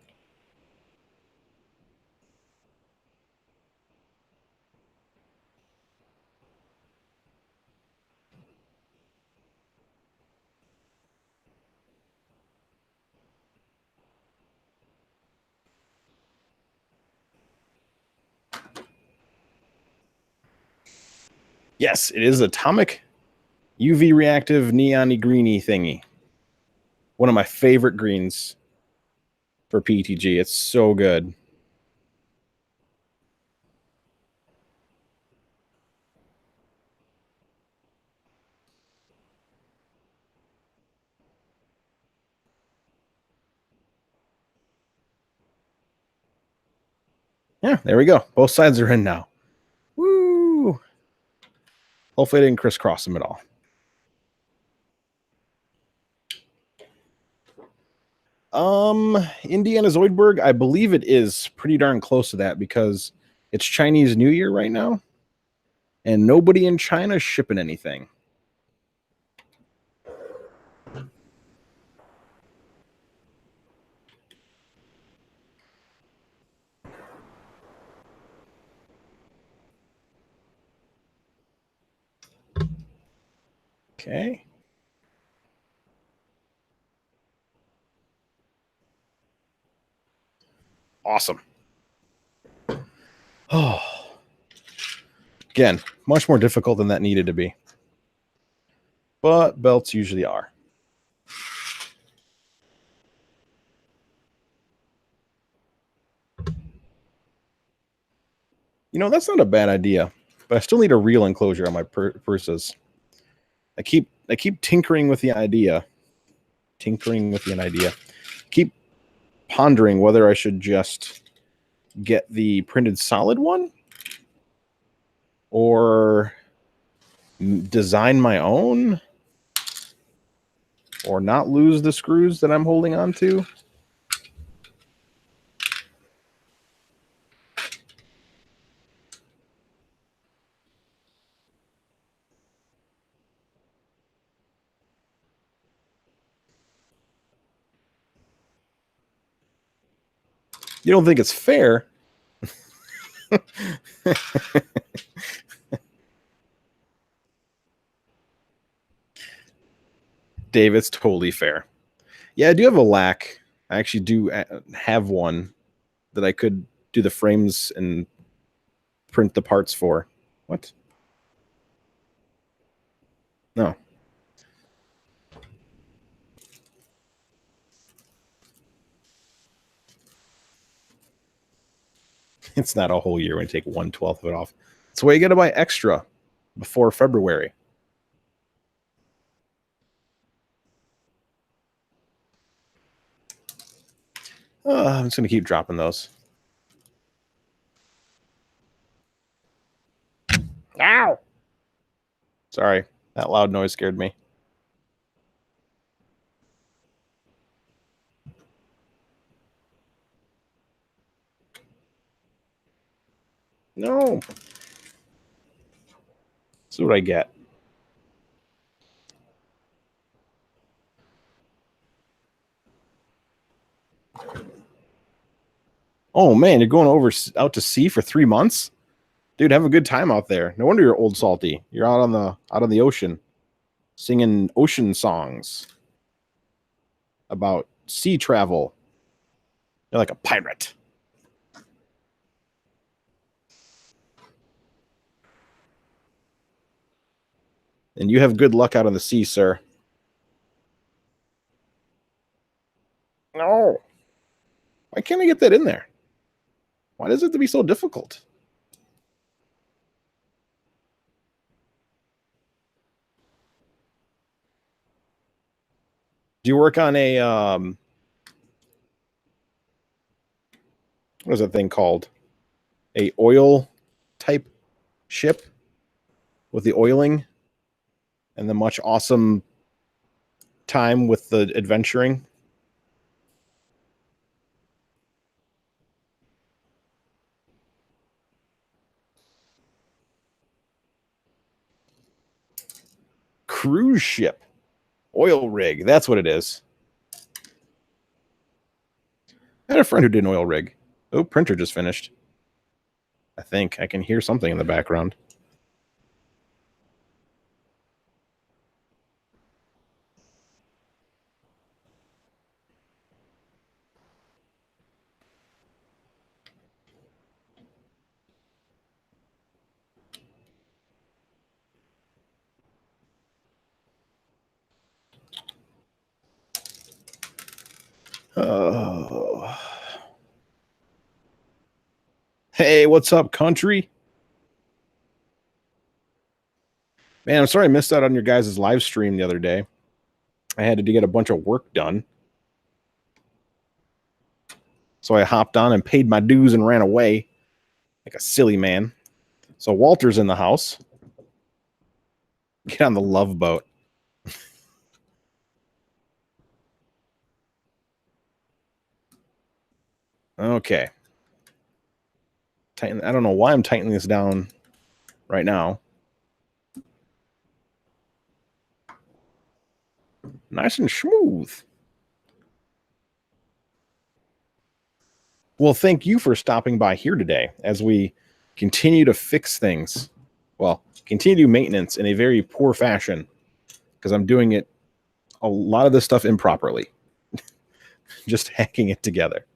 Yes, it is atomic UV reactive neon greeny thingy. One of my favorite greens for PTG. It's so good. Yeah, there we go. Both sides are in now. Woo! Hopefully I didn't crisscross them at all. Indiana Zoidberg, I believe it is pretty darn close to that because it's Chinese New Year right now, and nobody in China is shipping anything. Okay. Awesome. Oh. Again, much more difficult than that needed to be. But belts usually are. You know, that's not a bad idea, but I still need a real enclosure on my purses. I keep tinkering with the idea. Keep pondering whether I should just get the printed solid one or design my own or not lose the screws that I'm holding on to. You don't think it's fair? Dave, it's totally fair. Yeah, I do have a lack. I actually do have one that I could do the frames and print the parts for. What? No. It's not a whole year when you take 1/12 of it off. That's why you got to buy extra before February. I'm just going to keep dropping those. Ow! Sorry, that loud noise scared me. No. See what I get. Oh man, you're going out to sea for 3 months? Dude, have a good time out there. No wonder you're old salty. You're out on the ocean singing ocean songs about sea travel. You're like a pirate. And you have good luck out on the sea, sir. No. Why can't I get that in there? Why does it have to be so difficult? Do you work on a what is that thing called? A oil type ship with the oiling and the much awesome time with the adventuring? Cruise ship. Oil rig. That's what it is. I had a friend who did an oil rig. Oh, printer just finished. I think I can hear something in the background. Oh. Hey, what's up, country? Man, I'm sorry I missed out on your guys' live stream the other day. I had to get a bunch of work done. So I hopped on and paid my dues and ran away like a silly man. So Walter's in the house. Get on the love boat. Okay. Tighten. I don't know why I'm tightening this down right now. Nice and smooth. Well, thank you for stopping by here today as we continue to fix things. Well, continue maintenance in a very poor fashion because I'm doing it a lot of this stuff improperly. Just hacking it together.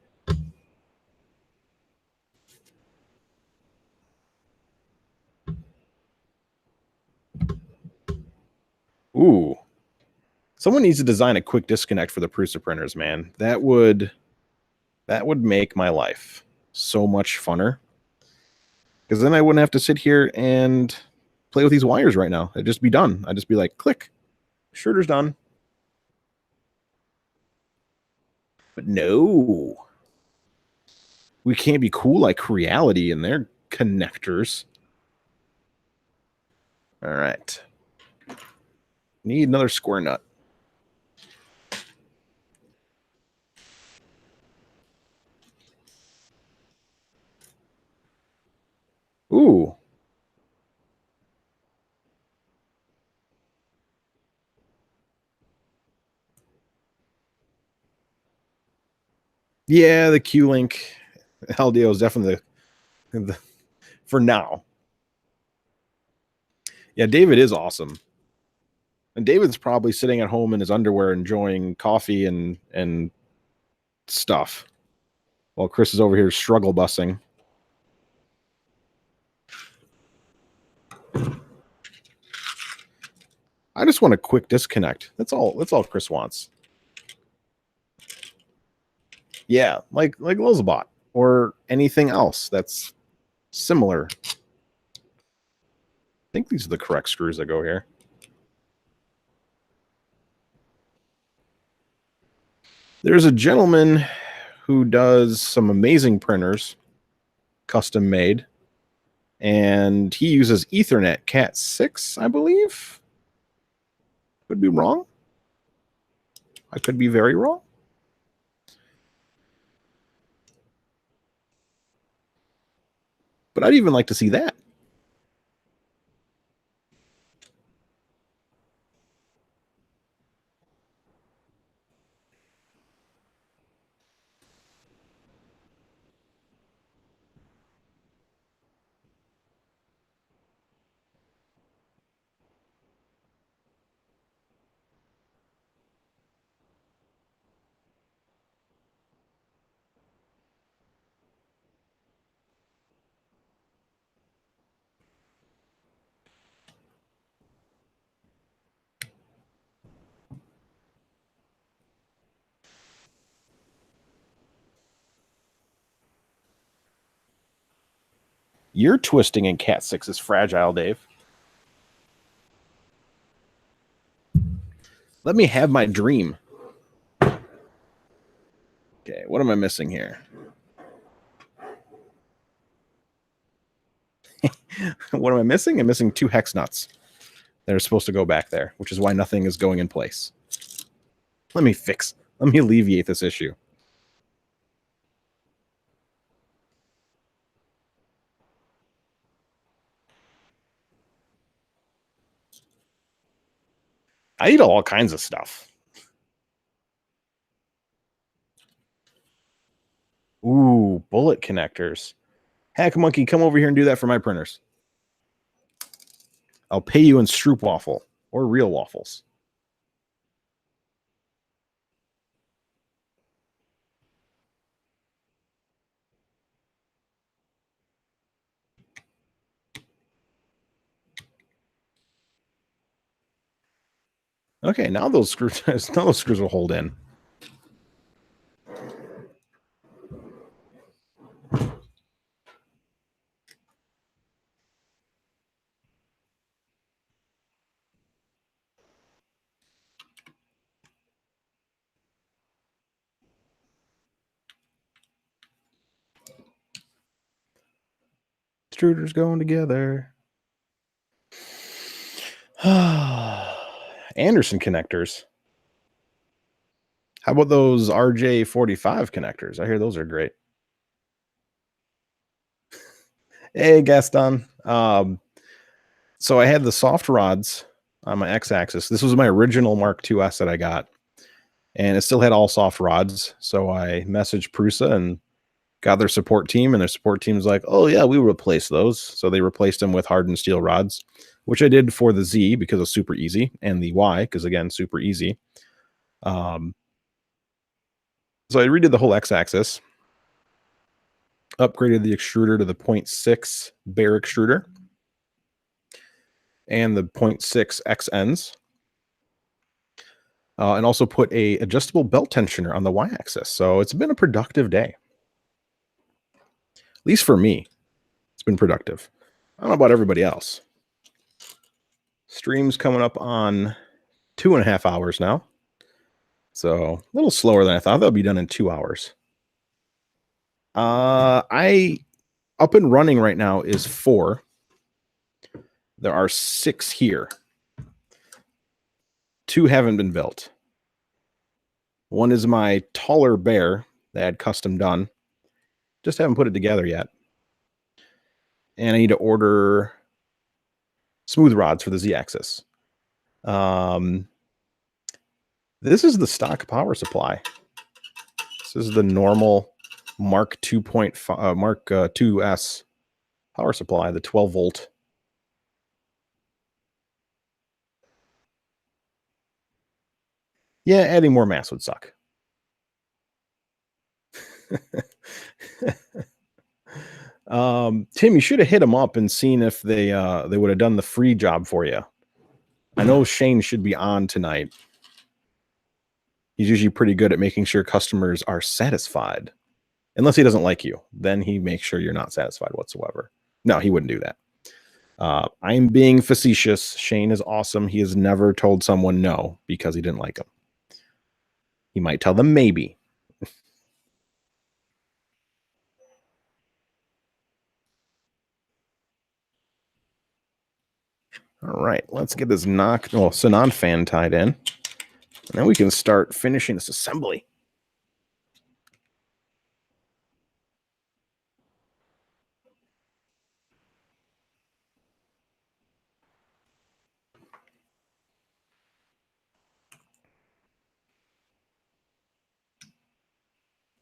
Ooh. Someone needs to design a quick disconnect for the Prusa printers, man. That would make my life so much funner. Because then I wouldn't have to sit here and play with these wires right now. It'd just be done. I'd just be like, click. Extruder's done. But no. We can't be cool like Creality and their connectors. All right. Need another square nut. Ooh. Yeah, the Q-Link LDO is definitely the for now. Yeah, David is awesome. And David's probably sitting at home in his underwear enjoying coffee and stuff. While Chris is over here struggle bussing. I just want a quick disconnect. That's all Chris wants. Yeah, like Lozabot or anything else that's similar. I think these are the correct screws that go here. There's a gentleman who does some amazing printers, custom made, and he uses Ethernet Cat 6, I believe. Could be wrong. I could be very wrong. But I'd even like to see that. Your twisting in Cat 6 is fragile, Dave. Let me have my dream. Okay, what am I missing here? What am I missing? I'm missing 2 hex nuts that are supposed to go back there, which is why nothing is going in place. Let me alleviate this issue. I eat all kinds of stuff. Ooh, bullet connectors. Hack Monkey, come over here and do that for my printers. I'll pay you in Stroop waffle or real waffles. Okay, now those screws will hold in. Extruders going together. Anderson connectors. How about those RJ45 connectors? I hear those are great. Hey, Gaston. So I had the soft rods on my x-axis. This was my original Mark IIs that I got, and it still had all soft rods. So I messaged Prusa and got their support team, and their support team was like, "Oh yeah, we replace those." So they replaced them with hardened steel rods, which I did for the Z because it's super easy, and the Y because again super easy. So I redid the whole x-axis, upgraded the extruder to the 0.6 Bear extruder and the 0.6 X ends. and also put a adjustable belt tensioner on the y-axis. So it's been a productive day. At least for me, it's been productive. I don't know about everybody else. Stream's coming up on 2.5 hours now. So a little slower than I thought. That'll be done in 2 hours. I up and running right now is 4. There are 6 here. 2 haven't been built. One is my taller bear that I had custom done. Just haven't put it together yet. And I need to order smooth rods for the Z-axis. This is the stock power supply. This is the normal Mark 2.5, Mark 2S power supply, the 12 volt. Yeah, adding more mass would suck. Tim, you should have hit them up and seen if they would have done the free job for you. I know Shane should be on tonight. He's usually pretty good at making sure customers are satisfied. Unless he doesn't like you. Then he makes sure you're not satisfied whatsoever. No, he wouldn't do that. I'm being facetious. Shane is awesome. He has never told someone no because he didn't like them. He might tell them maybe. All right, let's get this Sanan fan tied in. And then we can start finishing this assembly.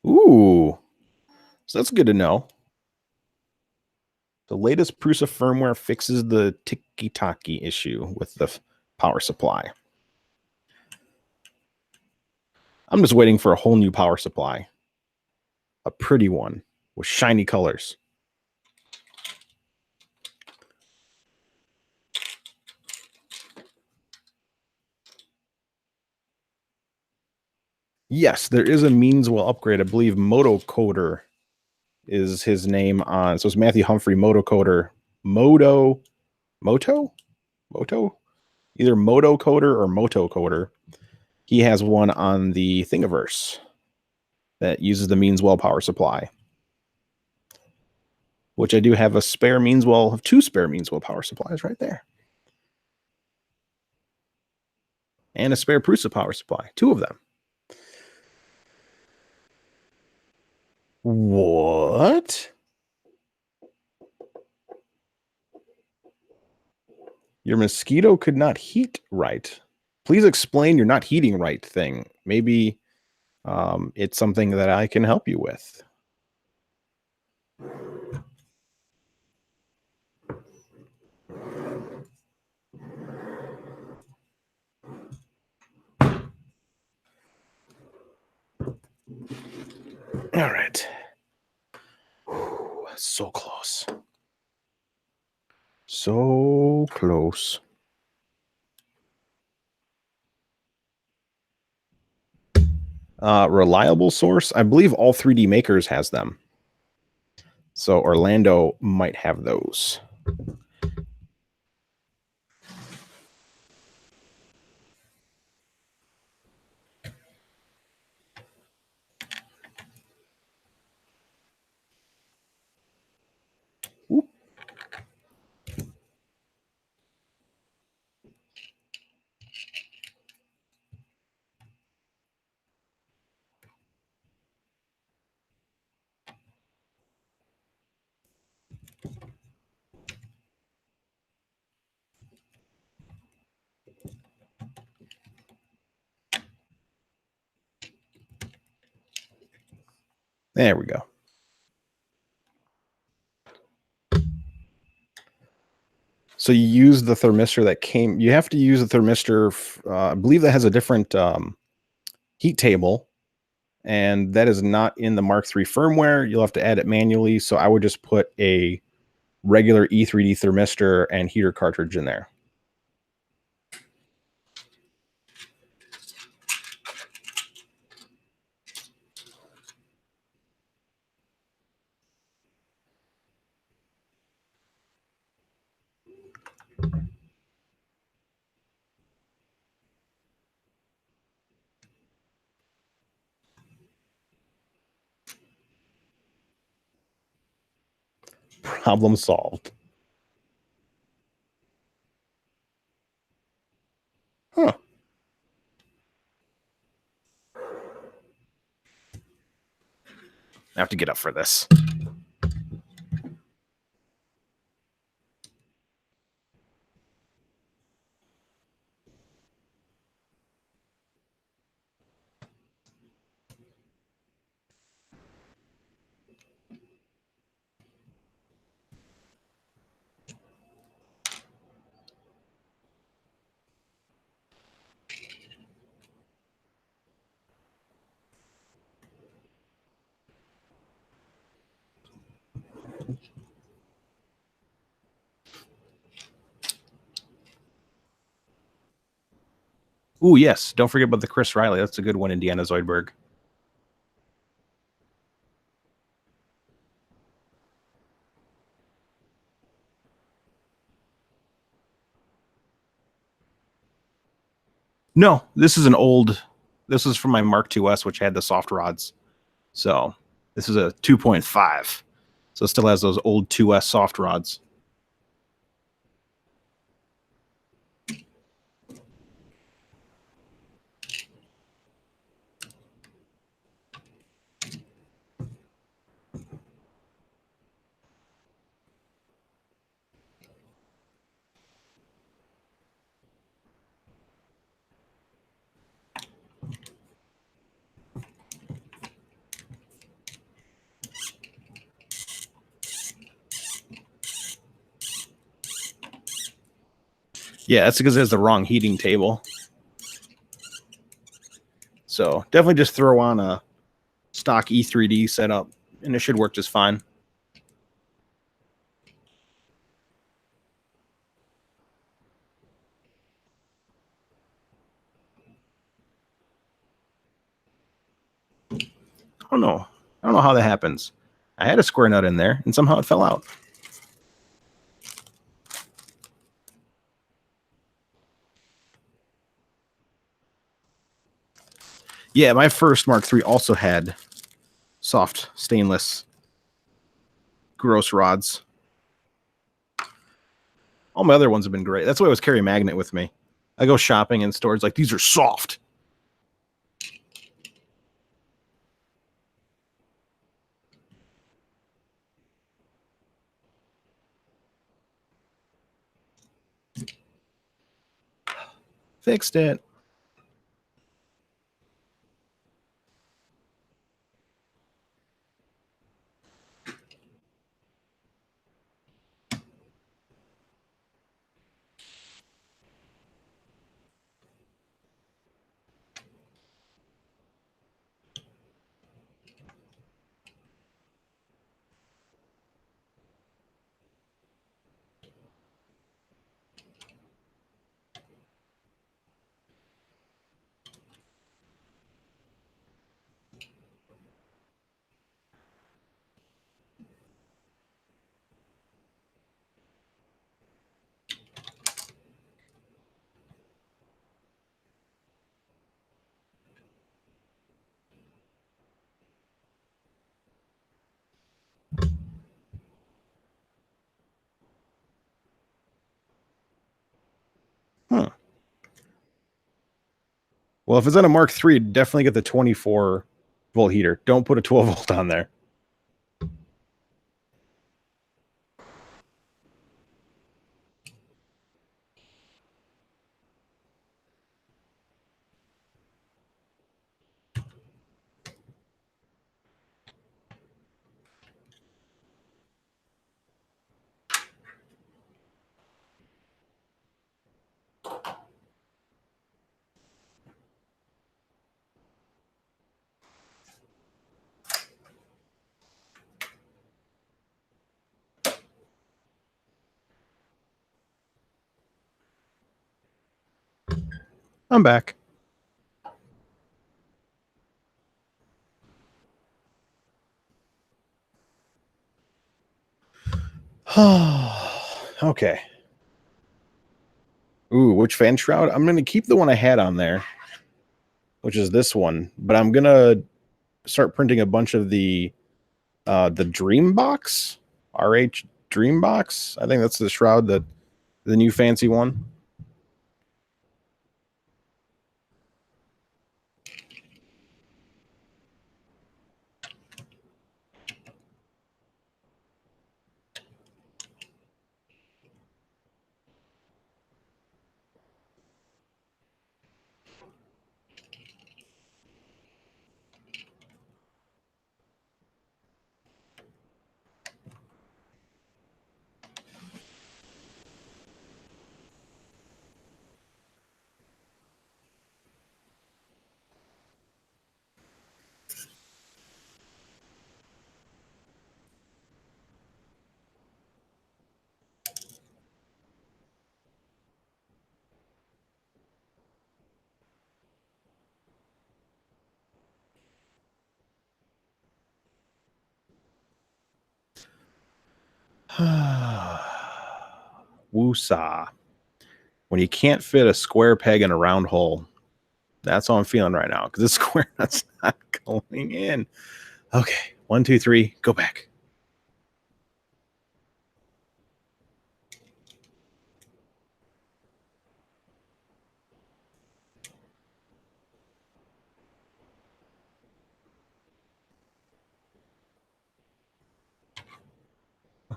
Ooh, so that's good to know. The latest Prusa firmware fixes the tiki-taki issue with the power supply. I'm just waiting for a whole new power supply. A pretty one with shiny colors. Yes, there is a Meanswell upgrade. I believe Motocoder is his name on. So it's Matthew Humphrey, Motocoder. Moto? Either Motocoder or Motocoder. He has one on the Thingiverse that uses the Meanswell power supply. Which I do have a spare Meanswell, 2 spare Meanswell power supplies right there. And a spare Prusa power supply, 2 of them. What? Your mosquito could not heat right. Please explain your not heating right thing. Maybe it's something that I can help you with. All right. Whew, so close. So close. Reliable source. I believe all 3D Makers has them. So Orlando might have those. Whoop. There we go. So you use the thermistor that came. You have to use the thermistor. I believe that has a different heat table, and that is not in the Mark III firmware. You'll have to add it manually. So I would just put a regular E3D thermistor and heater cartridge in there. Problem solved. Huh. I have to get up for this. Ooh, yes. Don't forget about the Chris Riley. That's a good one, Indiana Zoidberg. No, this is an old. This is from my Mark IIs, which had the soft rods. So this is a 2.5. So it still has those old 2S soft rods. Yeah, that's because it has the wrong heating table. So definitely just throw on a stock E3D setup, and it should work just fine. I don't know. I don't know how that happens. I had a square nut in there, and somehow it fell out. Yeah, my first Mark III also had soft stainless gross rods. All my other ones have been great. That's why I always carry a magnet with me. I go shopping in stores like, these are soft. Fixed it. Huh. Well, if it's on a Mark III, definitely get the 24 volt heater. Don't put a 12 volt on there. I'm back. Okay. Ooh, which fan shroud? I'm going to keep the one I had on there, which is this one, but I'm going to start printing a bunch of the Dream Box, RH Dreambox. I think that's the shroud, the new fancy one. Woosah. When you can't fit a square peg in a round hole, that's how I'm feeling right now, because the square nut's not going in. Okay, 1, 2, 3, go back.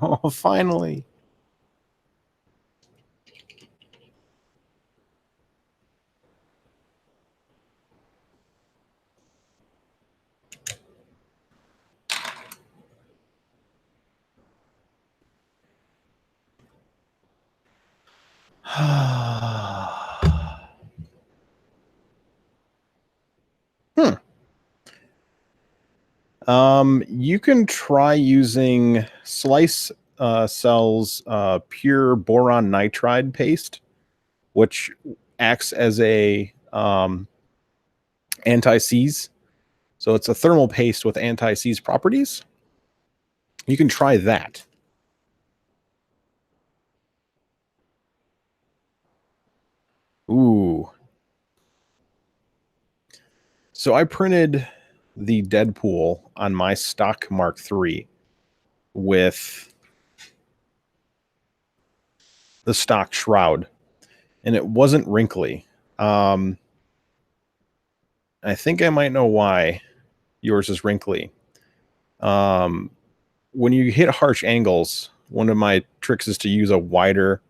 Oh, finally. You can try using Slice sells pure boron nitride paste, which acts as a anti-seize. So it's a thermal paste with anti-seize properties. You can try that. Ooh. So I printed the Deadpool on my stock Mark III with the stock shroud, and it wasn't wrinkly. I think I might know why yours is wrinkly. When you hit harsh angles, one of my tricks is to use a wider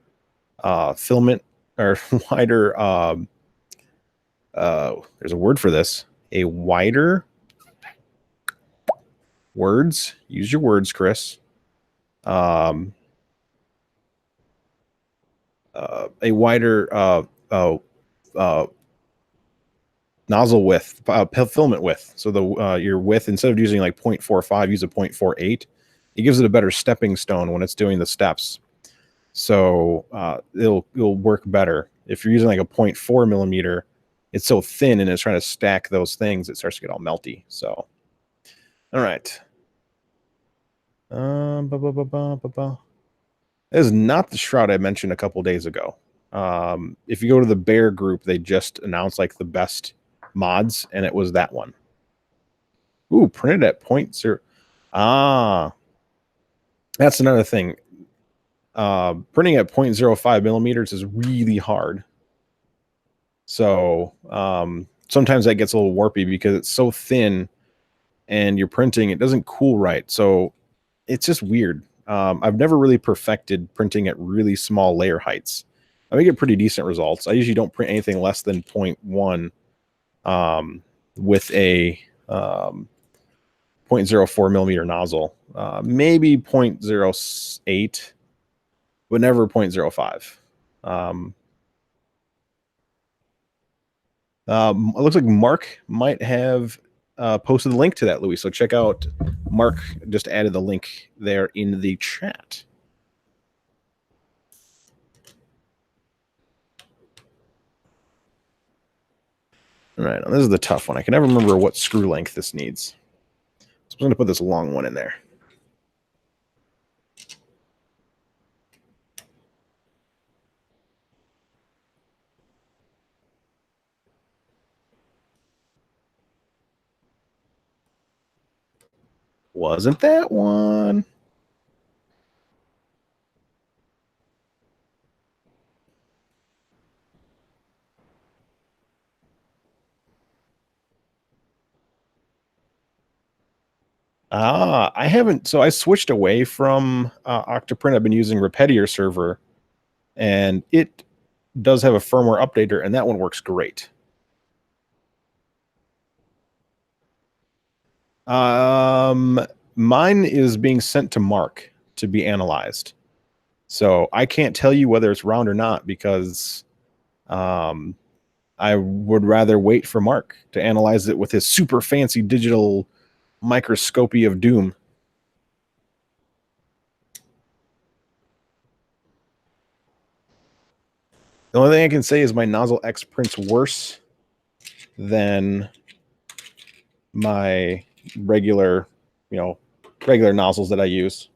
filament or wider. There's a word for this. A wider words. Use your words, Chris. A wider nozzle width, filament width. So the your width, instead of using like 0.45, use a 0.48. It gives it a better stepping stone when it's doing the steps. So it'll work better. If you're using like a 0.4 millimeter, it's so thin and it's trying to stack those things, it starts to get all melty. So, all right. This is not the shroud I mentioned a couple days ago. If you go to the Bear group, they just announced like the best mods, and it was that one. Ooh, printed at 0.0. Ah, that's another thing. Printing at 0.05 millimeters is really hard. So sometimes that gets a little warpy because it's so thin and you're printing, it doesn't cool right. So it's just weird. I've never really perfected printing at really small layer heights. I get pretty decent results. I usually don't print anything less than 0.1 with a 0.04 millimeter nozzle. Maybe 0.08, but never 0.05. It looks like Mark might have posted the link to that, Louis. So check out. Mark just added the link there in the chat. All right, this is the tough one. I can never remember what screw length this needs. So I'm going to put this long one in there. Wasn't that one? I haven't. So I switched away from Octoprint. I've been using Repetier server, and it does have a firmware updater, and that one works great. Mine is being sent to Mark to be analyzed. So I can't tell you whether it's round or not because I would rather wait for Mark to analyze it with his super fancy digital microscopy of doom. The only thing I can say is my Nozzle X prints worse than my regular, regular nozzles that I use.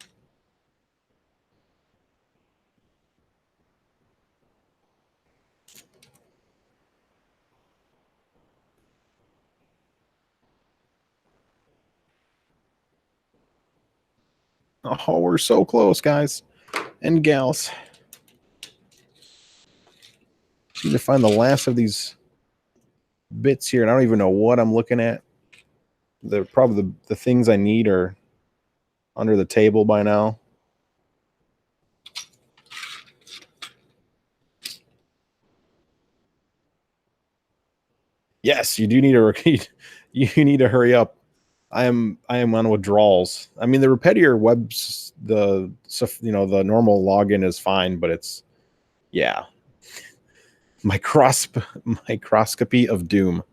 Oh, we're so close, guys and gals. Need to find the last of these bits here, and I don't even know what I'm looking at. Probably the things I need are under the table by now. Yes, you do need to you need to hurry up. I am on withdrawals. I mean, the Repetier webs, the normal login is fine, but it's microscopy of doom.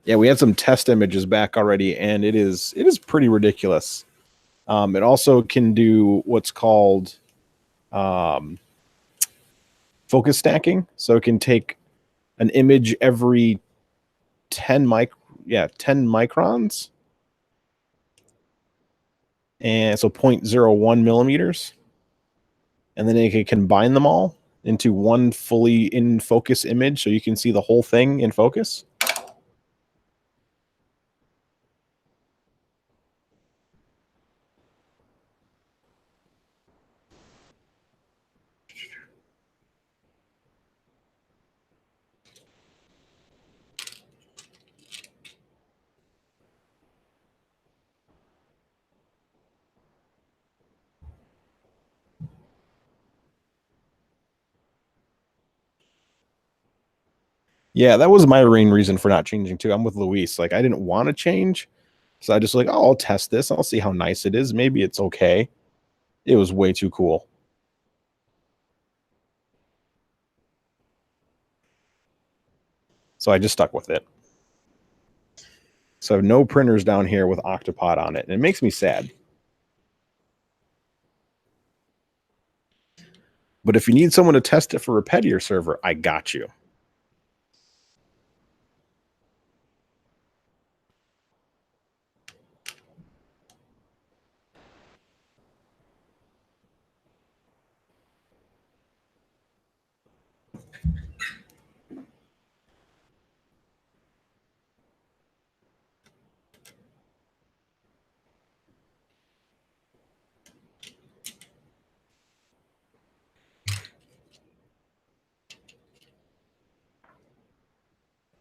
Yeah, we had some test images back already, and it is pretty ridiculous. It also can do what's called focus stacking, so it can take an image every 10 microns, and so 0.01 millimeters, and then it can combine them all into one fully in focus image, so you can see the whole thing in focus. Yeah, that was my main reason for not changing too. I'm with Luis. Like, I didn't want to change, so I just like, oh, I'll test this. I'll see how nice it is. Maybe it's okay. It was way too cool. So I just stuck with it. So I have no printers down here with Octopod on it, and it makes me sad. But if you need someone to test it for Repetier server, I got you.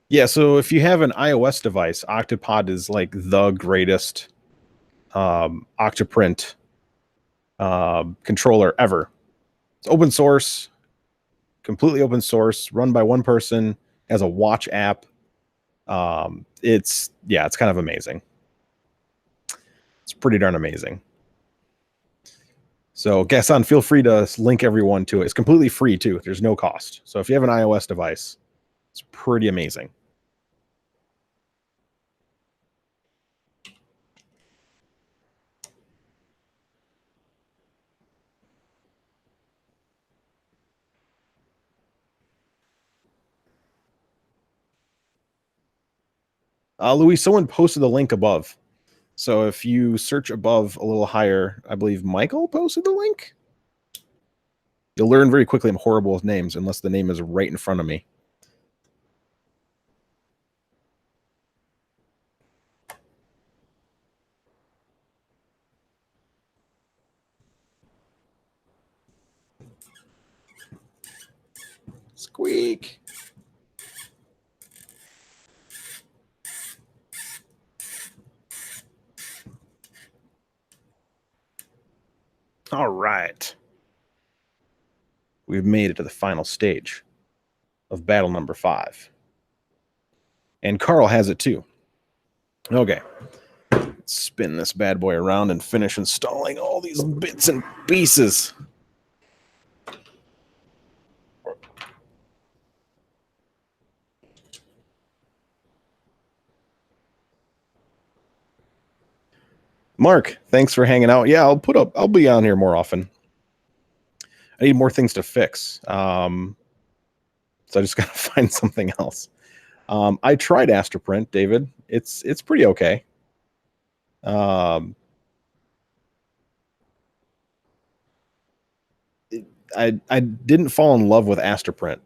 Yeah, so if you have an iOS device, Octopod is like the greatest Octoprint controller ever. It's open source, completely open source, run by one person, has a watch app. It's kind of amazing. It's pretty darn amazing. So Gaston, feel free to link everyone to it. It's completely free too. There's no cost. So if you have an iOS device, it's pretty amazing. Louis, someone posted the link above. So if you search above a little higher, I believe Michael posted the link. You'll learn very quickly I'm horrible with names unless the name is right in front of me. Squeak. All right. We've made it to the final stage of battle number 5. And Carl has it too. Okay. Let's spin this bad boy around and finish installing all these bits and pieces. Mark, thanks for hanging out. Yeah, I'll be on here more often. I need more things to fix. So I just gotta find something else. I tried Astroprint, David. It's pretty okay. I didn't fall in love with Astroprint,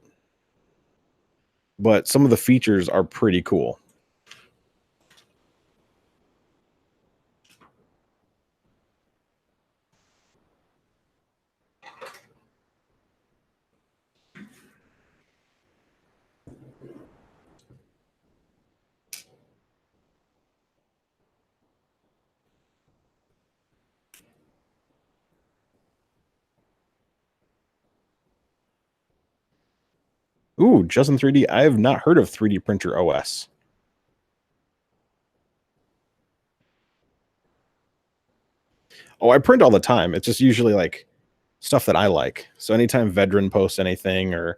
but some of the features are pretty cool. Ooh, Justin 3D. I have not heard of 3D Printer OS. Oh, I print all the time. It's just usually like stuff that I like. So anytime Vedran posts anything or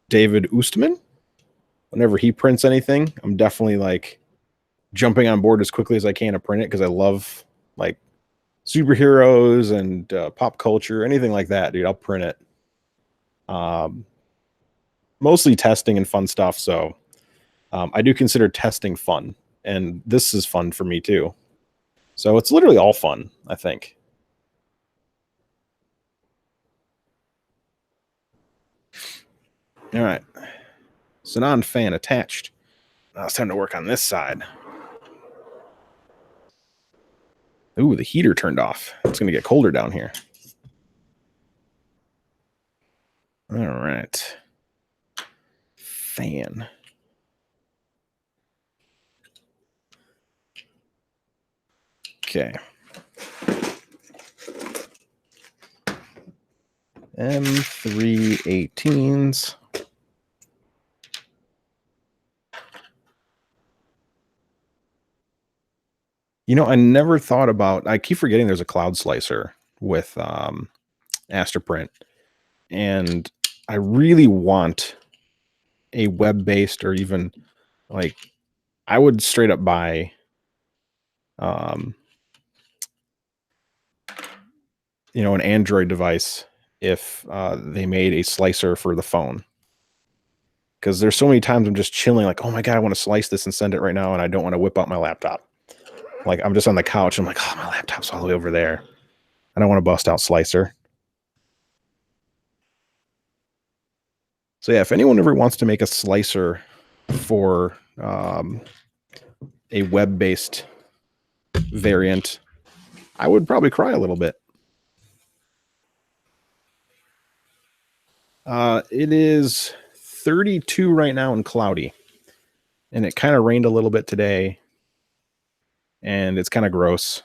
David Oostman, whenever he prints anything, I'm definitely like jumping on board as quickly as I can to print it because I love like superheroes and pop culture, anything like that, dude. I'll print it. Mostly testing and fun stuff. So I do consider testing fun, and this is fun for me too. So it's literally all fun, I think. All right. Xenon fan attached. Now it's time to work on this side. Ooh, the heater turned off. It's going to get colder down here. All right. Fan. Okay. M318s. You know, I never thought about, I keep forgetting there's a cloud slicer with Astroprint. And I really want a web-based or even like, I would straight up buy you know, an Android device if they made a slicer for the phone. Because there's so many times I'm just chilling, like, oh my God, I want to slice this and send it right now, and I don't want to whip out my laptop. Like, I'm just on the couch, and I'm like, oh, my laptop's all the way over there. I don't want to bust out slicer. So yeah, if anyone ever wants to make a slicer for a web-based variant, I would probably cry a little bit. It is 32 right now and cloudy. And it kind of rained a little bit today. And it's kind of gross.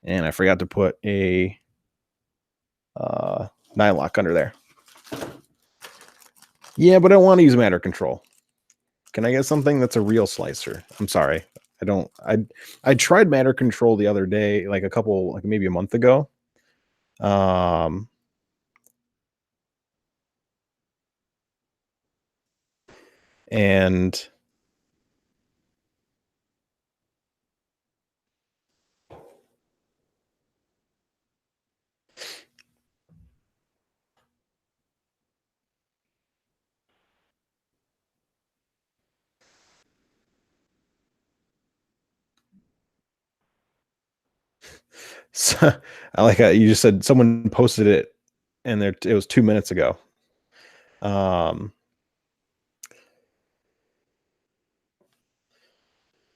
And I forgot to put a nylock under there. Yeah, but I want to use matter control. Can I get something that's a real slicer? I'm sorry. I don't. I tried matter control the other day, like maybe a month ago. And so, I like you just said someone posted it, and it was 2 minutes ago.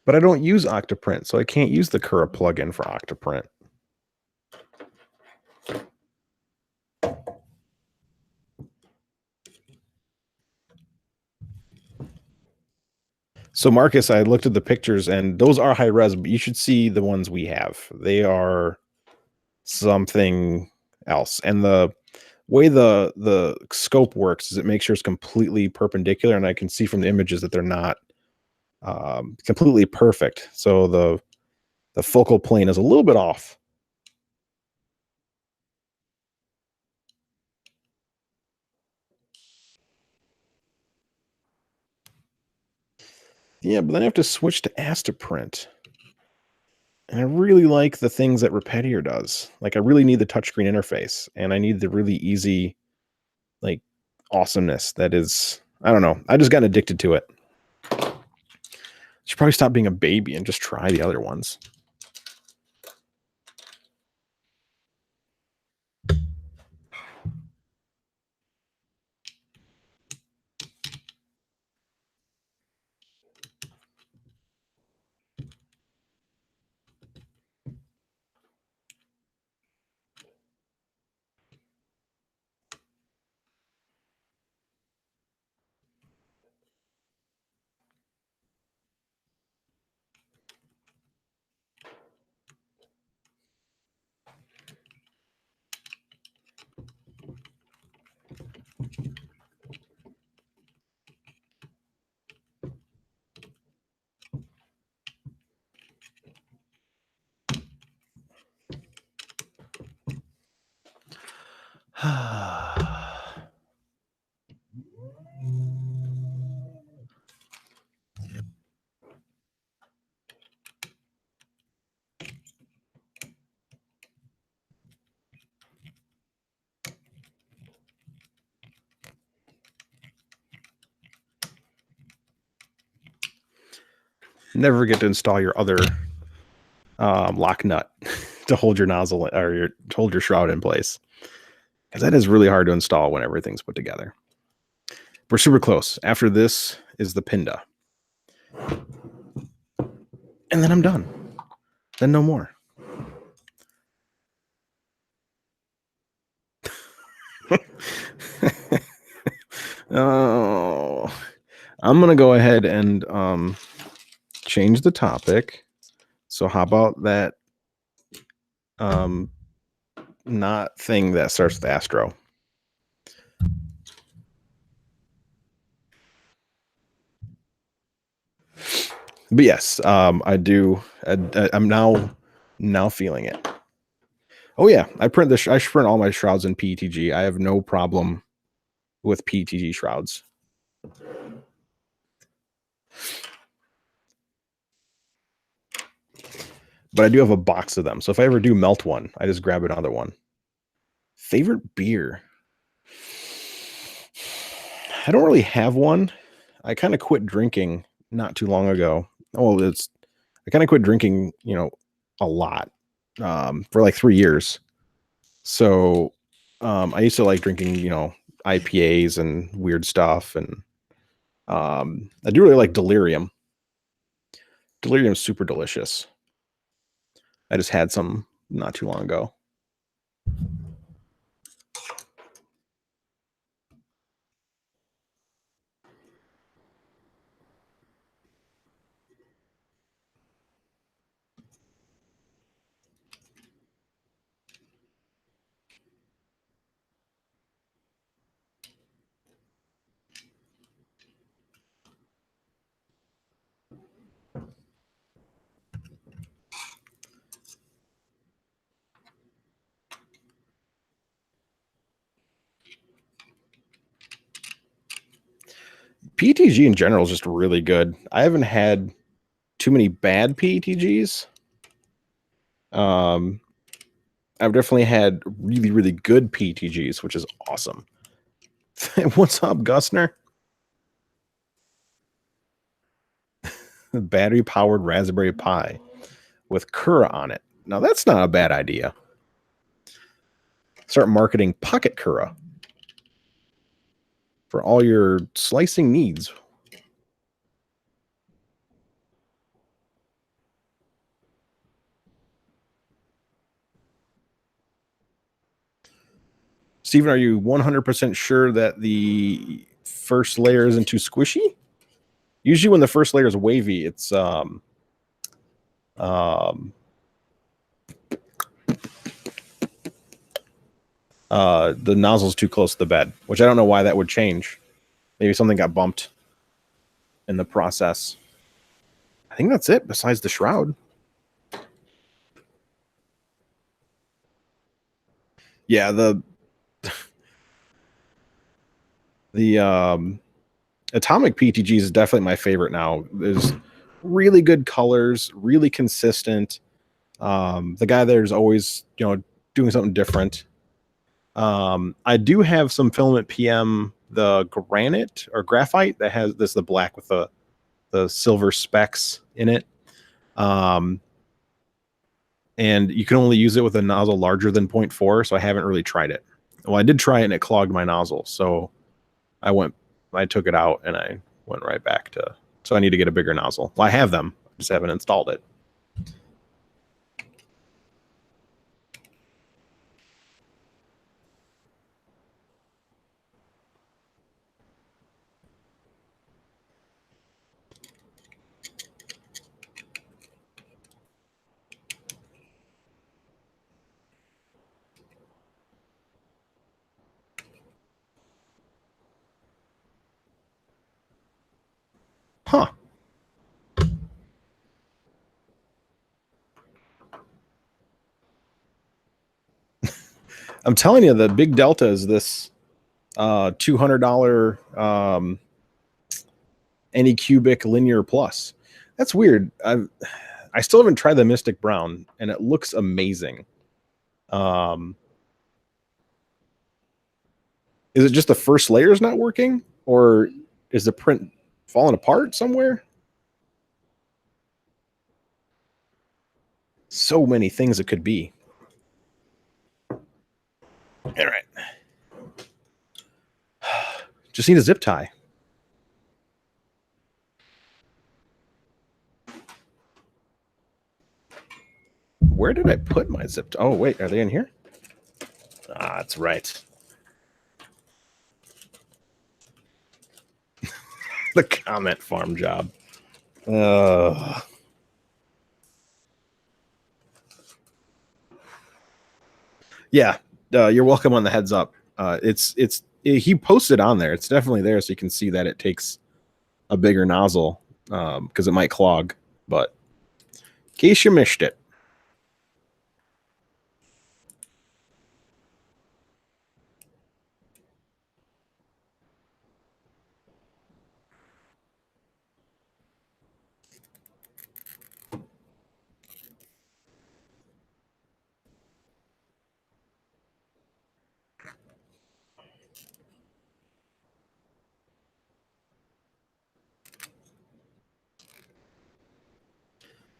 But I don't use Octoprint, so I can't use the Cura plugin for Octoprint. So Marcus, I looked at the pictures and those are high res, but you should see the ones we have. They are something else. And the way the scope works is it makes sure it's completely perpendicular, and I can see from the images that they're not completely perfect. So the focal plane is a little bit off. Yeah, but then I have to switch to Astaprint. And I really like the things that Repetier does. Like, I really need the touchscreen interface, and I need the really easy, like, awesomeness that is, I don't know. I just got addicted to it. Should probably stop being a baby and just try the other ones. Never forget to install your other lock nut to hold your nozzle or hold your shroud in place, because that is really hard to install when everything's put together. We're super close. After this is the Pinda, and then I'm done. Then no more. Oh, I'm gonna go ahead and change the topic. So how about that not thing that starts with Astro? But yes, I do. I'm now feeling it. Oh yeah, I print all my shrouds in PETG. I have no problem with PETG shrouds. But I do have a box of them. So if I ever do melt one, I just grab another one. Favorite beer? I don't really have one. I kind of quit drinking not too long ago. I kind of quit drinking, a lot for like 3 years. So I used to like drinking, IPAs and weird stuff. And I do really like Delirium. Delirium is super delicious. I just had some not too long ago. PETG in general is just really good. I haven't had too many bad PETGs. I've definitely had really, really good PETGs, which is awesome. What's up, Gusner? Battery powered Raspberry Pi with Cura on it. Now that's not a bad idea. Start marketing Pocket Cura for all your slicing needs. Steven, are you 100% sure that the first layer isn't too squishy? Usually when the first layer is wavy, it's the nozzle's too close to the bed, which I don't know why that would change. Maybe something got bumped in the process. I think that's it besides the shroud. Yeah, the Atomic PTGs is definitely my favorite now. There's really good colors, really consistent. The guy there's always, doing something different. I do have some filament PM, the granite or graphite that has the black with the silver specks in it. And you can only use it with a nozzle larger than 0.4, so I haven't really tried it. Well, I did try it and it clogged my nozzle, so I took it out and I went right back to, so I need to get a bigger nozzle. Well, I have them, I just haven't installed it. Huh. I'm telling you, the big delta is this $200 any cubic linear plus. That's weird. I still haven't tried the Mystic Brown, and it looks amazing. Is it just the first layer is not working, or is the print falling apart somewhere? So many things it could be. All right. Just need a zip tie. Where did I put my zip tie? Oh, wait, are they in here? Ah, that's right. The comment farm job. Yeah, you're welcome on the heads up. He posted on there. It's definitely there, so you can see that it takes a bigger nozzle because it might clog. But in case you missed it.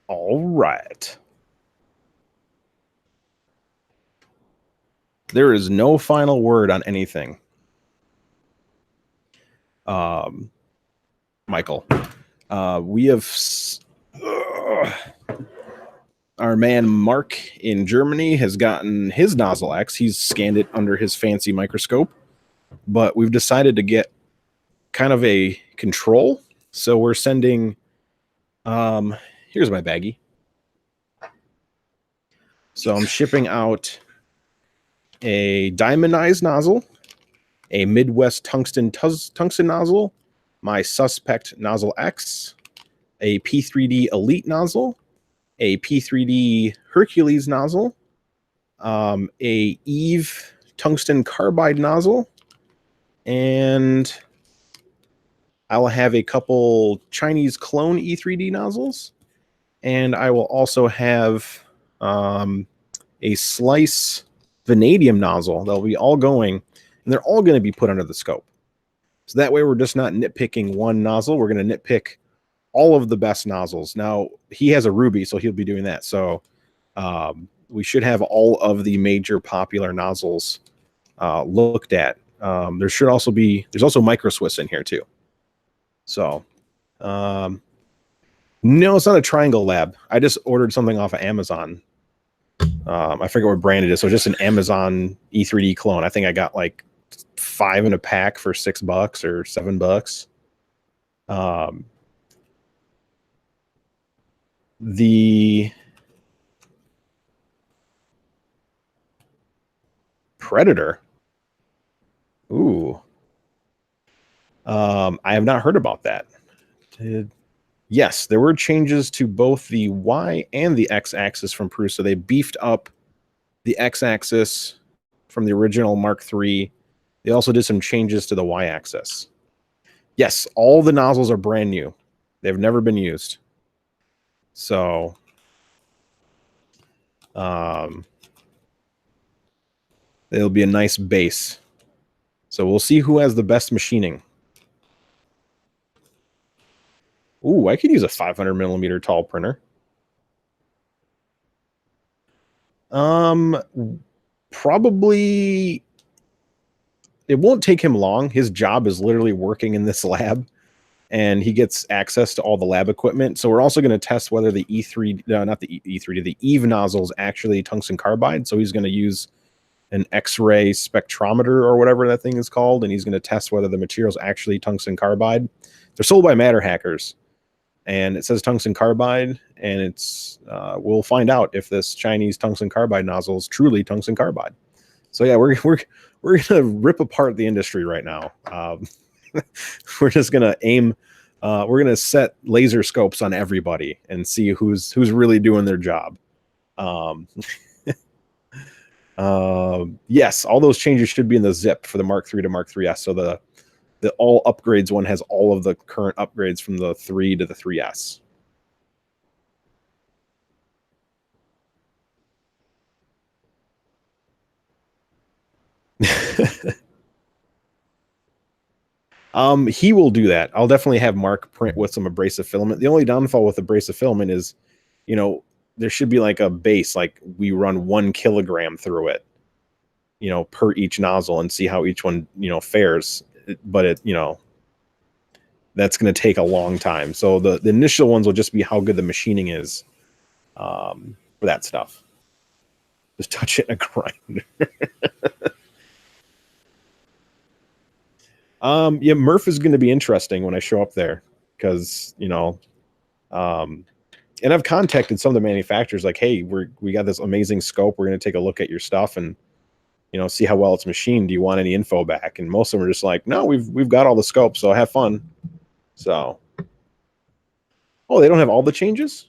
All right. There is no final word on anything. Michael, we have our man Mark in Germany has gotten his Nozzle X. He's scanned it under his fancy microscope, but we've decided to get kind of a control. So we're sending, here's my baggie. So I'm shipping out a diamondized nozzle, a Midwest tungsten nozzle, my Suspect Nozzle X, a P3D Elite nozzle, a P3D Hercules nozzle, a Eve tungsten carbide nozzle, and I will have a couple Chinese clone E3D nozzles, and I will also have a Slice vanadium nozzle. They'll be all going, and they're all going to be put under the scope. So that way we're just not nitpicking one nozzle. We're going to nitpick all of the best nozzles. Now, he has a Ruby, so he'll be doing that. So we should have all of the major popular nozzles looked at. There's also Micro Swiss in here too. So no, it's not a Triangle Lab. I just ordered something off of Amazon. I forget what brand it is. So just an Amazon E3D clone. I think I got like 5 in a pack for $6 or $7. The Predator. Ooh. I have not heard about that. Yes, there were changes to both the Y and the X axis from Prusa. They beefed up the X axis from the original Mark III. They also did some changes to the Y axis. Yes, all the nozzles are brand new. They've never been used. So, it'll be a nice base. So we'll see who has the best machining. Ooh, I could use a 500 millimeter tall printer. Probably it won't take him long. His job is literally working in this lab, and he gets access to all the lab equipment. So we're also going to test whether the E3, not the E3, the Eve nozzle is actually tungsten carbide. So he's going to use an X-ray spectrometer or whatever that thing is called, and he's going to test whether the material is actually tungsten carbide. They're sold by Matter Hackers, and it says tungsten carbide, and it's we'll find out if this Chinese tungsten carbide nozzle is truly tungsten carbide. So yeah, we're gonna rip apart the industry right now. We're just gonna aim. We're gonna set laser scopes on everybody and see who's really doing their job. Yes, all those changes should be in the zip for the Mark III to Mark IIIS. So the all upgrades one has all of the current upgrades from the 3 to the 3S. He will do that. I'll definitely have Mark print with some abrasive filament. The only downfall with abrasive filament is, you know, there should be like a base, like we run 1 kilogram through it, you know, per each nozzle and see how each one, you know, fares. But it, you know, that's going to take a long time. So the initial ones will just be how good the machining is for that stuff. Just touch it in a grinder. Yeah, Murph is going to be interesting when I show up there because, you know, and I've contacted some of the manufacturers like, hey, we got this amazing scope. We're going to take a look at your stuff and, you know, see how well it's machined. Do you want any info back? And most of them are just like, no, we've got all the scopes, so have fun. So, oh, they don't have all the changes?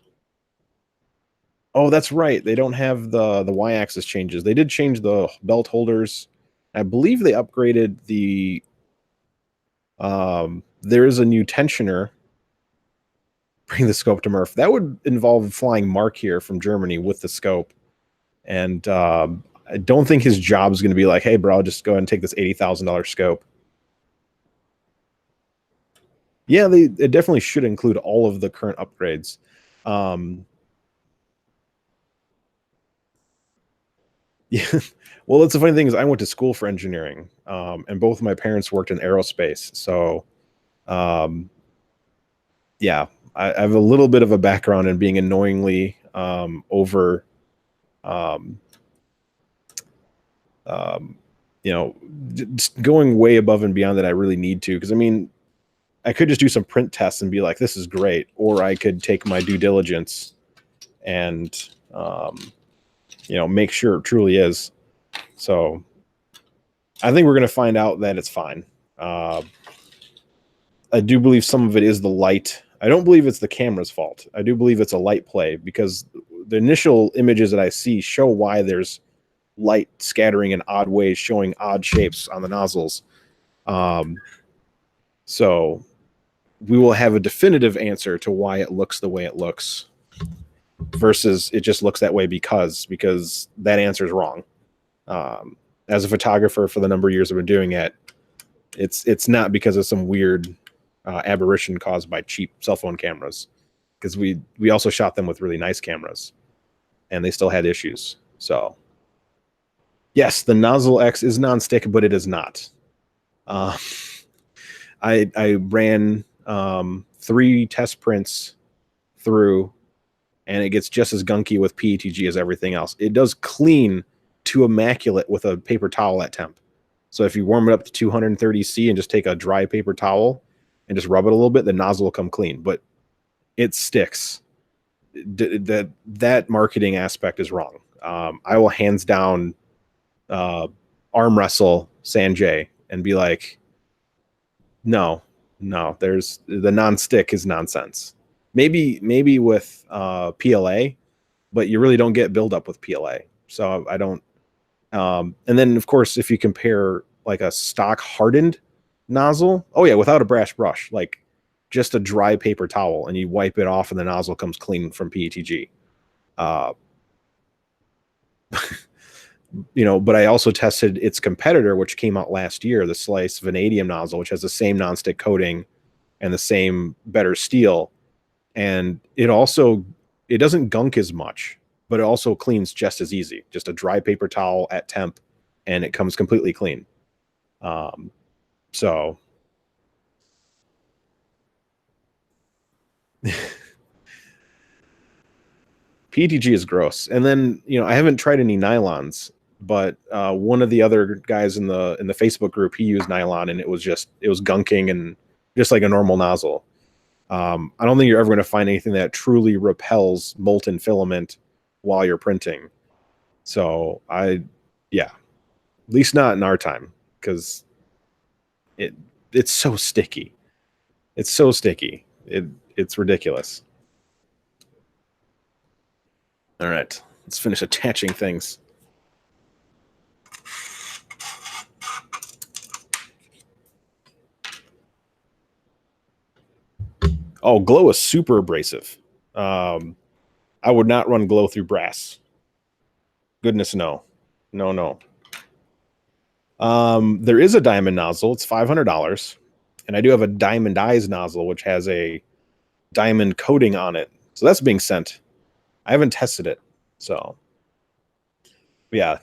Oh, that's right. They don't have the Y-axis changes. They did change the belt holders. I believe they upgraded the there is a new tensioner. Bring the scope to Murph. That would involve flying Mark here from Germany with the scope. And I don't think his job is going to be like, hey, bro, just go ahead and take this $80,000 scope. Yeah, it definitely should include all of the current upgrades. Yeah. Well, that's the funny thing is I went to school for engineering, and both of my parents worked in aerospace. So, yeah, I have a little bit of a background in being annoyingly over, you know, just going way above and beyond that I really need to. Because I mean, I could just do some print tests and be like, this is great, or I could take my due diligence and, you know, make sure it truly is. So I think we're going to find out that it's fine. I do believe some of it is the light. I don't believe it's the camera's fault. I do believe it's a light play because the initial images that I see show why there's light scattering in odd ways, showing odd shapes on the nozzles. So we will have a definitive answer to why it looks the way it looks versus it just looks that way because that answer is wrong. As a photographer for the number of years I've been doing it, it's not because of some weird aberration caused by cheap cell phone cameras, because we also shot them with really nice cameras and they still had issues. So yes, the Nozzle X is nonstick, but it is not. I ran 3 test prints through, and it gets just as gunky with PETG as everything else. It does clean to immaculate with a paper towel at temp. So if you warm it up to 230°C and just take a dry paper towel and just rub it a little bit, the nozzle will come clean, but it sticks. that marketing aspect is wrong. I will hands down arm wrestle Sanjay and be like, no, there's the non-stick is nonsense. Maybe with PLA, but you really don't get buildup with PLA. So I don't. And then of course, if you compare like a stock hardened nozzle, oh yeah, without a brass brush, like just a dry paper towel, and you wipe it off, and the nozzle comes clean from PETG. But I also tested its competitor, which came out last year, the Slice Vanadium nozzle, which has the same nonstick coating and the same better steel, and it doesn't gunk as much, but it also cleans just as easy. Just a dry paper towel at temp, and it comes completely clean. So PETG is gross. And then I haven't tried any nylons, but one of the other guys in the Facebook group, he used nylon, and it was gunking and just like a normal nozzle. I don't think you're ever going to find anything that truly repels molten filament while you're printing. So at least not in our time, because it's so sticky. It's so sticky. It's ridiculous. All right, let's finish attaching things. Oh, glow is super abrasive. I would not run glow through brass. Goodness, no. There is a diamond nozzle. It's $500. And I do have a diamondized nozzle, which has a diamond coating on it. So that's being sent. I haven't tested it. So, yeah,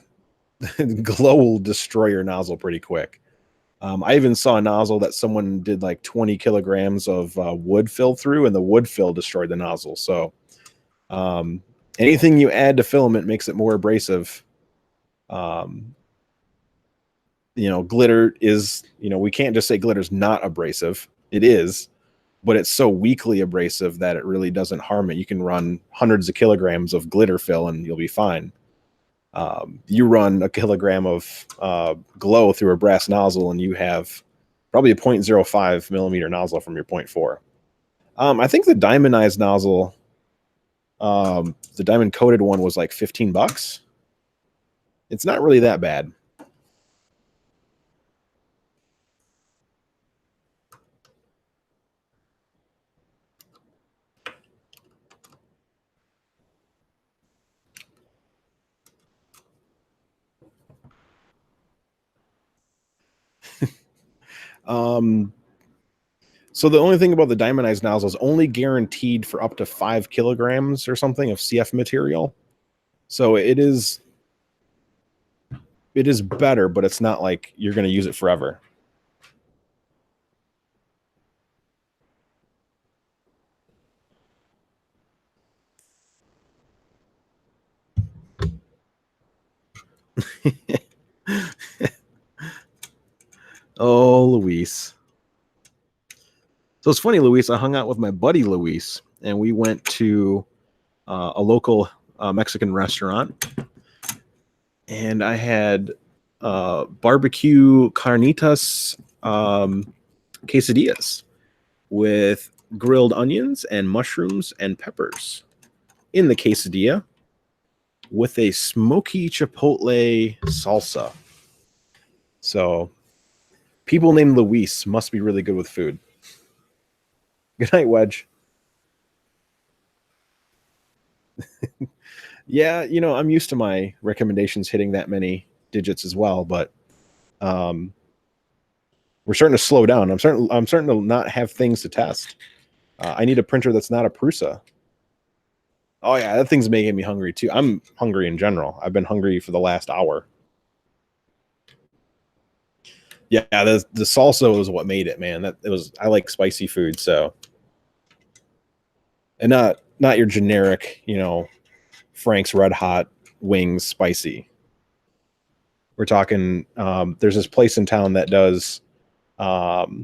glow will destroy your nozzle pretty quick. I even saw a nozzle that someone did like 20 kilograms of wood fill through, and the wood fill destroyed the nozzle. So anything you add to filament makes it more abrasive. Glitter is, we can't just say glitter's not abrasive. It is, but it's so weakly abrasive that it really doesn't harm it. You can run hundreds of kilograms of glitter fill and you'll be fine. You run a kilogram of glow through a brass nozzle, and you have probably a 0.05 millimeter nozzle from your 0.4. I think the diamondized nozzle, the diamond coated one, was like $15. It's not really that bad. So the only thing about the diamondized nozzle is only guaranteed for up to 5 kilograms or something of CF material. So it is better, but it's not like you're going to use it forever. Oh, Luis. So it's funny, Luis. I hung out with my buddy Luis, and we went to a local Mexican restaurant, and I had barbecue carnitas quesadillas with grilled onions and mushrooms and peppers in the quesadilla with a smoky chipotle salsa. So people named Luis must be really good with food. Good night, Wedge. Yeah, I'm used to my recommendations hitting that many digits as well, but we're starting to slow down. I'm starting to not have things to test. I need a printer that's not a Prusa. Oh yeah, that thing's making me hungry too. I'm hungry in general. I've been hungry for the last hour. Yeah, the salsa was what made it, man. I like spicy food, so, and not your generic, Frank's Red Hot wings spicy. We're talking. There's this place in town that does that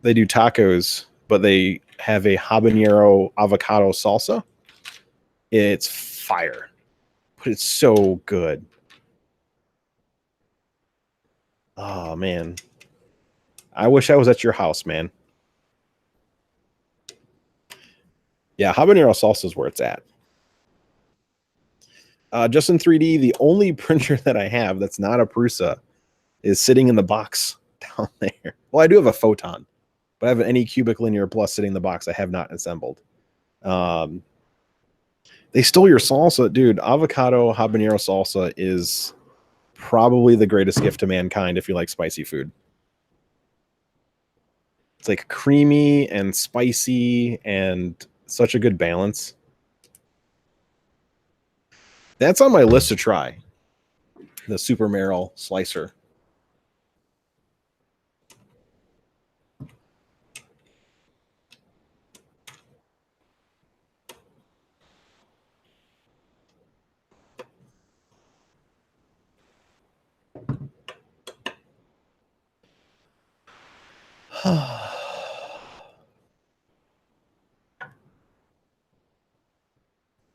they do tacos, but they have a habanero avocado salsa. It's fire, but it's so good. Oh man, I wish I was at your house, man. Yeah, habanero salsa is where it's at. Just in 3D, the only printer that I have that's not a Prusa is sitting in the box down there. Well, I do have a Photon, but I have an Anycubic Linear Plus sitting in the box I have not assembled. They stole your salsa, dude. Avocado habanero salsa is probably the greatest gift to mankind if you like spicy food. It's like creamy and spicy and such a good balance. That's on my list to try. The Super Merrill slicer.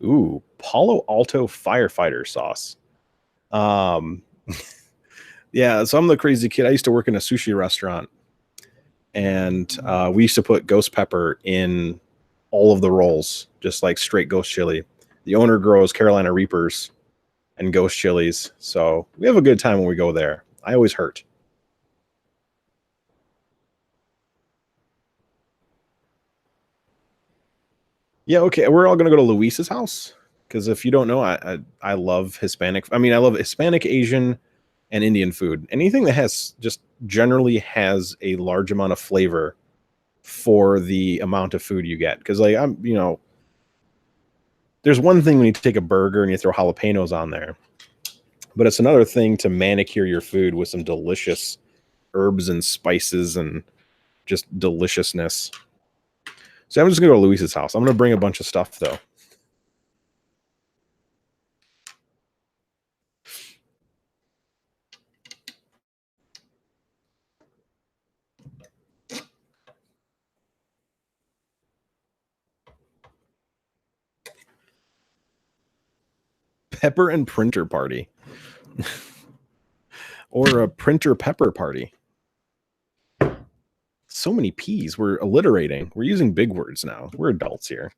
Ooh, Palo Alto firefighter sauce. Yeah, so I'm the crazy kid. I used to work in a sushi restaurant, and we used to put ghost pepper in all of the rolls, just like straight ghost chili. The owner grows Carolina Reapers and ghost chilies, so we have a good time when we go there. I always hurt. Yeah, okay. We're all gonna go to Luis's house because if you don't know, I love Hispanic. I mean, I love Hispanic, Asian, and Indian food. Anything that has just generally has a large amount of flavor for the amount of food you get. Because like there's one thing when you take a burger and you throw jalapenos on there, but it's another thing to manicure your food with some delicious herbs and spices and just deliciousness. So I'm just gonna go to Luis's house. I'm gonna bring a bunch of stuff though. Pepper and printer party. Or a printer pepper party. So many P's. We're alliterating. We're using big words now. We're adults here.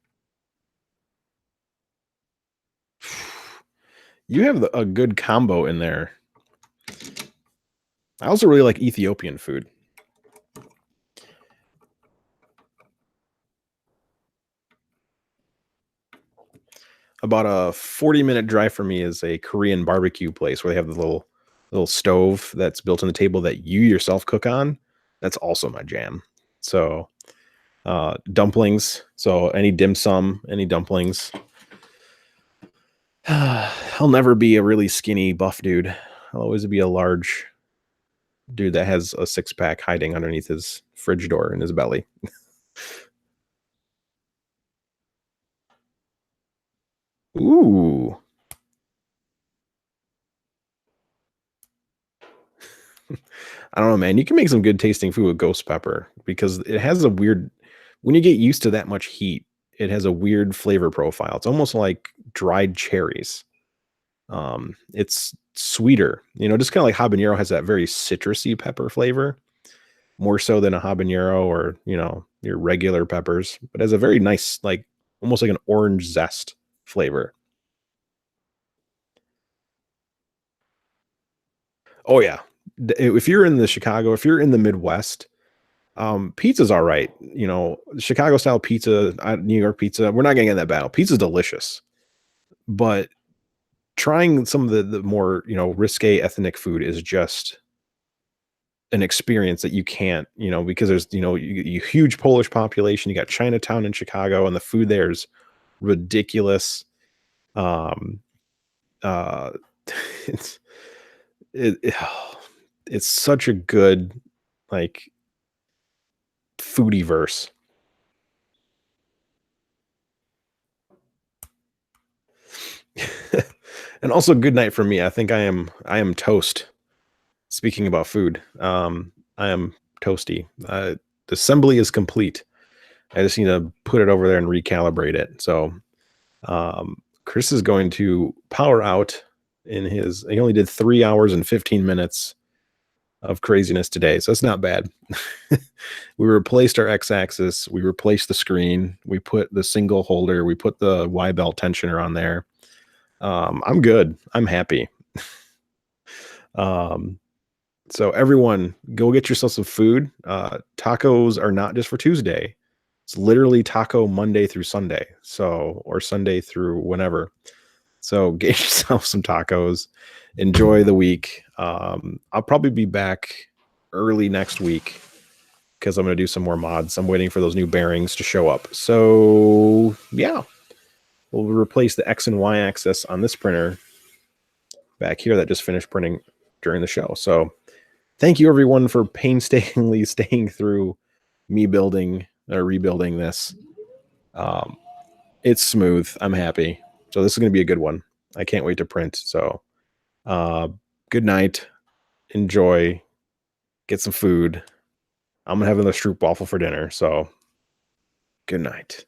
You have a good combo in there. I also really like Ethiopian food. About a 40-minute drive for me is a Korean barbecue place where they have the little stove that's built on the table that you yourself cook on. That's also my jam. So dumplings. So any dim sum, any dumplings. I'll never be a really skinny buff dude. I'll always be a large dude that has a six-pack hiding underneath his fridge door in his belly. Ooh. I don't know, man. You can make some good tasting food with ghost pepper because it has a weird, when you get used to that much heat, it has a weird flavor profile. It's almost like dried cherries. It's sweeter, just kind of like habanero has that very citrusy pepper flavor, more so than a habanero or, your regular peppers, but has a very nice, like almost like an orange zest flavor. Oh yeah. If you're in the Chicago, if you're in the Midwest, pizza's all right. Chicago style pizza, New York pizza, we're not getting in that battle. Pizza's delicious, but trying some of the more, risque ethnic food is just an experience that you can't, because there's, you huge Polish population, you got Chinatown in Chicago and the food there's ridiculous. Um, uh, it's, it, it's such a good, like, foodie verse. And also good night for me. I think I am toast. Speaking about food, I am toasty. the assembly is complete. I just need to put it over there and recalibrate it. So Chris is going to power out he only did 3 hours and 15 minutes of craziness today. So it's not bad. We replaced our X-axis. We replaced the screen. We put the single holder. We put the Y-belt tensioner on there. I'm good. I'm happy. So everyone, go get yourself some food. Tacos are not just for Tuesday. It's literally taco Monday through Sunday. Or Sunday through whenever. So get yourself some tacos. Enjoy the week. I'll probably be back early next week because I'm going to do some more mods. I'm waiting for those new bearings to show up. So yeah, we'll replace the X and Y axis on this printer back here that just finished printing during the show. So thank you everyone for painstakingly staying through me building or rebuilding this. It's smooth. I'm happy. So this is going to be a good one. I can't wait to print. So good night. Enjoy. Get some food. I'm going to have another stroop waffle for dinner. So good night.